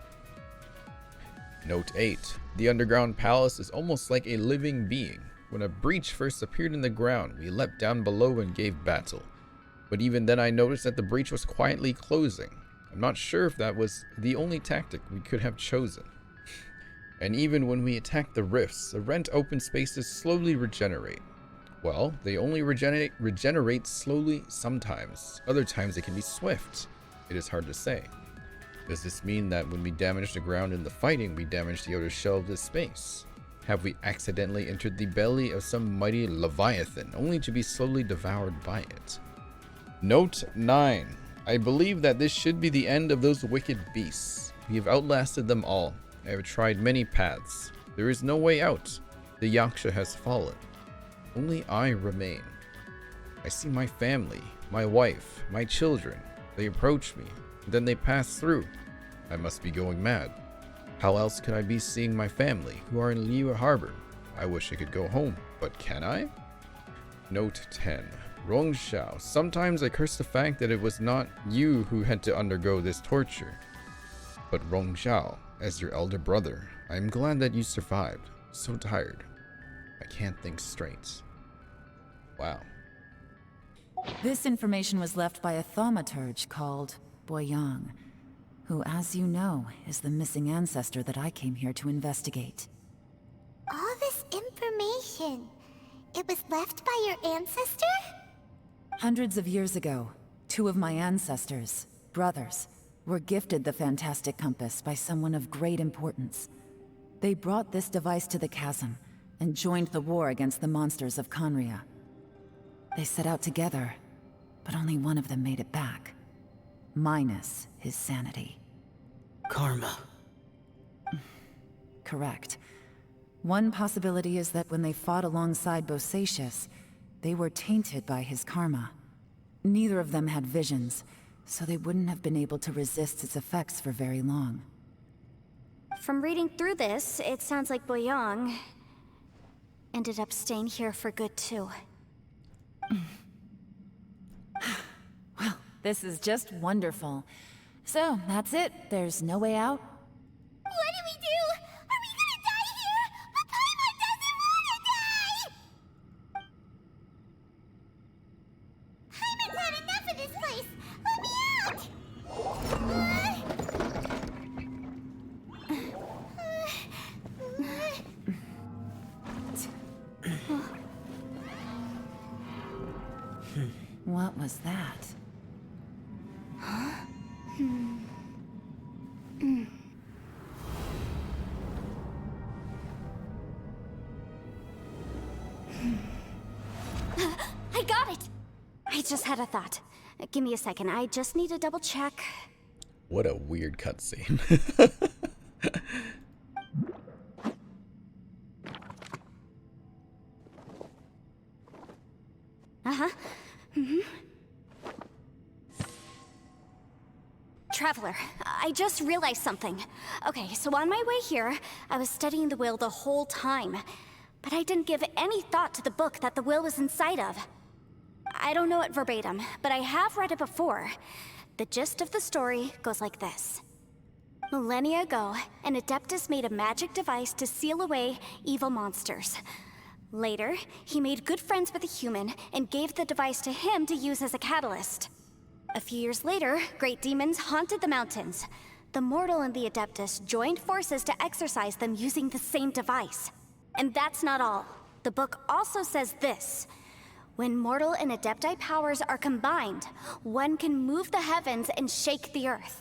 Note 8. The underground palace is almost like a living being. When a breach first appeared in the ground, we leapt down below and gave battle. But even then I noticed that the breach was quietly closing. I'm not sure if that was the only tactic we could have chosen. And even when we attack the rifts, the rent open spaces slowly regenerate. Well, they only regenerate slowly sometimes. Other times they can be swift. It is hard to say. Does this mean that when we damage the ground in the fighting, we damage the outer shell of this space? Have we accidentally entered the belly of some mighty leviathan, only to be slowly devoured by it? Note 9. I believe that this should be the end of those wicked beasts. We have outlasted them all. I have tried many paths. There is no way out. The Yaksha has fallen. Only I remain. I see my family, my wife, my children. They approach me, then they pass through. I must be going mad. How else could I be seeing my family, who are in Liyue Harbor? I wish I could go home, but can I? Note 10. Rong Xiao, sometimes I curse the fact that it was not you who had to undergo this torture. But Rong Xiao, as your elder brother, I am glad that you survived. So tired. I can't think straight. Wow. This information was left by a thaumaturge called Boyang, who, as you know, is the missing ancestor that I came here to investigate. All this information, it was left by your ancestor? Hundreds of years ago, two of my ancestors, brothers, were gifted the fantastic compass by someone of great importance. They brought this device to the chasm and joined the war against the monsters of Conria. They set out together, but only one of them made it back, minus his sanity. Karma. Correct. One possibility is that when they fought alongside Bosacius, they were tainted by his karma. Neither of them had visions, so they wouldn't have been able to resist its effects for very long. From reading through this, it sounds like Boyang ended up staying here for good too. Well, this is just wonderful. So, that's it. There's no way out? What do we do? Are we gonna die here? But Paimon doesn't wanna die! Paimon's had enough of this place! Let me out! What was that? Huh? got it! I just had a thought. Give me a second, I just need to double check. What a weird cutscene. Uh-huh. Mm-hmm. Traveler, I just realized something. Okay, so on my way here, I was studying the will the whole time. But I didn't give any thought to the book that the will was inside of. I don't know it verbatim, but I have read it before. The gist of the story goes like this. Millennia ago, an Adeptus made a magic device to seal away evil monsters. Later, he made good friends with a human and gave the device to him to use as a catalyst. A few years later, great demons haunted the mountains. The mortal and the Adeptus joined forces to exorcise them using the same device. And that's not all. The book also says this. When mortal and Adepti powers are combined, one can move the heavens and shake the earth.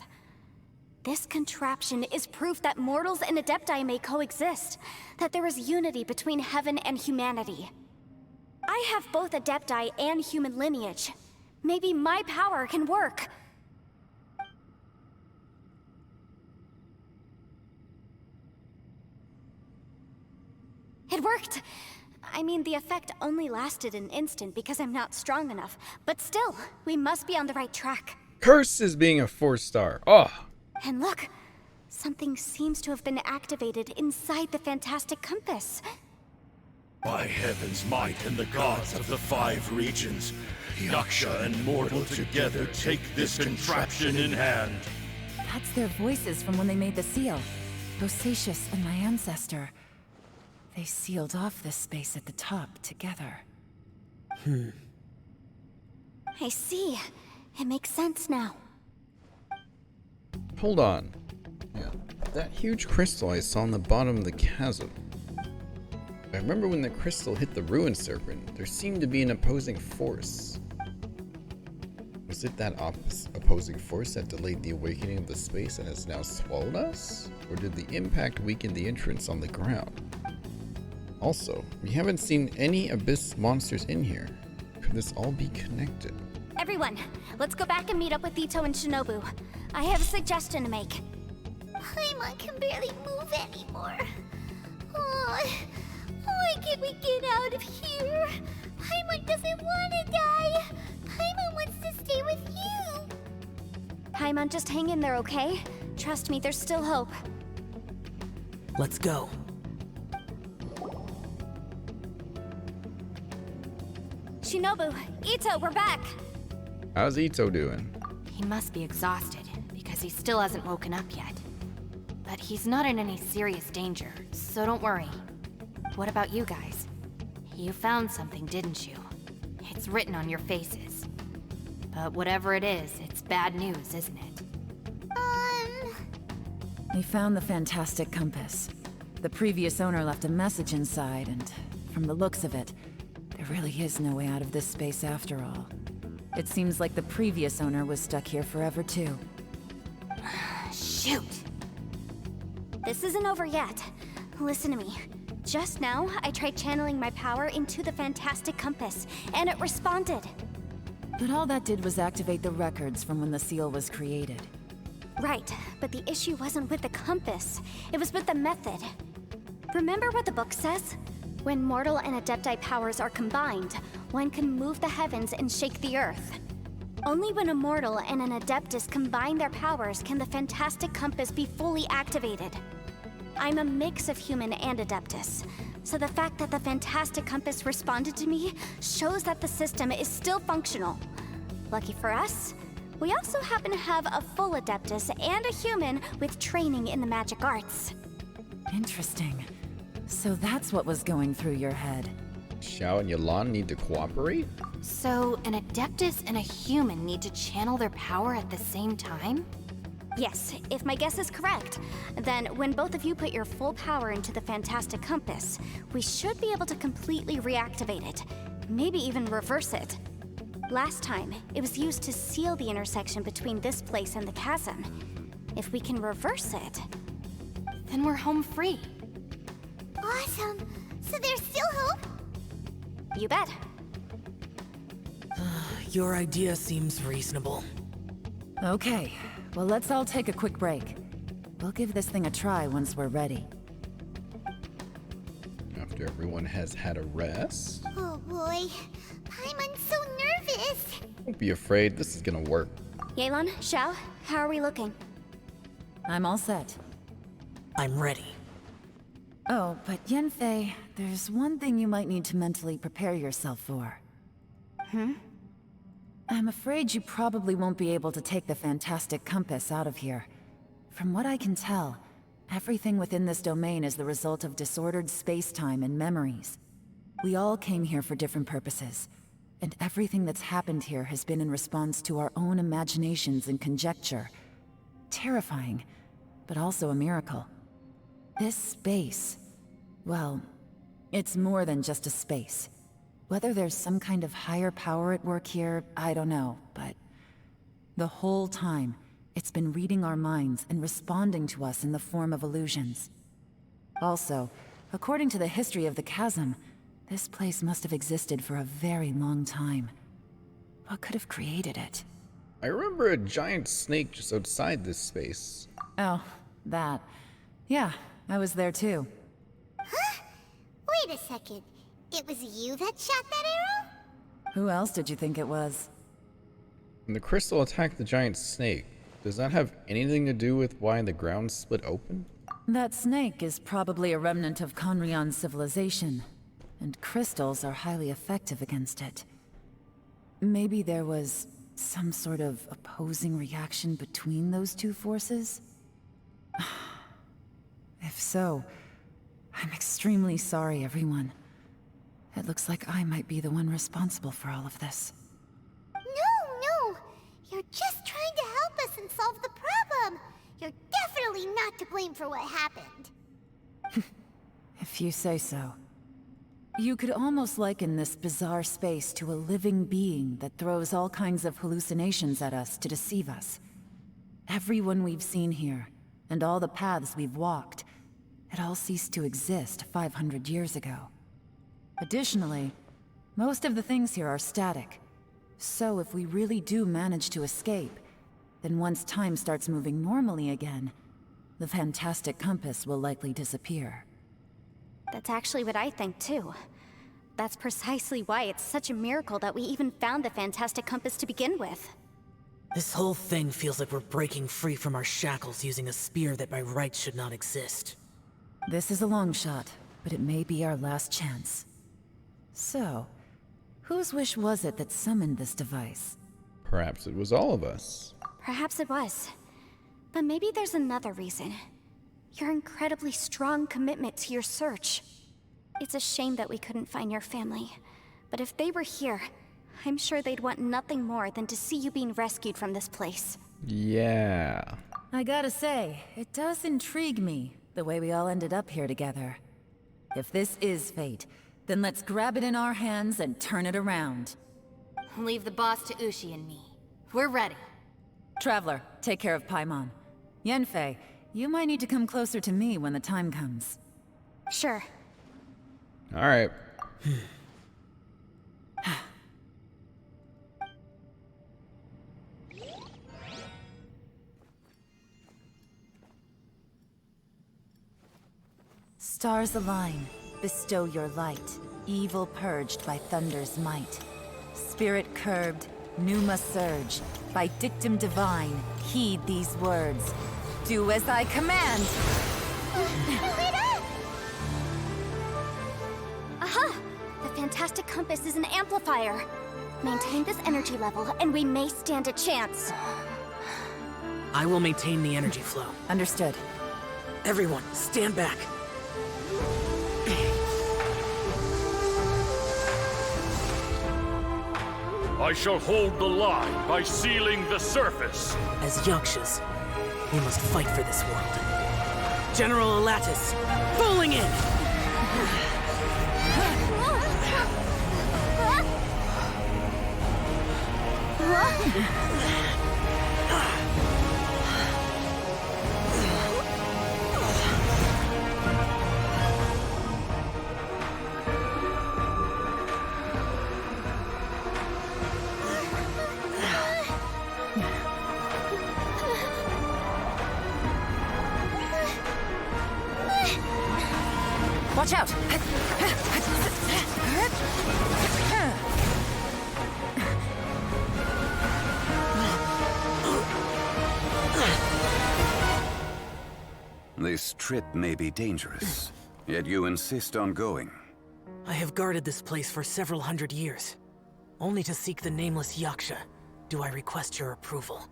This contraption is proof that mortals and Adepti may coexist, that there is unity between heaven and humanity. I have both Adepti and human lineage. Maybe my power can work. It worked! I mean, the effect only lasted an instant because I'm not strong enough, but still, we must be on the right track. Curse is being a 4-star. Oh! And look, something seems to have been activated inside the fantastic compass. By heaven's might and the gods of the 5 regions, Yaksha and mortal together take this contraption in hand. That's their voices from when they made the seal. Bosacius and my ancestor. They sealed off this space at the top together. I see. It makes sense now. Hold on. Yeah. That huge crystal I saw on the bottom of the chasm. I remember when the crystal hit the ruined serpent, there seemed to be an opposing force. Was it that opposing force that delayed the awakening of the space and has now swallowed us? Or did the impact weaken the entrance on the ground? Also, we haven't seen any abyss monsters in here. Could this all be connected? Everyone, let's go back and meet up with Ito and Shinobu. I have a suggestion to make. Paimon can barely move anymore. Oh, why can't we get out of here? Paimon doesn't want to die. Paimon wants to stay with you. Paimon, just hang in there, okay? Trust me, there's still hope. Let's go. Shinobu, Ito, we're back! How's Ito doing? He must be exhausted, because he still hasn't woken up yet. But he's not in any serious danger, so don't worry. What about you guys? You found something, didn't you? It's written on your faces. But whatever it is, it's bad news, isn't it? We found the fantastic compass. The previous owner left a message inside, and from the looks of it, there really is no way out of this space after all. It seems like the previous owner was stuck here forever too. Shoot! This isn't over yet. Listen to me. Just now, I tried channeling my power into the fantastic compass, and it responded. But all that did was activate the records from when the seal was created. Right, but the issue wasn't with the compass. It was with the method. Remember what the book says? When mortal and Adepti powers are combined, one can move the heavens and shake the earth. Only when a mortal and an Adeptus combine their powers can the fantastic compass be fully activated. I'm a mix of human and Adeptus, so the fact that the fantastic compass responded to me shows that the system is still functional. Lucky for us, we also happen to have a full Adeptus and a human with training in the magic arts. Interesting. So that's what was going through your head. Xiao and Yelan need to cooperate? So, an Adeptus and a human need to channel their power at the same time? Yes, if my guess is correct, then when both of you put your full power into the fantastic compass, we should be able to completely reactivate it, maybe even reverse it. Last time, it was used to seal the intersection between this place and the chasm. If we can reverse it, then we're home free. Awesome! So there's still hope? You bet. Your idea seems reasonable. Okay, well let's all take a quick break. We'll give this thing a try once we're ready. After everyone has had a rest. Oh boy, I'm so nervous. Don't be afraid, this is gonna work. Yelan, Xiao, how are we looking? I'm all set. I'm ready. Oh, but Yanfei, there's one thing you might need to mentally prepare yourself for. I'm afraid you probably won't be able to take the fantastic compass out of here. From what I can tell, everything within this domain is the result of disordered space-time and memories. We all came here for different purposes, and everything that's happened here has been in response to our own imaginations and conjecture. Terrifying, but also a miracle. This space, well, it's more than just a space. Whether there's some kind of higher power at work here, I don't know, but the whole time, it's been reading our minds and responding to us in the form of illusions. Also, according to the history of the chasm, this place must have existed for a very long time. What could have created it? I remember a giant snake just outside this space. Oh, that. Yeah, I was there too. Huh? Wait a second. It was you that shot that arrow? Who else did you think it was? When the crystal attacked the giant snake, does that have anything to do with why the ground split open? That snake is probably a remnant of Conrion's civilization, and crystals are highly effective against it. Maybe there was some sort of opposing reaction between those two forces? If so, I'm extremely sorry, everyone. It looks like I might be the one responsible for all of this. No! You're just trying to help us and solve the problem! You're definitely not to blame for what happened. If you say so. You could almost liken this bizarre space to a living being that throws all kinds of hallucinations at us to deceive us. Everyone we've seen here, and all the paths we've walked, it all ceased to exist 500 years ago. Additionally, most of the things here are static. So if we really do manage to escape, then once time starts moving normally again, the fantastic compass will likely disappear. That's actually what I think too. That's precisely why it's such a miracle that we even found the fantastic compass to begin with. This whole thing feels like we're breaking free from our shackles using a spear that by rights should not exist. This is a long shot, but it may be our last chance. So, whose wish was it that summoned this device? Perhaps it was all of us. Perhaps it was. But maybe there's another reason. Your incredibly strong commitment to your search. It's a shame that we couldn't find your family. But if they were here, I'm sure they'd want nothing more than to see you being rescued from this place. Yeah. I gotta say, it does intrigue me, the way we all ended up here together. If this is fate, then let's grab it in our hands and turn it around. Leave the boss to Ushi and me. We're ready. Traveler, take care of Paimon. Yanfei, you might need to come closer to me when the time comes. Sure. Alright. Stars align, bestow your light, evil purged by thunder's might. Spirit curbed, pneuma surge, by dictum divine, heed these words. Do as I command! Aha! The fantastic compass is an amplifier. Maintain this energy level, and we may stand a chance. I will maintain the energy flow. Understood. Everyone, stand back. I shall hold the line by sealing the surface. As Yakshas, we must fight for this world. General Alatus, falling in! Watch out! This trip may be dangerous, yet you insist on going. I have guarded this place for several hundred years, only to seek the nameless Yaksha. Do I request your approval?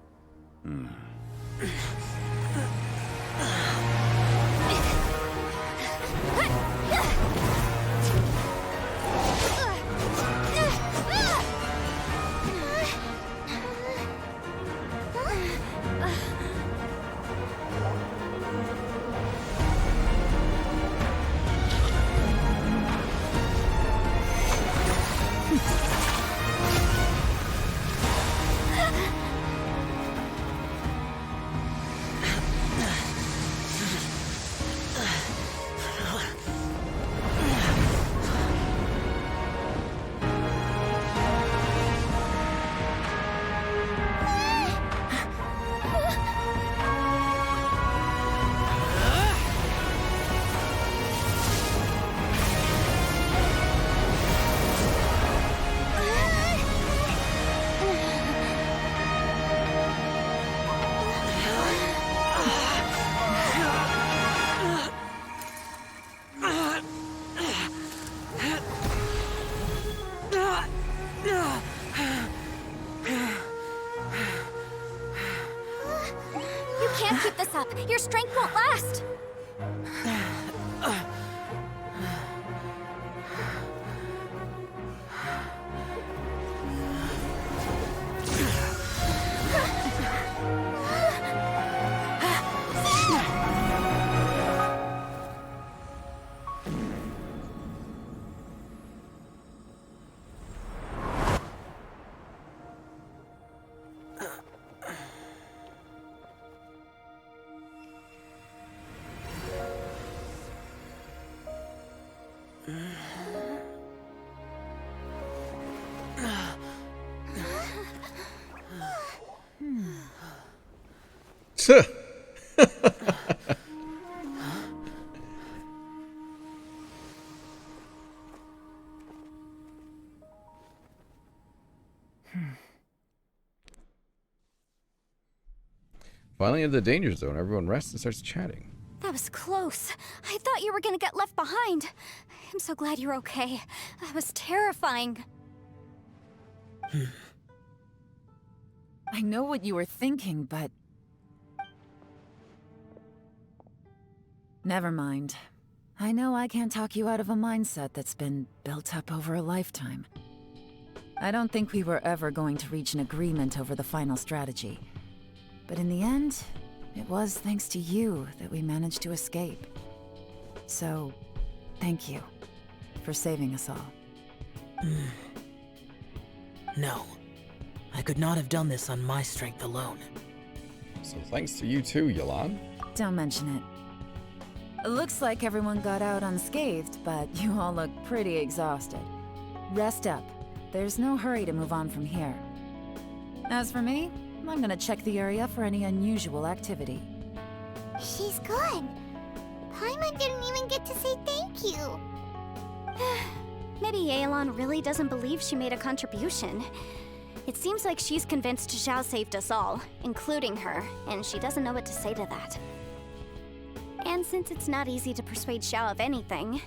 Your strength won't last! Finally in the danger zone, everyone rests and starts chatting. That was close. I thought you were gonna get left behind. I'm so glad you're okay. That was terrifying. I know what you were thinking, but... Never mind. I know I can't talk you out of a mindset that's been built up over a lifetime. I don't think we were ever going to reach an agreement over the final strategy. But in the end, it was thanks to you that we managed to escape. So, thank you for saving us all. No. I could not have done this on my strength alone. So thanks to you too, yelan. Don't mention it. It looks like everyone got out unscathed, but you all look pretty exhausted. Rest up. There's no hurry to move on from here. As for me, I'm gonna check the area for any unusual activity. She's gone. Paimon didn't even get to say thank you. Maybe yelan really doesn't believe she made a contribution. It seems like she's convinced Xiao saved us all, including her, and she doesn't know what to say to that. And since it's not easy to persuade Xiao of anything,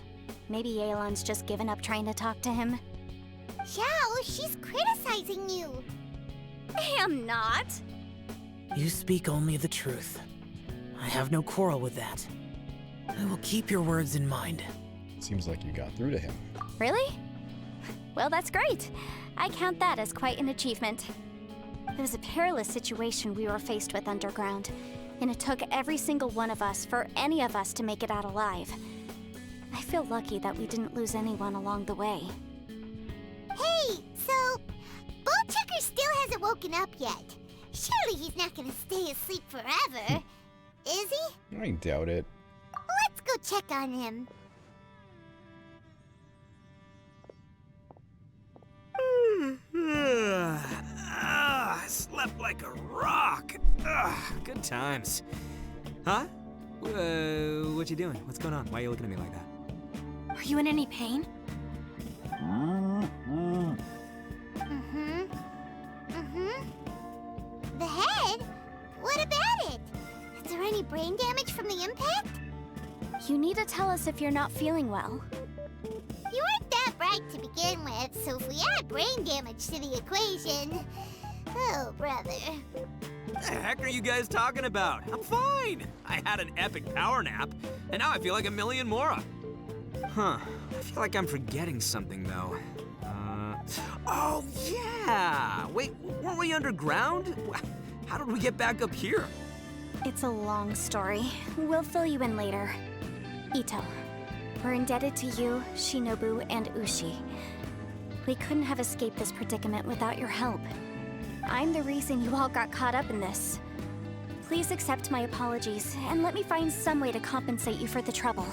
maybe yelan's just given up trying to talk to him. Xiao, she's criticizing you. I am not. You speak only the truth. I have no quarrel with that. I will keep your words in mind. Seems like you got through to him. Really? Well, that's great. I count that as quite an achievement. It was a perilous situation we were faced with underground, and it took every single one of us for any of us to make it out alive. I feel lucky that we didn't lose anyone along the way. Hey, so Bullchecker still hasn't woken up yet. Surely he's not gonna stay asleep forever, is he? I doubt it. Let's go check on him. I slept like a rock. Good times. Huh? What you doing? What's going on? Why are you looking at me like that? you in any pain? The head? What about it? Is there any brain damage from the impact? You need to tell us if you're not feeling well. You weren't that bright to begin with, so if we add brain damage to the equation... Oh, brother. What the heck are you guys talking about? I'm fine. I had an epic power nap, and now I feel like a million more. Huh. I feel like I'm forgetting something, though. Oh, yeah! Wait, weren't we underground? How did we get back up here? It's a long story. We'll fill you in later. Ito, we're indebted to you, Shinobu, and Ushi. We couldn't have escaped this predicament without your help. I'm the reason you all got caught up in this. Please accept my apologies, and let me find some way to compensate you for the trouble.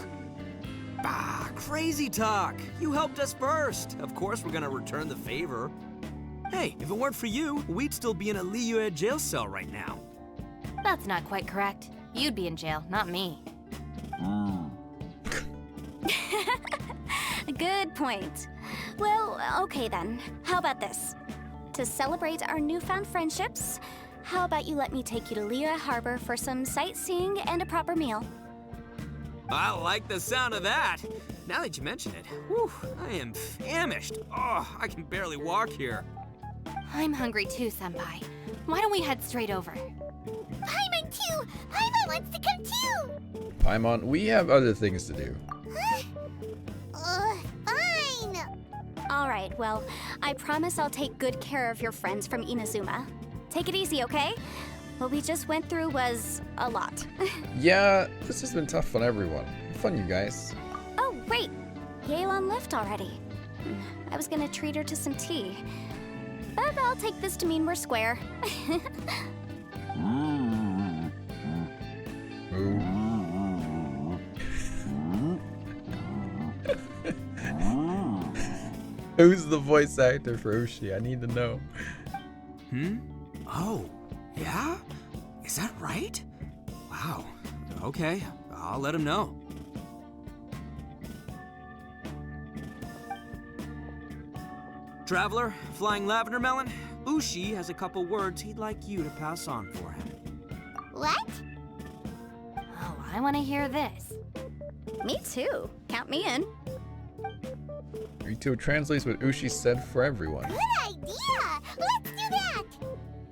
Bah, crazy talk. You helped us first. Of course we're gonna return the favor. Hey, if it weren't for you, we'd still be in a Liyue jail cell right now. That's not quite correct. You'd be in jail, not me. Good point. Well, okay then. How about this? To celebrate our newfound friendships, how about you let me take you to Liyue Harbor for some sightseeing and a proper meal? I like the sound of that. Now that you mention it, whew, I am famished. Oh, I can barely walk here. I'm hungry too, Senpai. Why don't we head straight over? Paimon too! Paimon wants to come too! Paimon, we have other things to do. Fine! Alright, well, I promise I'll take good care of your friends from Inazuma. Take it easy, okay? What we just went through was a lot. Yeah, this has been tough on everyone. Fun, you guys. Oh, wait! Yelan left already. I was gonna treat her to some tea. But I'll take this to mean we're square. Who's the voice actor for Ushi? I need to know. Oh, yeah? Is that right? Wow. Okay, I'll let him know. Traveler, Flying Lavender Melon, Ushi has a couple words he'd like you to pass on for him. What? Oh, I want to hear this. Me too. Count me in. Rito translates what Ushi said for everyone. Good idea! Let's do that!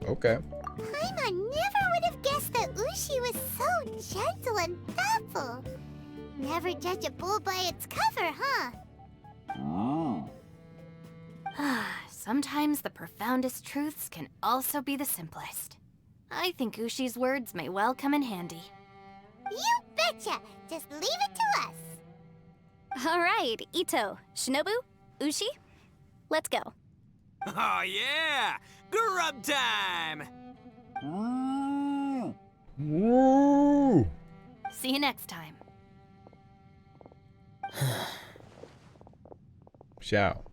Okay. Paimon never would have guessed that Ushi was so gentle and thoughtful. Never judge a bull by its cover, huh? Sometimes the profoundest truths can also be the simplest. I think Ushi's words may well come in handy. You betcha! Just leave it to us! Alright, Ito, Shinobu, Ushi, let's go. Oh yeah! Grub time! Woo! See you next time. Xiao.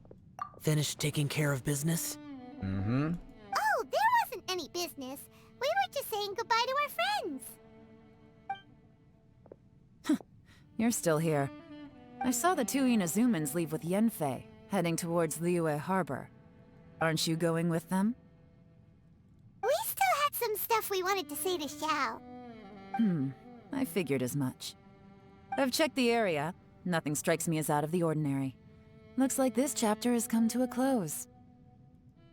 Finished taking care of business? Mm-hmm. Oh, there wasn't any business. We were just saying goodbye to our friends. You're still here. I saw the two Inazumans leave with Yanfei, heading towards Liyue Harbor. Aren't you going with them? We still had some stuff we wanted to say to Xiao. I figured as much. I've checked the area. Nothing strikes me as out of the ordinary. Looks like this chapter has come to a close.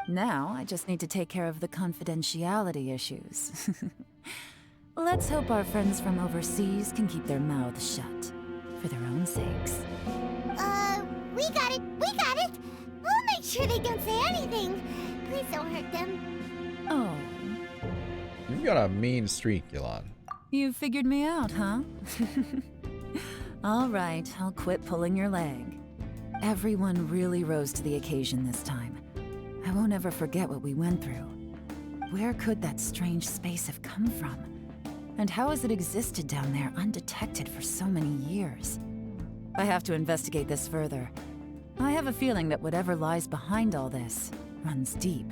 Now, I just need to take care of the confidentiality issues. Let's hope our friends from overseas can keep their mouths shut, for their own sakes. We got it! We got it! We'll make sure they don't say anything. Please don't hurt them. Oh. You've got a mean streak, Yelan. You figured me out, huh? All right, I'll quit pulling your leg. Everyone really rose to the occasion this time. I won't ever forget what we went through. Where could that strange space have come from? And how has it existed down there undetected for so many years? I have to investigate this further. I have a feeling that whatever lies behind all this runs deep.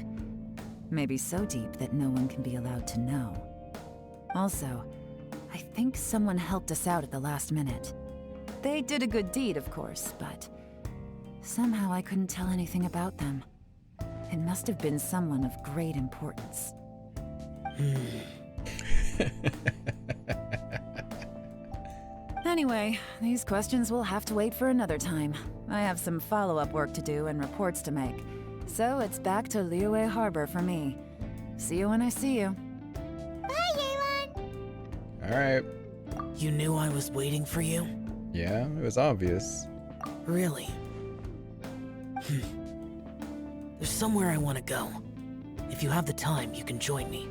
Maybe so deep that no one can be allowed to know. Also, I think someone helped us out at the last minute. They did a good deed, of course, but somehow I couldn't tell anything about them. It must have been someone of great importance. Anyway, these questions will have to wait for another time. I have some follow-up work to do and reports to make. So it's back to Liyue Harbor for me. See you when I see you. Bye, Yelan! Alright. You knew I was waiting for you? Yeah, it was obvious. Really? There's somewhere I want to go. If you have the time, you can join me.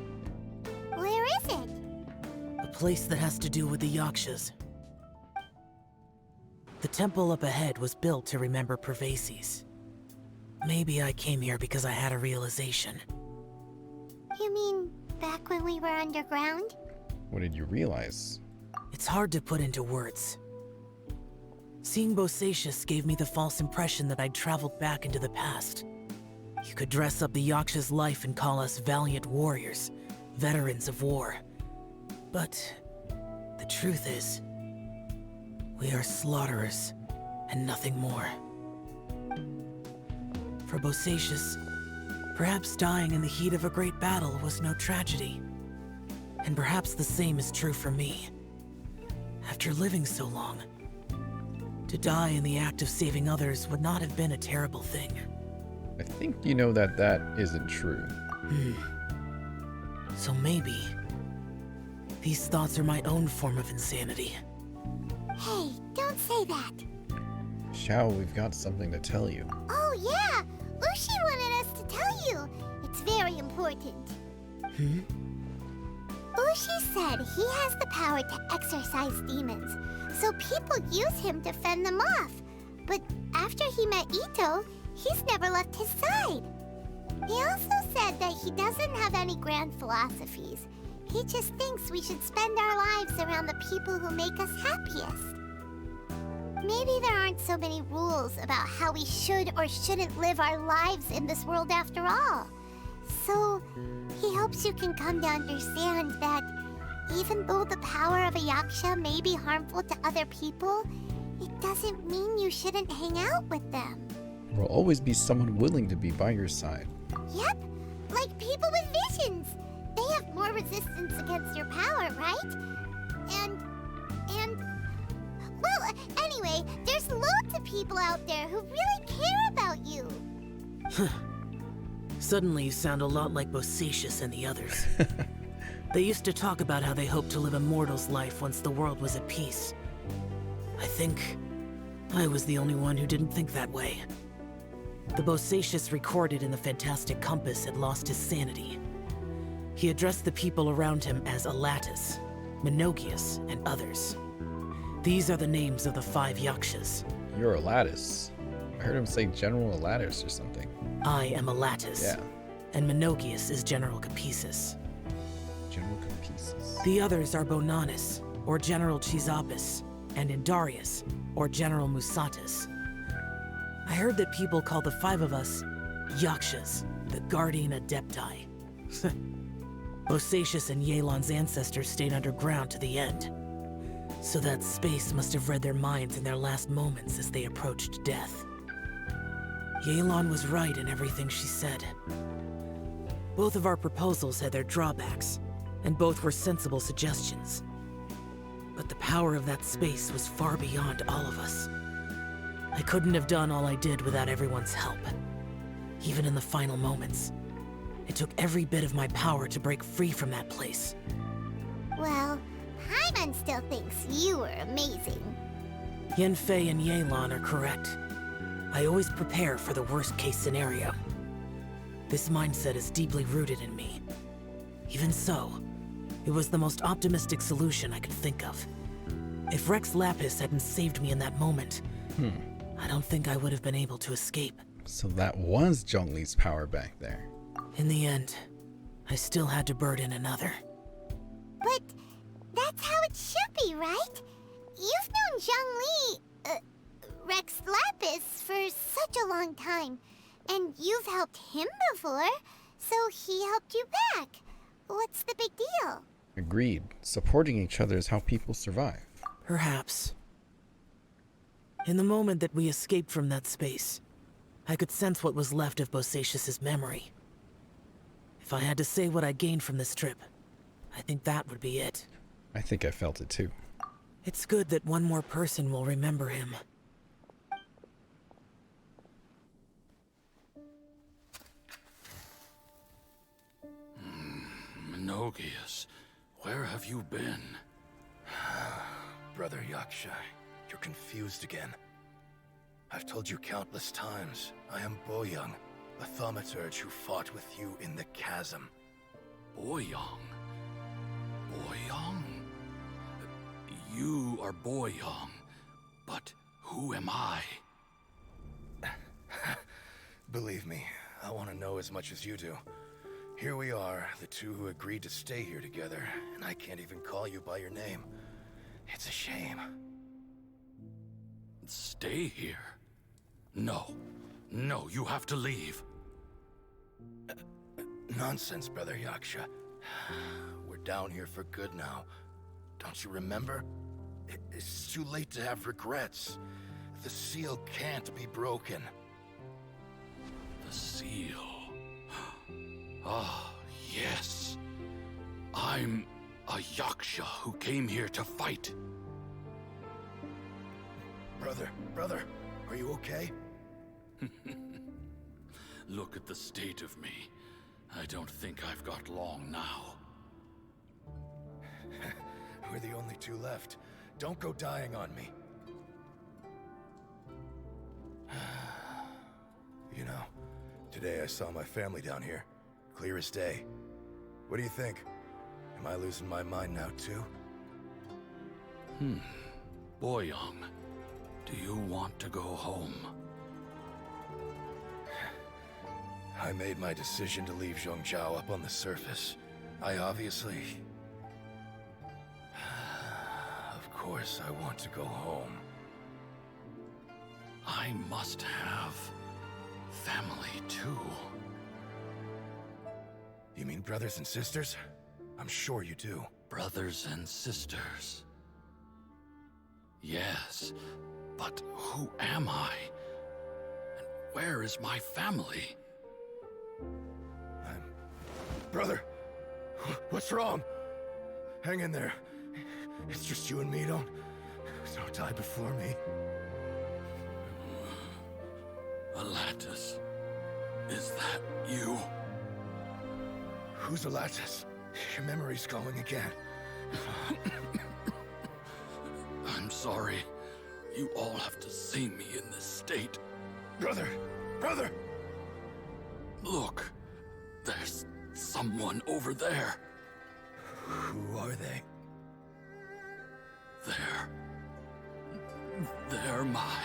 Where is it? A place that has to do with the Yakshas. The temple up ahead was built to remember Pervases. Maybe I came here because I had a realization. You mean back when we were underground? What did you realize? It's hard to put into words. Seeing Bosacius gave me the false impression that I'd traveled back into the past. You could dress up the Yaksha's life and call us valiant warriors, veterans of war. But the truth is, we are slaughterers and nothing more. For Bosacius, perhaps dying in the heat of a great battle was no tragedy. And perhaps the same is true for me. After living so long, to die in the act of saving others would not have been a terrible thing. I think you know that that isn't true. So maybe these thoughts are my own form of insanity. Hey, don't say that. Xiao, we've got something to tell you. Oh yeah! Ushi wanted us to tell you. It's very important. Ushi said he has the power to exorcise demons, so people use him to fend them off. But after he met Ito, he's never left his side. He also said that he doesn't have any grand philosophies. He just thinks we should spend our lives around the people who make us happiest. Maybe there aren't so many rules about how we should or shouldn't live our lives in this world after all. So, he hopes you can come to understand that even though the power of a Yaksha may be harmful to other people, it doesn't mean you shouldn't hang out with them. There will always be someone willing to be by your side. Yep, like people with visions. They have more resistance against your power, right? Well, anyway, there's loads of people out there who really care about you. Suddenly you sound a lot like Bosacius and the others. They used to talk about how they hoped to live a mortal's life once the world was at peace. I think I was the only one who didn't think that way. The Bosacius recorded in the Fantastic Compass had lost his sanity. He addressed the people around him as Alatus, Minogius, and others. These are the names of the 5 Yakshas. You're Alatus. I heard him say General Alatus or something. I am Alatus. Yeah. And Minogius is General Capisis. General Capisis. The others are Bonanis, or General Chisapis, and Indarius, or General Musatis. I heard that people call the 5 of us Yakshas, the Guardian Adepti. Bosacius and Yelan's ancestors stayed underground to the end. So that space must have read their minds in their last moments as they approached death. Yelan was right in everything she said. Both of our proposals had their drawbacks, and both were sensible suggestions. But the power of that space was far beyond all of us. I couldn't have done all I did without everyone's help. Even in the final moments, it took every bit of my power to break free from that place. Well, Paimon still thinks you were amazing. Yanfei and Yelan are correct. I always prepare for the worst-case scenario. This mindset is deeply rooted in me. Even so, it was the most optimistic solution I could think of. If Rex Lapis hadn't saved me in that moment, I don't think I would have been able to escape. So that was Zhongli's power back there. In the end, I still had to burden another. But that's how it should be, right? You've known Zhongli, Rex Lapis, for such a long time. And you've helped him before, so he helped you back. What's the big deal? Agreed. Supporting each other is how people survive. Perhaps. In the moment that we escaped from that space, I could sense what was left of Bosacius's memory. If I had to say what I gained from this trip, I think that would be it. I think I felt it too. It's good that one more person will remember him. Menogius, where have you been? Brother Yaksha, you're confused again. I've told you countless times, I am Boyoung, a thaumaturge who fought with you in the chasm. Boyoung? Boyoung? You are Boyoung, but who am I? Believe me, I want to know as much as you do. Here we are, the two who agreed to stay here together, and I can't even call you by your name. It's a shame. Stay here? No. No, you have to leave. Nonsense, Brother Yaksha. We're down here for good now. Don't you remember? It's too late to have regrets. The seal can't be broken. The seal. Ah, yes. I'm a Yaksha who came here to fight. Brother, are you okay? Look at the state of me. I don't think I've got long now. We're the only two left. Don't go dying on me. You know, today I saw my family down here. Clear as day. What do you think? Am I losing my mind now too? Boyoung, do you want to go home? I made my decision to leave Zhongzhou up on the surface. I obviously... Of course I want to go home. I must have family too. You mean brothers and sisters? I'm sure you do. Brothers and sisters. Yes, but who am I? And where is my family? Brother, what's wrong? Hang in there. It's just you and me. Don't die before me. Alatus, is that you? Who's Alatus? Your memory's going again. I'm sorry. You all have to see me in this state. Brother! Look, there's someone over there. Who are they? They're my...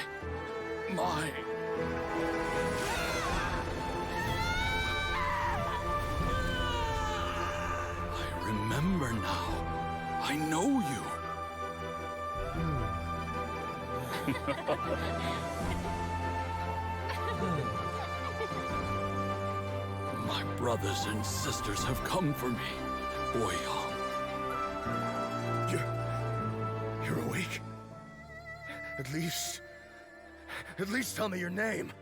I remember now. I know you. My brothers and sisters have come for me, Boyoung. You're awake? At least tell me your name.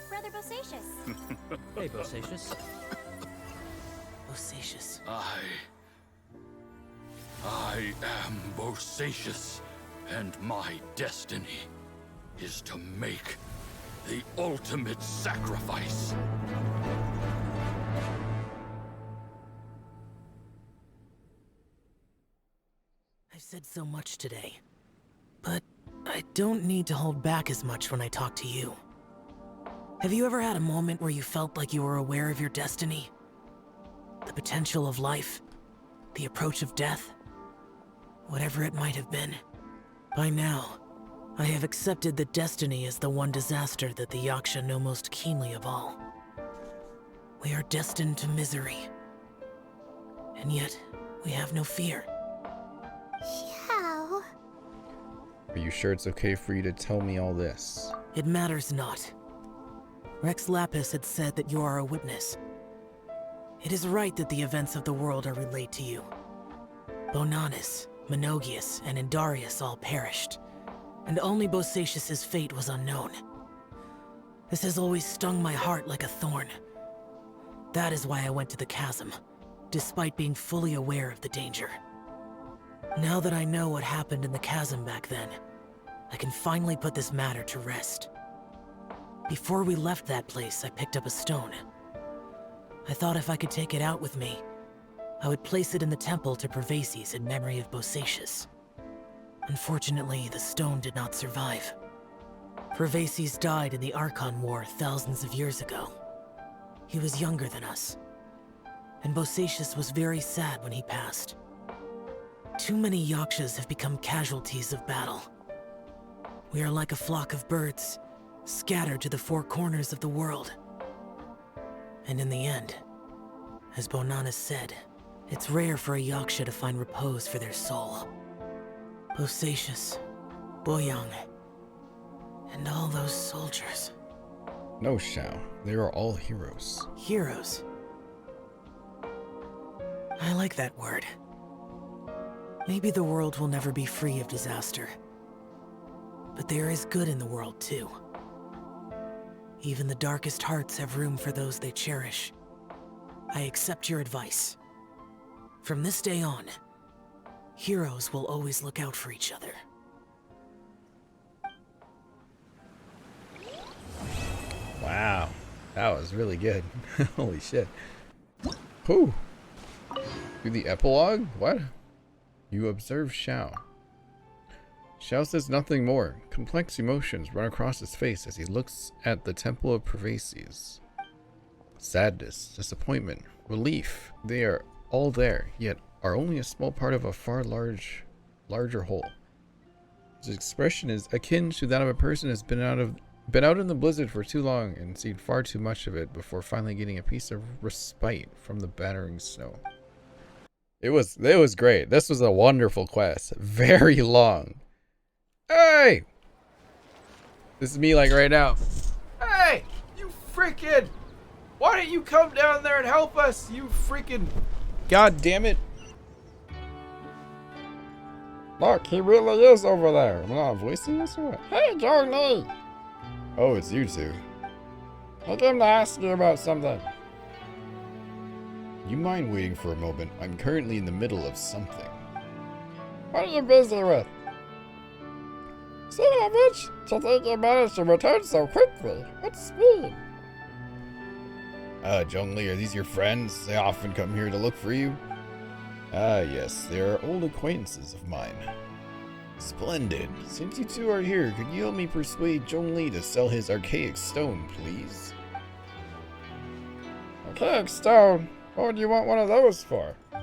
Brother Bosacius. Hey, Bosacius. Bosacius. I am Bosacius, and my destiny is to make the ultimate sacrifice. I've said so much today, but I don't need to hold back as much when I talk to you. Have you ever had a moment where you felt like you were aware of your destiny? The potential of life? The approach of death? Whatever it might have been. By now, I have accepted that destiny is the one disaster that the Yaksha know most keenly of all. We are destined to misery. And yet, we have no fear. Xiao. Are you sure it's okay for you to tell me all this? It matters not. Rex Lapis had said that you are a witness. It is right that the events of the world are relayed to you. Bonanis, Menogius, and Indarius all perished, and only Bosacius's fate was unknown. This has always stung my heart like a thorn. That is why I went to the chasm, despite being fully aware of the danger. Now that I know what happened in the chasm back then, I can finally put this matter to rest. Before we left that place, I picked up a stone. I thought if I could take it out with me, I would place it in the temple to Prehistoric in memory of Bosacius. Unfortunately, the stone did not survive. Prehistoric died in the Archon War thousands of years ago. He was younger than us, and Bosacius was very sad when he passed. Too many Yakshas have become casualties of battle. We are like a flock of birds, scattered to the four corners of the world. And in the end, as Bonanas said, it's rare for a Yaksha to find repose for their soul. Bosacius, Boyang, and all those soldiers. No, Xiao. They are all heroes. Heroes? I like that word. Maybe the world will never be free of disaster. But there is good in the world, too. Even the darkest hearts have room for those they cherish. I accept your advice. From this day on, heroes will always look out for each other. Wow. That was really good. Holy shit. Whew. Do the epilogue? What? You observe Xiao. Xiao says nothing more. Complex emotions run across his face as he looks at the Temple of Prehistoric. Sadness, disappointment, relief. They are all there, yet are only a small part of a far larger whole. His expression is akin to that of a person who has been out in the blizzard for too long and seen far too much of it before finally getting a piece of respite from the battering snow. It was great. This was a wonderful quest. Very long. Hey! This is me like right now. Hey! You freaking! Why don't you come down there and help us? You freaking... God damn it. Look, he really is over there. Am I not voicing this or what? Hey, Zhongli! Oh, it's you two. I came to ask you about something. You mind waiting for a moment? I'm currently in the middle of something. What are you busy with? Speaking of which, to think you managed to return so quickly. What's speed? Zhongli, are these your friends? They often come here to look for you? Ah, yes, they are old acquaintances of mine. Splendid. Since you two are here, could you help me persuade Zhongli to sell his archaic stone, please? Archaic stone? What would you want one of those for? Do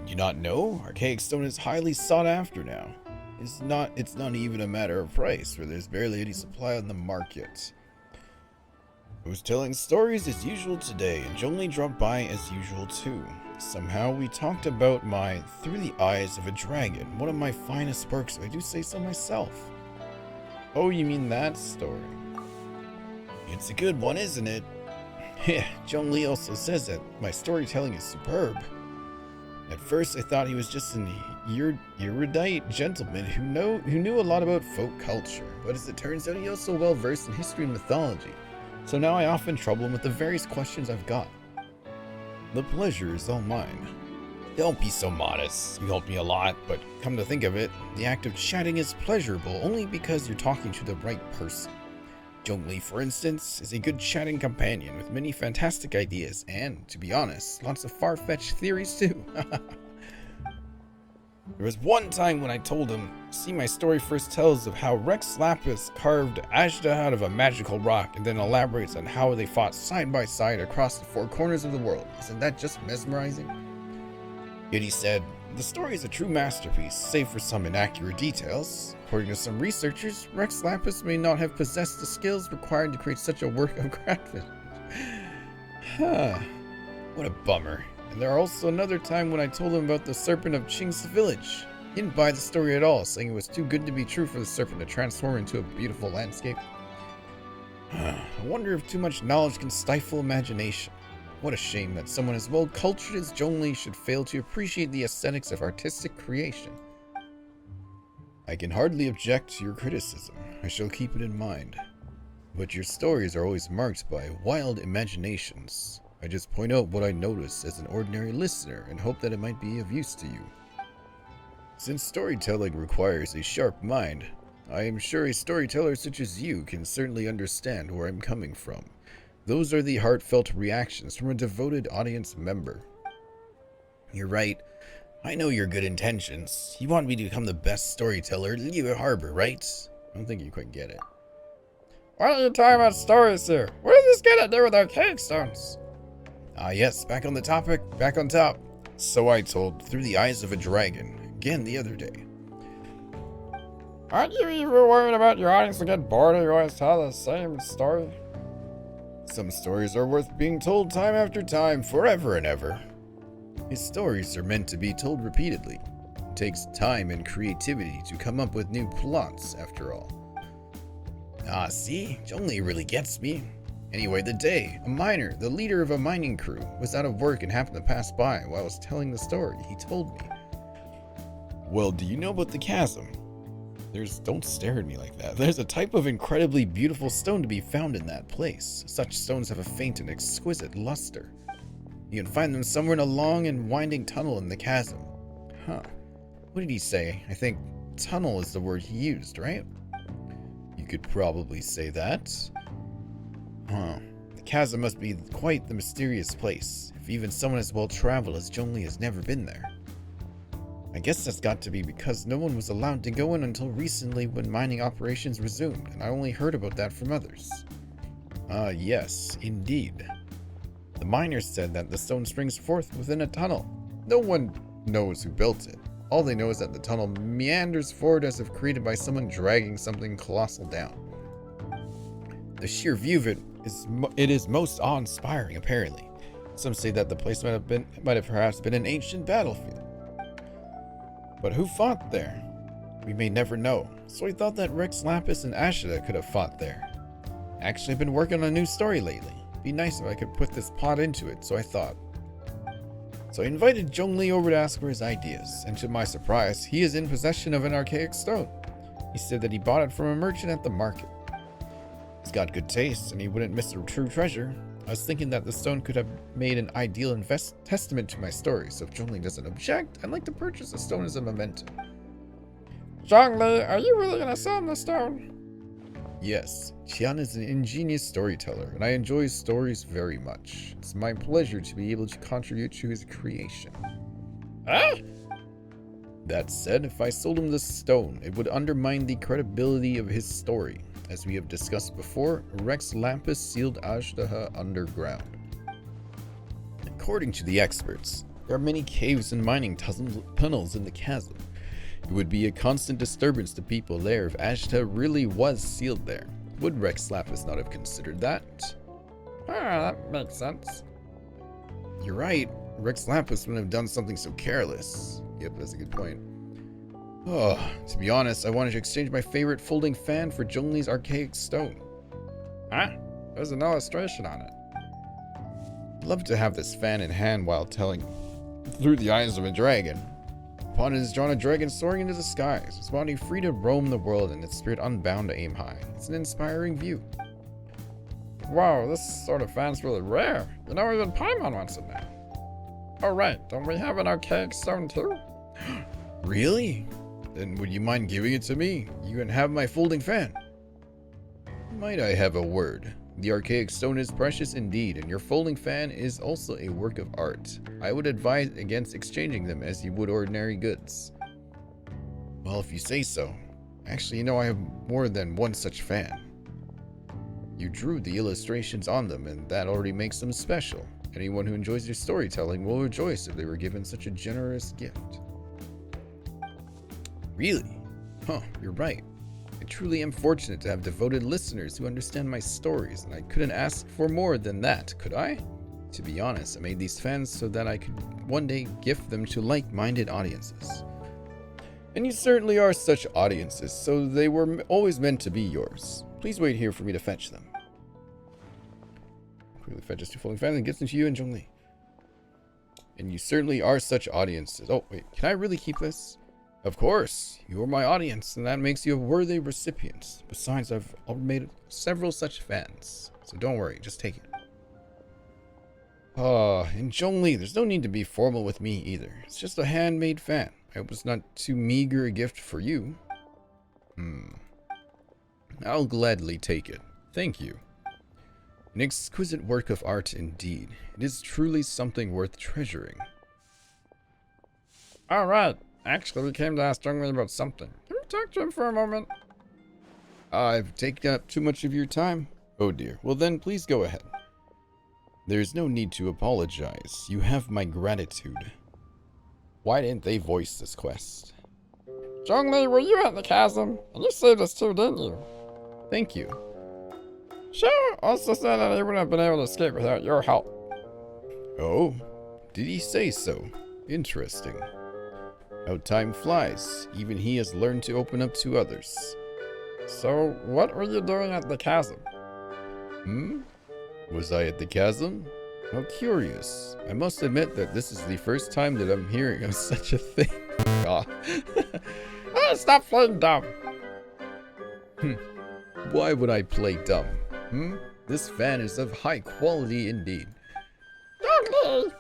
you not know? Archaic stone is highly sought after now. It's not even a matter of price, for there's barely any supply on the market. I was telling stories as usual today, and Zhongli dropped by as usual too. Somehow we talked about my Through the Eyes of a Dragon, one of my finest works, if I do say so myself. Oh, you mean that story? It's a good one, isn't it? Yeah, Zhongli also says that my storytelling is superb. At first I thought he was just an erudite gentleman who knew a lot about folk culture, but as it turns out, he also well versed in history and mythology. So now I often trouble him with the various questions I've got. The pleasure is all mine. Don't be so modest. You helped me a lot, but come to think of it, the act of chatting is pleasurable only because you're talking to the right person. Zhongli, for instance, is a good chatting companion with many fantastic ideas and, to be honest, lots of far-fetched theories too. There was one time when I told him, see, my story first tells of how Rex Lapis carved Ajda out of a magical rock and then elaborates on how they fought side by side across the four corners of the world. Isn't that just mesmerizing? Yet he said, the story is a true masterpiece, save for some inaccurate details. According to some researchers, Rex Lapis may not have possessed the skills required to create such a work of craftsmanship. What a bummer. And there are also another time when I told him about the serpent of Qing's village. He didn't buy the story at all, saying it was too good to be true for the serpent to transform into a beautiful landscape. I wonder if too much knowledge can stifle imagination. What a shame that someone as well cultured as Zhongli should fail to appreciate the aesthetics of artistic creation. I can hardly object to your criticism. I shall keep it in mind. But your stories are always marked by wild imaginations. I just point out what I notice as an ordinary listener and hope that it might be of use to you. Since storytelling requires a sharp mind, I am sure a storyteller such as you can certainly understand where I'm coming from. Those are the heartfelt reactions from a devoted audience member. You're right. I know your good intentions. You want me to become the best storyteller in Liyue Harbor, right? I don't think you quite get it. Why don't you talk about stories here? What does this got to do with archaic stones? Ah yes, back on the topic, back on top. So I told through the eyes of a dragon, again the other day. Aren't you even worried about your audience to get bored if you always tell the same story? Some stories are worth being told time after time, forever and ever. His stories are meant to be told repeatedly. It takes time and creativity to come up with new plots, after all. Ah, see? Zhongli really gets me. Anyway, the day, a miner, the leader of a mining crew, was out of work and happened to pass by while I was telling the story. He told me, "Well, do you know about the chasm? Don't stare at me like that. There's a type of incredibly beautiful stone to be found in that place. Such stones have a faint and exquisite luster. You can find them somewhere in a long and winding tunnel in the chasm." Huh. What did he say? I think tunnel is the word he used, right? You could probably say that. Huh. The chasm must be quite the mysterious place, if even someone as well-traveled as Zhongli has never been there. I guess that's got to be because no one was allowed to go in until recently when mining operations resumed, and I only heard about that from others. Yes, indeed. The miners said that the stone springs forth within a tunnel. No one knows who built it. All they know is that the tunnel meanders forward as if created by someone dragging something colossal down. The sheer view of it is most awe-inspiring, apparently. Some say that the place might have perhaps been an ancient battlefield. But who fought there? We may never know, so I thought that Rex Lapis and Ashida could have fought there. Actually, I've been working on a new story lately. It'd be nice if I could put this plot into it, so I thought. So I invited Zhongli over to ask for his ideas, and to my surprise, he is in possession of an archaic stone. He said that he bought it from a merchant at the market. He's got good taste, and he wouldn't miss a true treasure. I was thinking that the stone could have made an ideal testament to my story, so if Zhongli doesn't object, I'd like to purchase the stone as a memento. Zhongli, are you really gonna sell him the stone? Yes, Qian is an ingenious storyteller, and I enjoy his stories very much. It's my pleasure to be able to contribute to his creation. Eh? That said, if I sold him the stone, it would undermine the credibility of his story. As we have discussed before, Rex Lapis sealed Ashtaha underground. According to the experts, there are many caves and mining tunnels in the chasm. It would be a constant disturbance to people there if Ashta really was sealed there. Would Rex Lapis not have considered that? That makes sense. You're right. Rex Lapis wouldn't have done something so careless. Yep, that's a good point. Oh, to be honest, I wanted to exchange my favorite folding fan for Zhongli's archaic stone. Huh? There's an illustration on it. I'd love to have this fan in hand while telling through the eyes of a dragon. Upon it is drawn a dragon soaring into the skies, its body free to roam the world and its spirit unbound to aim high. It's an inspiring view. Whoa, this sort of fan's really rare. You know, even Paimon wants it now. Oh right, don't we have an archaic stone too? Really? Then would you mind giving it to me? You can have my folding fan. Might I have a word? The archaic stone is precious indeed, and your folding fan is also a work of art. I would advise against exchanging them as you would ordinary goods. Well, if you say so. Actually, you know, I have more than one such fan. You drew the illustrations on them, and that already makes them special. Anyone who enjoys your storytelling will rejoice if they were given such a generous gift. Really? Huh, you're right. I truly am fortunate to have devoted listeners who understand my stories, and I couldn't ask for more than that, could I? To be honest, I made these fans so that I could one day gift them to like-minded audiences. And you certainly are such audiences, so they were always meant to be yours. Please wait here for me to fetch them. Quickly fetches two folding fans and gets them to you and Zhongli. And you certainly are such audiences. Oh, wait, can I really keep this? Of course, you are my audience, and that makes you a worthy recipient. Besides, I've already made several such fans, so don't worry, just take it. And Zhongli, there's no need to be formal with me either. It's just a handmade fan. I hope it's not too meager a gift for you. I'll gladly take it. Thank you. An exquisite work of art indeed. It is truly something worth treasuring. Alright, actually we came to ask Zhongli about something. Can we talk to him for a moment? I've taken up too much of your time. Oh dear. Well then, please go ahead. There's no need to apologize. You have my gratitude. Why didn't they voice this quest? Zhongli, were you at the chasm? And you saved us too, didn't you? Thank you. Xiao also said that he wouldn't have been able to escape without your help. Oh, did he say so? Interesting. How time flies. Even he has learned to open up to others. So, what were you doing at the chasm? Was I at the chasm? How curious. I must admit that this is the first time that I'm hearing of such a thing. God. Stop playing dumb. Why would I play dumb? This fan is of high quality indeed. Zhongli!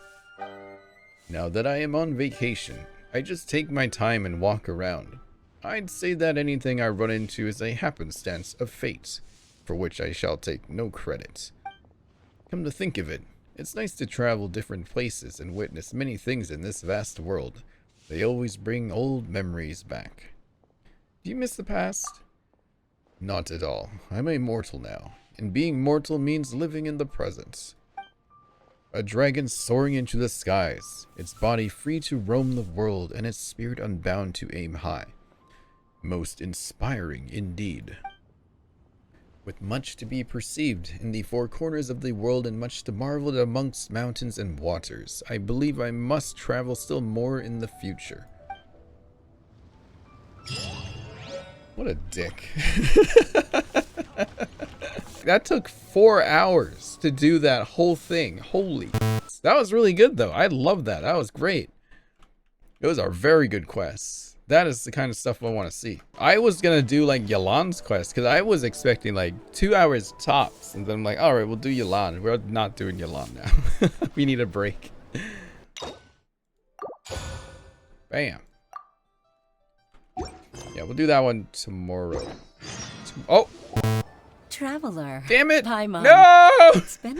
Now that I am on vacation, I just take my time and walk around. I'd say that anything I run into is a happenstance of fate, for which I shall take no credit. Come to think of it, it's nice to travel different places and witness many things in this vast world. They always bring old memories back. Do you miss the past? Not at all. I'm a mortal now, and being mortal means living in the present. A dragon soaring into the skies, its body free to roam the world and its spirit unbound to aim high. Most inspiring indeed. With much to be perceived in the four corners of the world and much to marvel at amongst mountains and waters, I believe I must travel still more in the future. What a dick. That took 4 hours to do that whole thing. Holy. That was really good though. I love that. That was great. Those are very good quests. That is the kind of stuff I want to see. I was gonna do like Yelan's quest because I was expecting like 2 hours tops, and then I'm like, all right, we'll do Yelan. We're not doing Yelan now. We need a break. Bam. Yeah, we'll do that one tomorrow. Oh. Traveler. Damn it. Hi, Mom. No. It's been